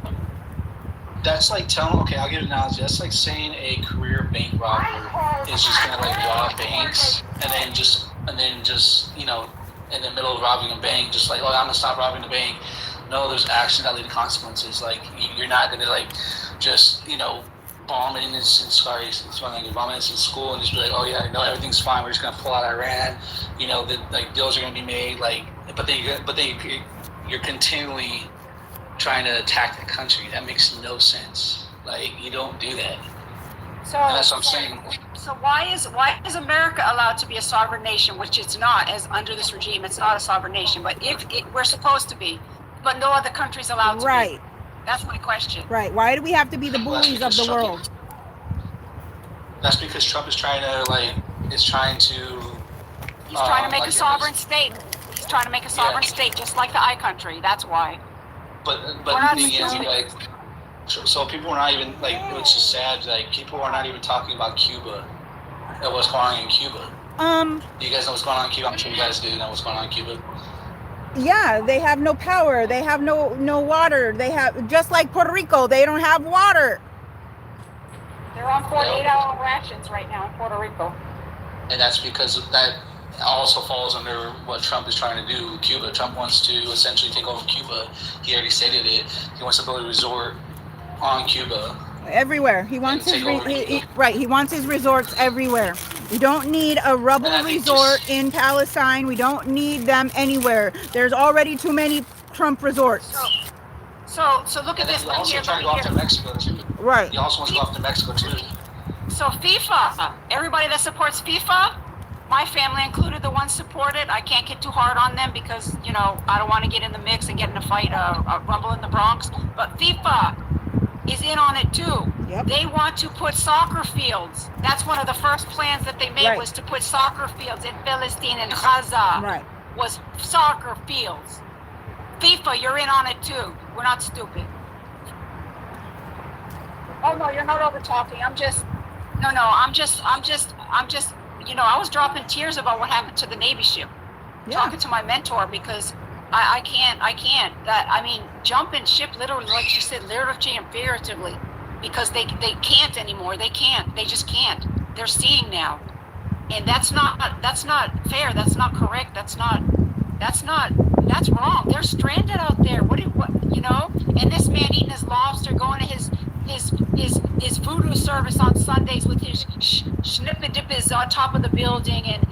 That's like I'll give an analogy. That's like saying a career bank robber is just gonna rob banks and then just in the middle of robbing a bank, just like, oh, I'm gonna stop robbing the bank. No, there's actions that lead to consequences. Like you're not gonna just bomb innocent school and just be like, oh yeah, no, everything's fine. We're just gonna pull out Iran. Deals are gonna be made. But then you're continually trying to attack the country. That makes no sense. You don't do that. So And that's what I'm saying. So why is America allowed to be a sovereign nation, which it's not, as under this regime? It's not a sovereign nation, but we're supposed to be, but no other country's allowed to be. Right. That's my question. Right. Why do we have to be the bullies of the world? That's because Trump is trying to He's trying to make a sovereign state. He's trying to make a sovereign state, just like the I country. That's why. But We're not the thing is, So people are not even like, which is sad. Like people are not even talking about Cuba and what's going on in Cuba. Do you guys know what's going on in Cuba? I'm sure you guys do know what's going on in Cuba. Yeah, they have no power. They have no water. They have, just like Puerto Rico, they don't have water. They're on 48-hour rations right now in Puerto Rico. And that's because that also falls under what Trump is trying to do with Cuba. Trump wants to essentially take over Cuba. He already stated it. He wants to build a resort on Cuba. Everywhere. He wants his right. He wants his resorts everywhere. We don't need a rubble resort in Palestine. We don't need them anywhere. There's already too many Trump resorts. So look at this. He also trying to go off to Mexico too. Right. He also wants to go off to Mexico too. So FIFA, everybody that supports FIFA, my family included, the ones supported. I can't get too hard on them because, you know, I don't want to get in the mix and get in a fight, a rumble in the Bronx. But FIFA is in on it too. Yep. They want to put soccer fields. That's one of the first plans that they made, Right. was to put soccer fields in Palestine and Gaza. Right. Was soccer fields. FIFA, you're in on it too. We're not stupid. Oh no, you're not over talking. I'm just, you know, I was dropping tears about what happened to the Navy ship. Yeah. Talking to my mentor because I can't. That, I mean, jumping ship literally, like she said, literally and figuratively, because they can't anymore. They can't. They just can't. They're seeing now, and that's not fair. That's not correct. That's wrong. They're stranded out there. What you know? And this man eating his lobster, going to his voodoo service on Sundays with his schnippedippers on top of the building, and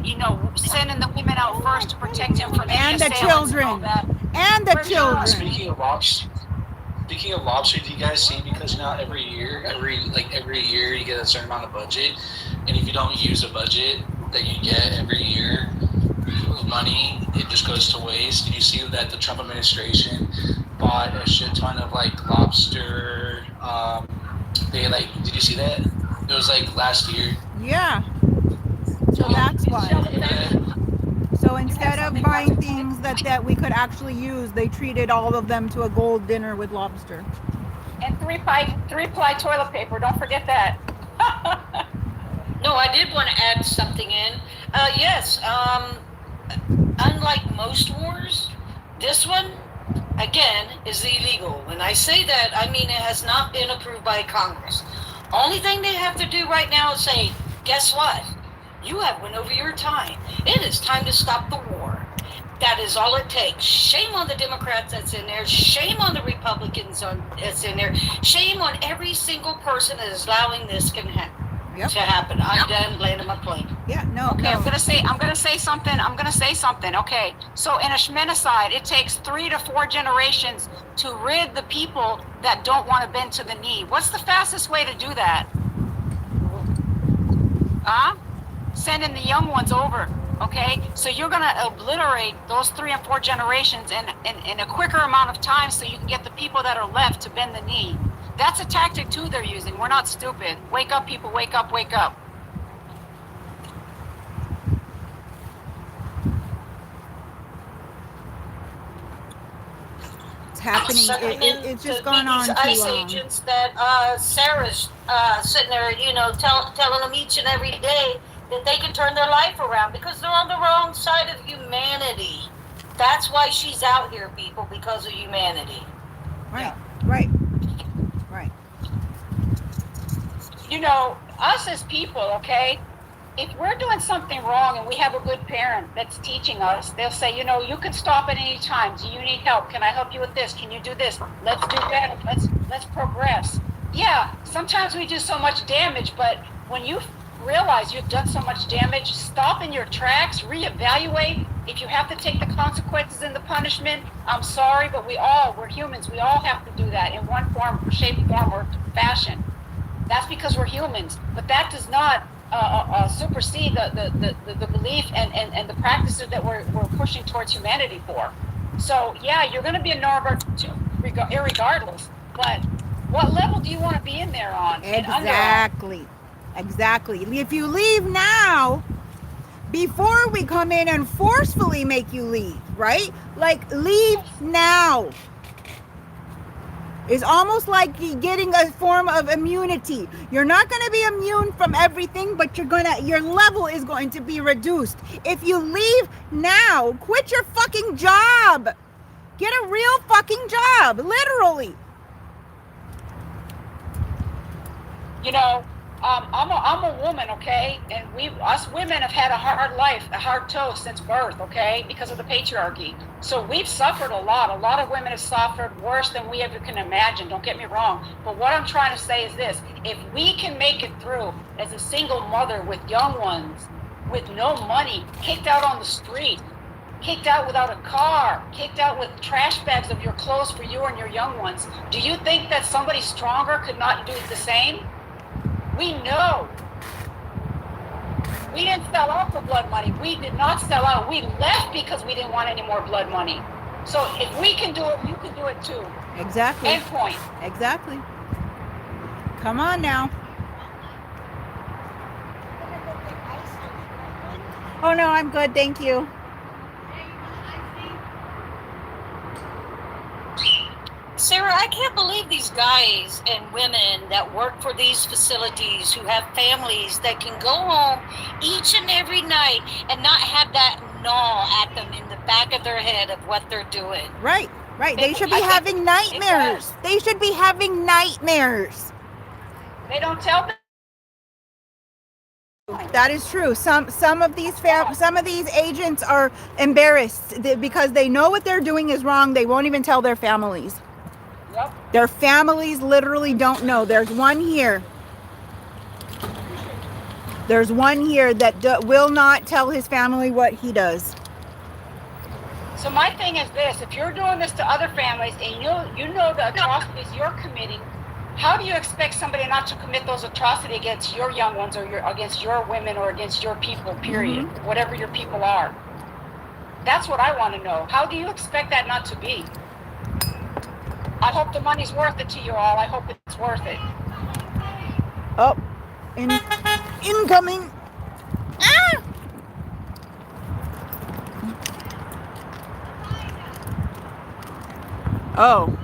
you know, sending the women out first to protect him from And the assailants children. and all that. And the We're children. not. Speaking of lobster, do you guys see, because now every year you get a certain amount of budget, and if you don't use the budget that you get every year, money, it just goes to waste. Did you see that the Trump administration bought a shit ton of like lobster? Did you see that? It was like last year. Yeah. So that's why. So instead of buying things that we could actually use, they treated all of them to a gold dinner with lobster. And three-ply toilet paper. Don't forget that. No, I did want to add something in. Yes, unlike most wars, this one, again, is illegal. When I say that, I mean it has not been approved by Congress. Only thing they have to do right now is say, guess what? You have went over your time. It is time to stop the war. That is all it takes. Shame on the Democrats that's in there. Shame on the Republicans that's in there. Shame on every single person that is allowing this to happen. I'm done landing my plane. Yeah, no. Okay, no. I'm gonna say something. Okay, so in a Shmenaside, it takes 3 to 4 generations to rid the people that don't want to bend to the knee. What's the fastest way to do that? Sending the young ones over. Okay, so you're gonna obliterate those 3 and 4 generations in a quicker amount of time, so you can get the people that are left to bend the knee. That's a tactic too they're using. We're not stupid. Wake up, people. Wake up. Wake up. It's happening. It's just gone on too ICE long. agents that Sarah's sitting there, you know, telling them each and every day that they can turn their life around because they're on the wrong side of humanity. That's why she's out here, people, because of humanity. Right. Right. You know, us as people, okay, if we're doing something wrong and we have a good parent that's teaching us, they'll say, you know, you can stop at any time. Do you need help? Can I help you with this? Can you do this? Let's do better. Let's progress. Yeah, sometimes we do so much damage, but when you realize you've done so much damage, stop in your tracks, reevaluate. If you have to take the consequences and the punishment, I'm sorry, but we're humans. We all have to do that in one form, shape, form, or fashion. That's because we're humans, but that does not supersede the belief and the practices that we're pushing towards humanity for. So yeah, you're going to be a Norbert irregardless, but what level do you want to be in there on? Exactly. If you leave now, before we come in and forcefully make you leave, right? Like, leave now. It's almost like you're getting a form of immunity. You're not going to be immune from everything, but your level is going to be reduced. If you leave now, quit your fucking job. Get a real fucking job, literally. You know, I'm a woman, okay? And us women have had a hard life, a hard toe since birth, okay? Because of the patriarchy. So we've suffered a lot. A lot of women have suffered worse than we ever can imagine. Don't get me wrong. But what I'm trying to say is this. If we can make it through as a single mother with young ones, with no money, kicked out on the street, kicked out without a car, kicked out with trash bags of your clothes for you and your young ones, do you think that somebody stronger could not do the same? We know. We didn't sell out for blood money. We did not sell out. We left because we didn't want any more blood money. So if we can do it, you can do it too. Exactly. End point. Exactly. Come on now. Oh no, I'm good, thank you. Sarah, I can't believe these guys and women that work for these facilities who have families that can go home each and every night and not have that gnaw at them in the back of their head of what they're doing. Right. They should be having nightmares. They should be having nightmares. They don't tell them. That is true. Some of these agents are embarrassed because they know what they're doing is wrong. They won't even tell their families. Yep. Their families literally don't know. There's one here. There's one here that will not tell his family what he does. So my thing is this: if you're doing this to other families and you know the atrocities you're committing, how do you expect somebody not to commit those atrocities against your young ones or against your women or against your people, period, whatever your people are? That's what I want to know. How do you expect that not to be? I hope the money's worth it to you all. I hope it's worth it. Oh, incoming. Ah! Oh.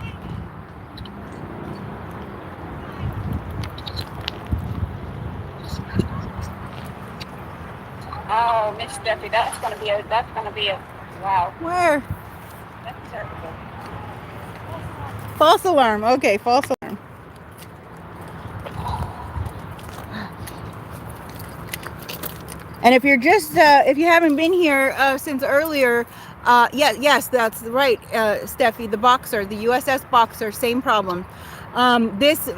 Oh, Miss Steffi, that's gonna be a wow. Where? That's terrible. False alarm. Okay, false alarm. And if you're just, if you haven't been here since earlier, yes, that's right, Steffi, the Boxer, the USS Boxer, same problem. This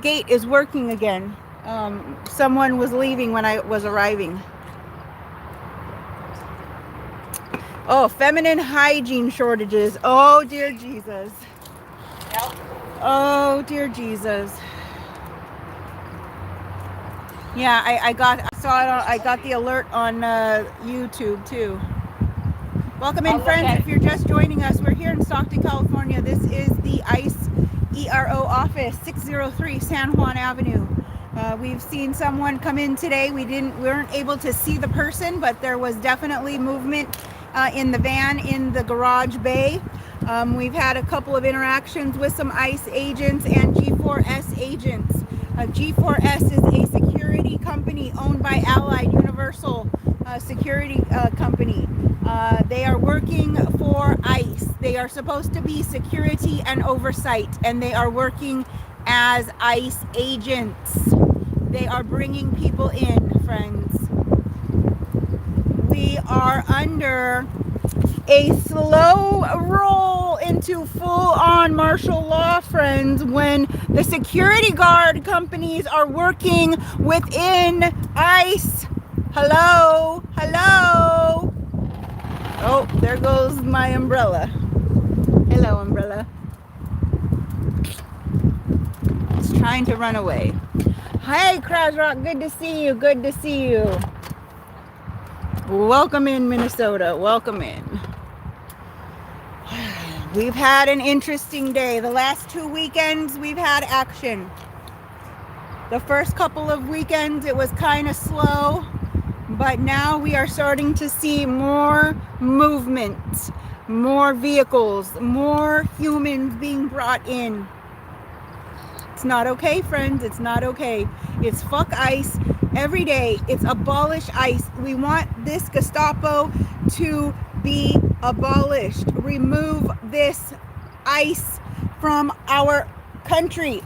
gate is working again. Someone was leaving when I was arriving. Oh, feminine hygiene shortages. Oh, dear Jesus. Yep. Oh, dear Jesus. Yeah, I saw it. I got the alert on YouTube too. Welcome in, friends. If you're just joining us, we're here in Stockton, California. This is the ICE ERO Office, 603 San Juan Avenue. We've seen someone come in today. We weren't able to see the person, but there was definitely movement in the van in the garage bay. We've had a couple of interactions with some ICE agents and G4S agents. G4S is a security company owned by Allied Universal Security Company. They are working for ICE. They are supposed to be security and oversight, and they are working as ICE agents. They are bringing people in, friends. We are under a slow roll into full-on martial law, friends, when the security guard companies are working within ICE. Hello? Oh, there goes my umbrella. Hello, umbrella. It's trying to run away. Hey, Crash Rock, good to see you. Welcome in, Minnesota. Welcome in. We've had an interesting day. The last 2 weekends, we've had action. The first couple of weekends, it was kind of slow, but now we are starting to see more movement, more vehicles, more humans being brought in. It's not okay, friends. It's not okay. It's fuck ICE every day. It's abolish ICE. We want this Gestapo to be abolished. Remove this ICE from our country.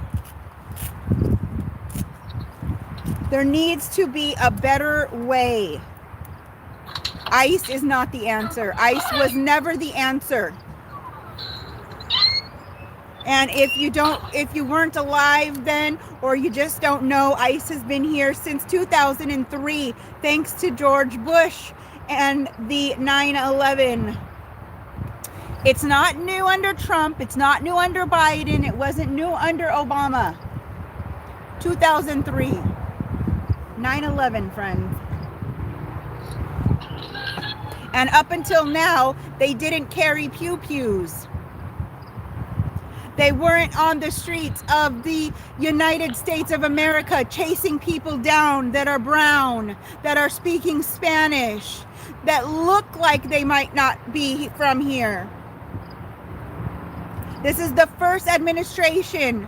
There needs to be a better way. ICE is not the answer. ICE was never the answer. And if you weren't alive then, or you just don't know, ICE has been here since 2003, thanks to George Bush and the 9/11. It's not new under Trump. It's not new under Biden. It wasn't new under Obama. 2003. 9/11, friends. And up until now, they didn't carry pew-pews. They weren't on the streets of the United States of America chasing people down that are brown, that are speaking Spanish, that look like they might not be from here. This is the first administration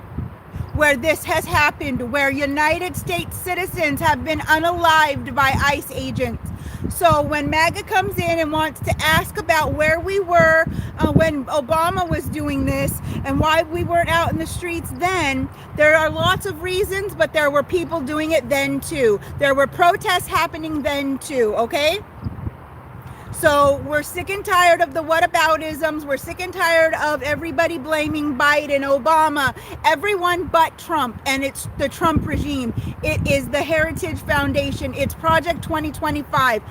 where this has happened, where United States citizens have been unalived by ICE agents. So when MAGA comes in and wants to ask about where we were when Obama was doing this and why we weren't out in the streets then, there are lots of reasons, but there were people doing it then too. There were protests happening then too, okay? So we're sick and tired of the whataboutisms. We're sick and tired of everybody blaming Biden, Obama, everyone but Trump. And it's the Trump regime. It is the Heritage Foundation. It's Project 2025.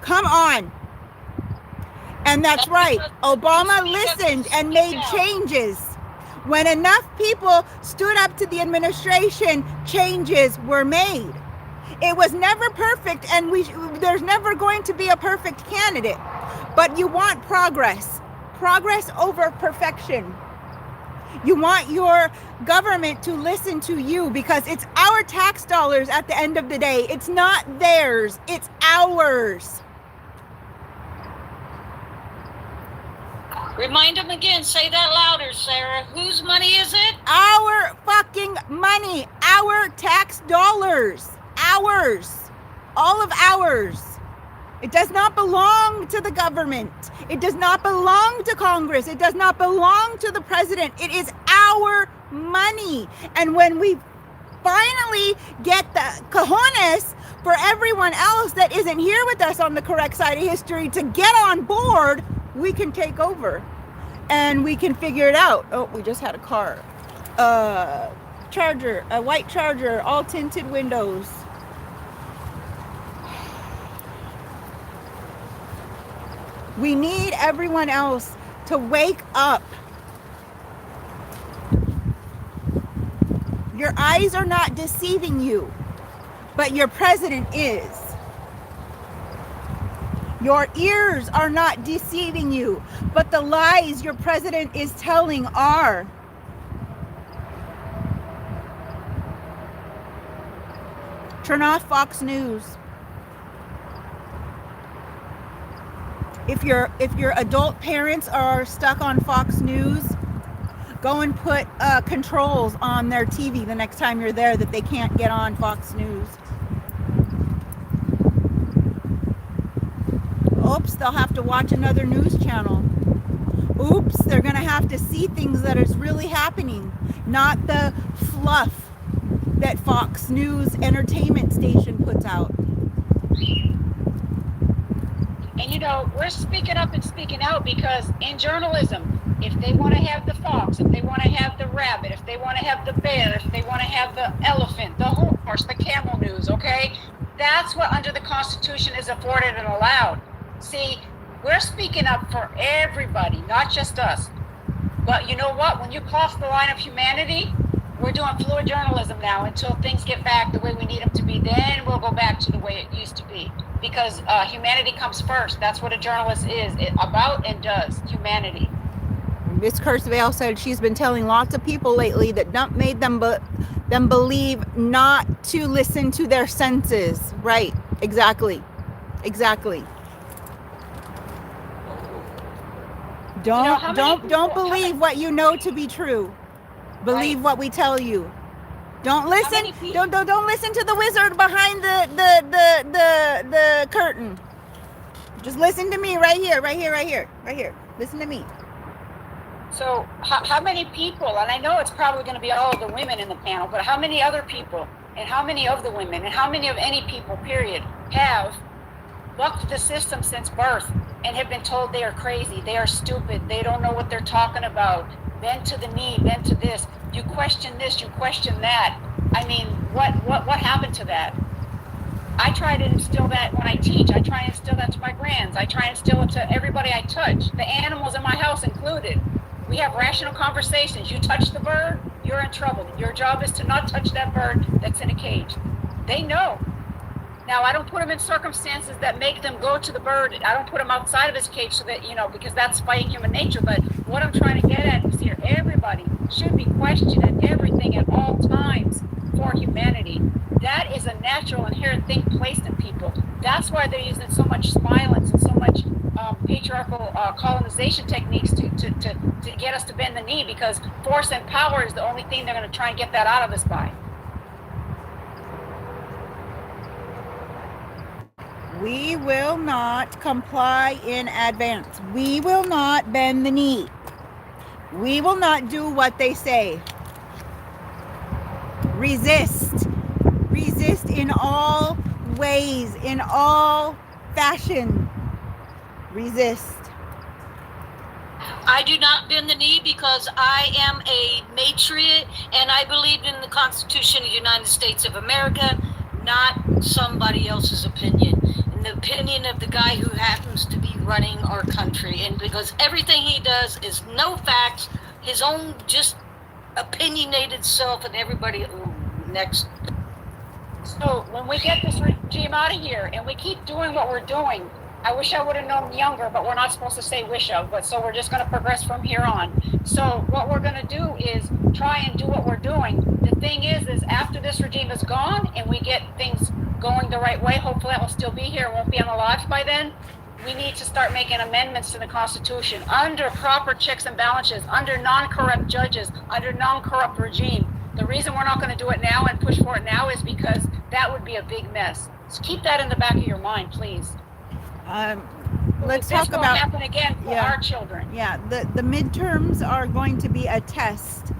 Come on. And that's right. Obama listened and made changes. When enough people stood up to the administration, changes were made. It was never perfect, and there's never going to be a perfect candidate. But you want progress. Progress over perfection. You want your government to listen to you because it's our tax dollars at the end of the day. It's not theirs. It's ours. Remind them again. Say that louder, Sarah. Whose money is it? Our fucking money. Our tax dollars. Ours. All of ours. It does not belong to the government. It does not belong to Congress. It does not belong to the president. It is our money. And when we finally get the cojones for everyone else that isn't here with us on the correct side of history to get on board, we can take over and we can figure it out. Oh, we just had a car. Charger, a white Charger, all tinted windows. We need everyone else to wake up. Your eyes are not deceiving you, but your president is. Your ears are not deceiving you, but the lies your president is telling are. Turn off Fox News. If your adult parents are stuck on Fox News, go and put controls on their TV the next time you're there that they can't get on Fox News. Oops, they'll have to watch another news channel. Oops, they're going to have to see things that is really happening, not the fluff that Fox News entertainment station puts out. And you know, we're speaking up and speaking out because in journalism, if they want to have the fox, if they want to have the rabbit, if they want to have the bear, if they want to have the elephant, the horse, the camel news, okay? That's what under the Constitution is afforded and allowed. See, we're speaking up for everybody, not just us. But you know what? When you cross the line of humanity, we're doing fluid journalism now until things get back the way we need them to be. Then we'll go back to the way it used to be. Because humanity comes first. That's what a journalist is about and does. Humanity. Miss Kurzweil said she's been telling lots of people lately that made them believe not to listen to their senses. Right. Exactly. Exactly. Don't believe what you know to be true. Believe what we tell you. Don't listen. many people- Don't listen to the wizard behind the curtain. Just listen to me right here. Listen to me. So how many people, and I know it's probably going to be all of the women in the panel, but how many other people, and how many of the women, and how many of any people, period, have bucked the system since birth and have been told they are crazy, they are stupid, they don't know what they're talking about, bend to the knee, bend to this, you question this, you question that. I mean, what happened to that? I try to instill that when I teach. I try to instill that to my grands. I try to instill it to everybody I touch, the animals in my house included. We have rational conversations. You touch the bird, you're in trouble. Your job is to not touch that bird that's in a cage. They know. Now, I don't put them in circumstances that make them go to the bird. I don't put them outside of his cage so that, because that's fighting human nature. But what I'm trying to get at is here, everybody should be questioned at everything at all times for humanity. That is a natural, inherent thing placed in people. That's why they're using so much violence and so much patriarchal colonization techniques to get us to bend the knee, because force and power is the only thing they're going to try and get that out of us by. We will not comply in advance. We will not bend the knee. We will not do what they say. Resist. Resist in all ways, in all fashion. Resist. I do not bend the knee because I am a matriot and I believe in the Constitution of the United States of America, not somebody else's opinion. And the opinion of the guy who happens to be running our country. And because everything he does is no facts, his own just opinionated self, and everybody next. So when we get this regime out of here and we keep doing what we're doing, I wish I would have known younger, but we're not supposed to say wish of, but so we're just going to progress from here on. So what we're going to do is try and do what we're doing. The thing is after this regime is gone and we get things going the right way, hopefully that will still be here, won't be on the lives by then, we need to start making amendments to the Constitution under proper checks and balances, under non-corrupt judges, under non-corrupt regime. The reason we're not going to do it now and push for it now is because that would be a big mess. So keep that in the back of your mind, please. Let's this talk won't about happen again for our children. Yeah, the midterms are going to be a test.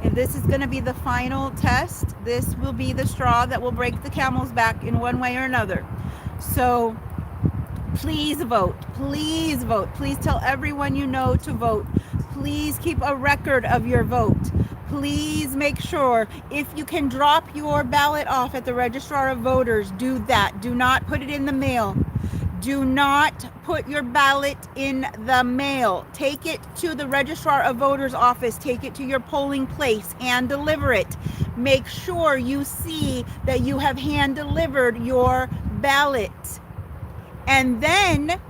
And this is going to be the final test. This will be the straw that will break the camel's back in one way or another. So please vote. Please vote. Please tell everyone you know to vote. Please keep a record of your vote. Please make sure, if you can drop your ballot off at the Registrar of Voters, do that. Do not put it in the mail. Do not put your ballot in the mail. Take it to the Registrar of Voters office. Take it to your polling place and deliver it. Make sure you see that you have hand delivered your ballot. And then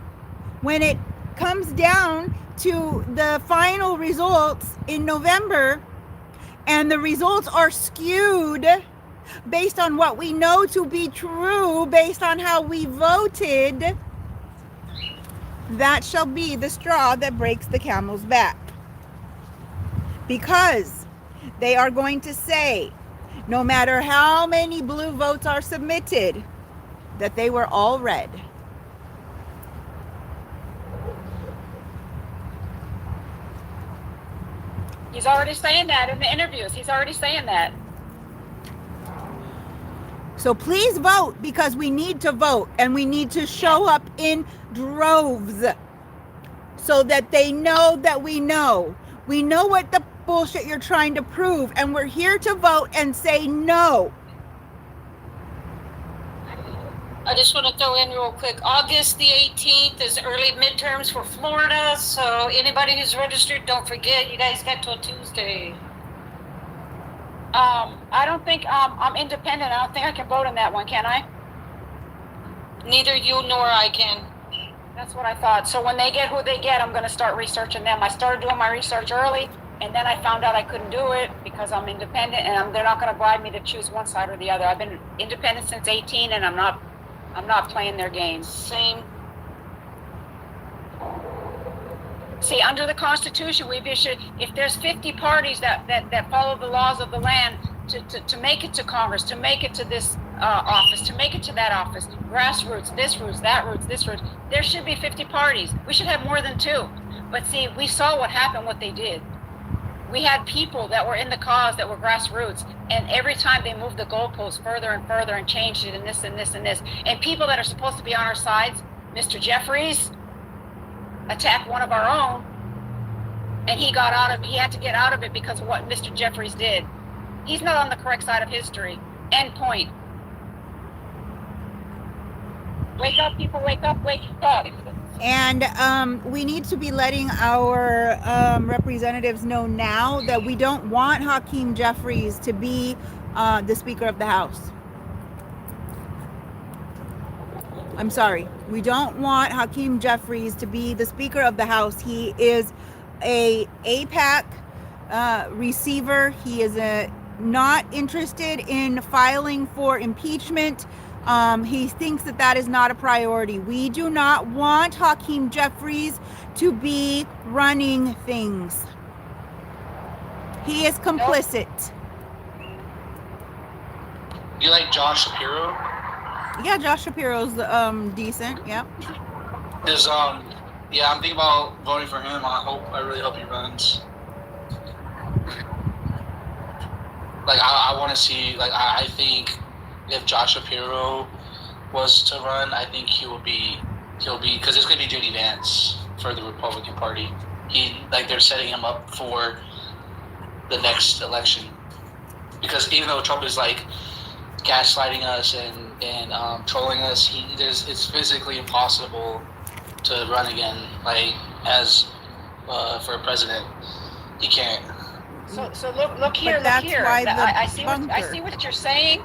when it comes down to the final results in November, and the results are skewed based on what we know to be true, based on how we voted, that shall be the straw that breaks the camel's back. Because they are going to say, no matter how many blue votes are submitted, that they were all red. He's already saying that in the interviews. He's already saying that. So please vote, because we need to vote and we need to show up in droves so that they know that we know. We know what the bullshit you're trying to prove, and we're here to vote and say no. I just want to throw in real quick, August the 18th is early midterms for Florida, so anybody who's registered, don't forget, you guys got till Tuesday. I don't think I'm independent. I don't think I can vote on that one, can I? Neither you nor I can. That's what I thought. So when they get who they get, I'm going to start researching them. I started doing my research early, and then I found out I couldn't do it because I'm independent, and they're not going to bribe me to choose one side or the other. I've been independent since 18, and I'm not playing their games. Same. See, under the Constitution, we've issued, if there's 50 parties that follow the laws of the land, to make it to Congress, to make it to this office, to make it to that office, grassroots, this roots, that roots, this roots. There should be 50 parties. We should have more than 2. But see, we saw what happened, what they did. We had people that were in the cause that were grassroots, and every time they moved the goalposts further and further and changed it and this and this and this. And people that are supposed to be on our sides, Mr. Jeffries attacked one of our own, and he had to get out of it because of what Mr. Jeffries did. He's not on the correct side of history. End point. Wake up, people, wake up, wake up. And we need to be letting our representatives know now that we don't want Hakeem Jeffries to be the Speaker of the House. I'm sorry. We don't want Hakeem Jeffries to be the Speaker of the House. He is a AIPAC receiver. He is not interested in filing for impeachment. He thinks that that is not a priority. We do not want Hakeem Jeffries to be running things. He is complicit. You like Josh Shapiro? Yeah, Josh Shapiro's decent. Yep. There's yeah, I'm thinking about voting for him. I really hope he runs. Like I want to see. Like I think if Josh Shapiro was to run, I think he'll be because it's gonna be J.D. Vance for the Republican Party. They're setting him up for the next election because even though Trump is like gaslighting us and trolling us, it's physically impossible to run again. Like as for president, he can't. So look here, But look here. that's why I see what you're saying.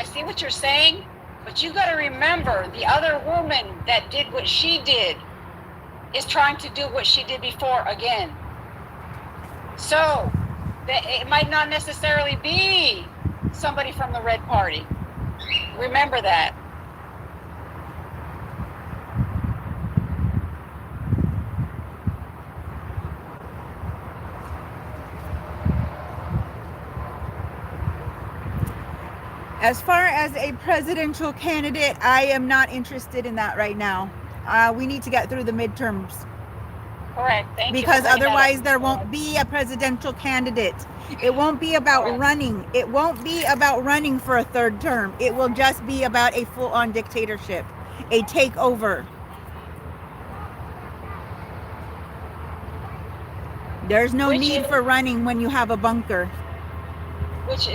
I see what you're saying, but you got to remember the other woman that did what she did is trying to do what she did before again. So it might not necessarily be somebody from the Red Party. Remember that. As far as a presidential candidate, I am not interested in that right now. We need to get through the midterms. Correct. Thank you. Because otherwise there won't be a presidential candidate. It won't be about running. It won't be about running for a third term. It will just be about a full-on dictatorship, a takeover. There's no need for running when you have a bunker. Which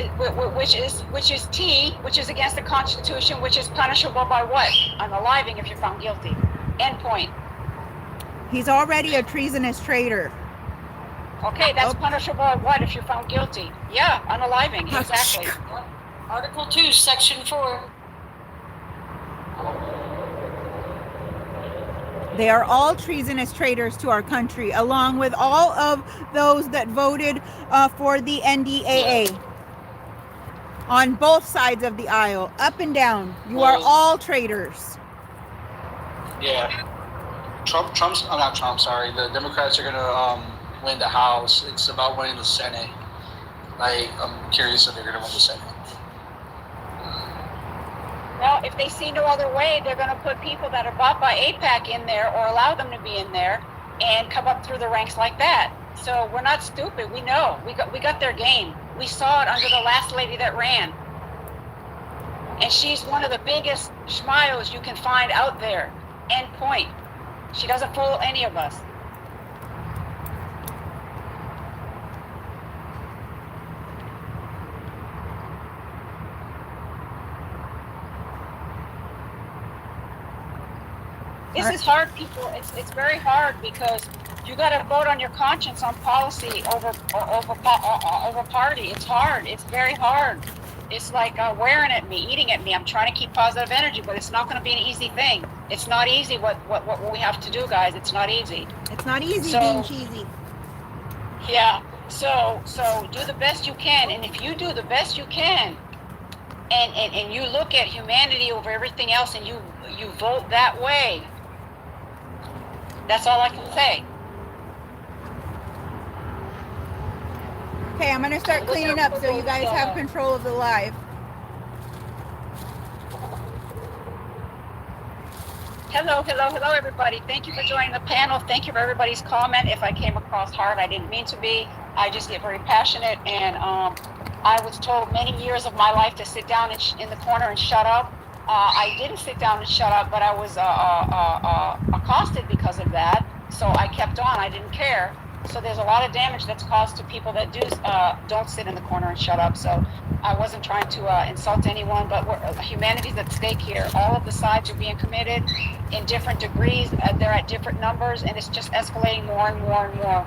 is T, which is against the Constitution, which is punishable by what? Unaliving if you're found guilty. End point. He's already a treasonous traitor. Okay, that's punishable by what if you're found guilty? Yeah, unaliving, exactly. Article 2, Section 4. They are all treasonous traitors to our country, along with all of those that voted for the NDAA. On both sides of the aisle, up and down. You are all traitors. Yeah. The Democrats are gonna win the House. It's about winning the Senate. Like, I'm curious if they're gonna win the Senate. Well, if they see no other way, they're going to put people that are bought by AIPAC in there or allow them to be in there and come up through the ranks like that. So we're not stupid. We know. We got their game. We saw it under the last lady that ran. And she's one of the biggest schmiles you can find out there. End point. She doesn't fool any of us. This is hard, people. It's very hard because you got to vote on your conscience on policy over party. It's hard. It's very hard. It's like wearing at me, eating at me. I'm trying to keep positive energy, but it's not going to be an easy thing. It's not easy what we have to do, guys. It's not easy. It's not easy being cheesy. Yeah. So do the best you can, and if you do the best you can, and you look at humanity over everything else, and you vote that way. That's all I can say. Okay, I'm gonna start cleaning up so you guys have control of the live. Hello, everybody. Thank you for joining the panel. Thank you for everybody's comment. If I came across hard, I didn't mean to be. I just get very passionate, and I was told many years of my life to sit down in the corner and shut up. I didn't sit down and shut up, but I was accosted because of that. So I kept on. I didn't care. So there's a lot of damage that's caused to people that don't sit in the corner and shut up. So I wasn't trying to insult anyone, but humanity's at stake here. All of the sides are being committed in different degrees. They're at different numbers, and it's just escalating more and more and more.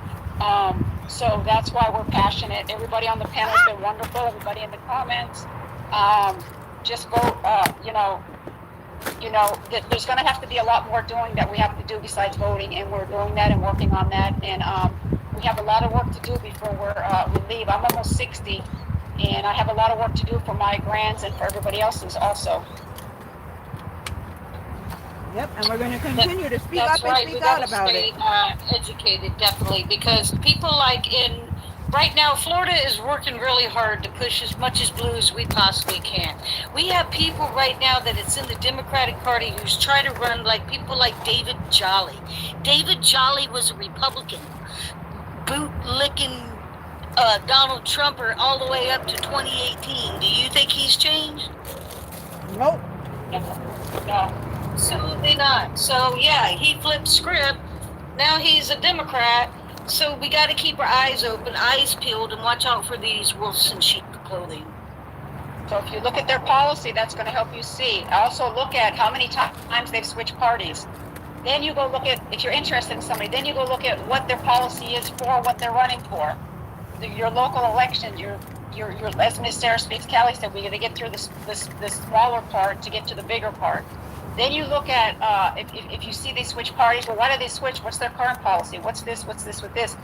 So that's why we're passionate. Everybody on the panel has been wonderful. Everybody in the comments. Just vote. There's going to have to be a lot more doing that we have to do besides voting, and we're doing that and working on that. And we have a lot of work to do before we leave. I'm almost 60, and I have a lot of work to do for my grands and for everybody else's also. Yep, and we're going to continue to speak That's up and right. speak We out gotta about stay it. educated, definitely, because people like right now, Florida is working really hard to push as much as blue as we possibly can. We have people right now that it's in the Democratic Party who's trying to run like people like David Jolly. David Jolly was a Republican, boot-licking Donald Trumper all the way up to 2018. Do you think he's changed? Nope. No. Absolutely not. So yeah, he flipped script. Now he's a Democrat. So we got to keep our eyes open, eyes peeled, and watch out for these wolves in sheep clothing. So if you look at their policy, that's going to help you see. Also look at how many times they've switched parties. Then you go look at, if you're interested in somebody, then you go look at what their policy is for, what they're running for. Your local election, your as Ms. Sarah Speaks Cali said, we got to get through this smaller part to get to the bigger part. Then you look at if you see they switch parties, well, why do they switch? What's their current policy? What's this with this?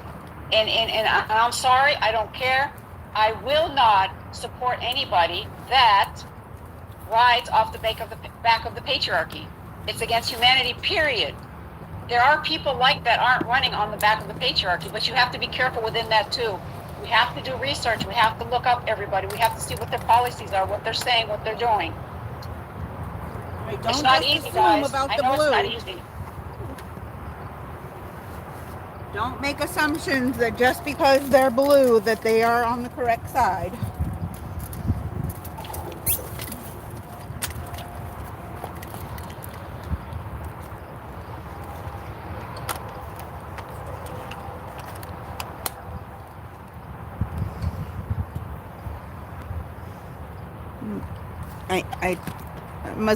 And I'm sorry, I don't care. I will not support anybody that rides off the back of the patriarchy. It's against humanity, period. There are people like that aren't running on the back of the patriarchy, but you have to be careful within that too. We have to do research. We have to look up everybody. We have to see what their policies are, what they're saying, what they're doing. It's not easy, guys. I know it's not easy. Don't make assumptions that just because they're blue that they are on the correct side. I must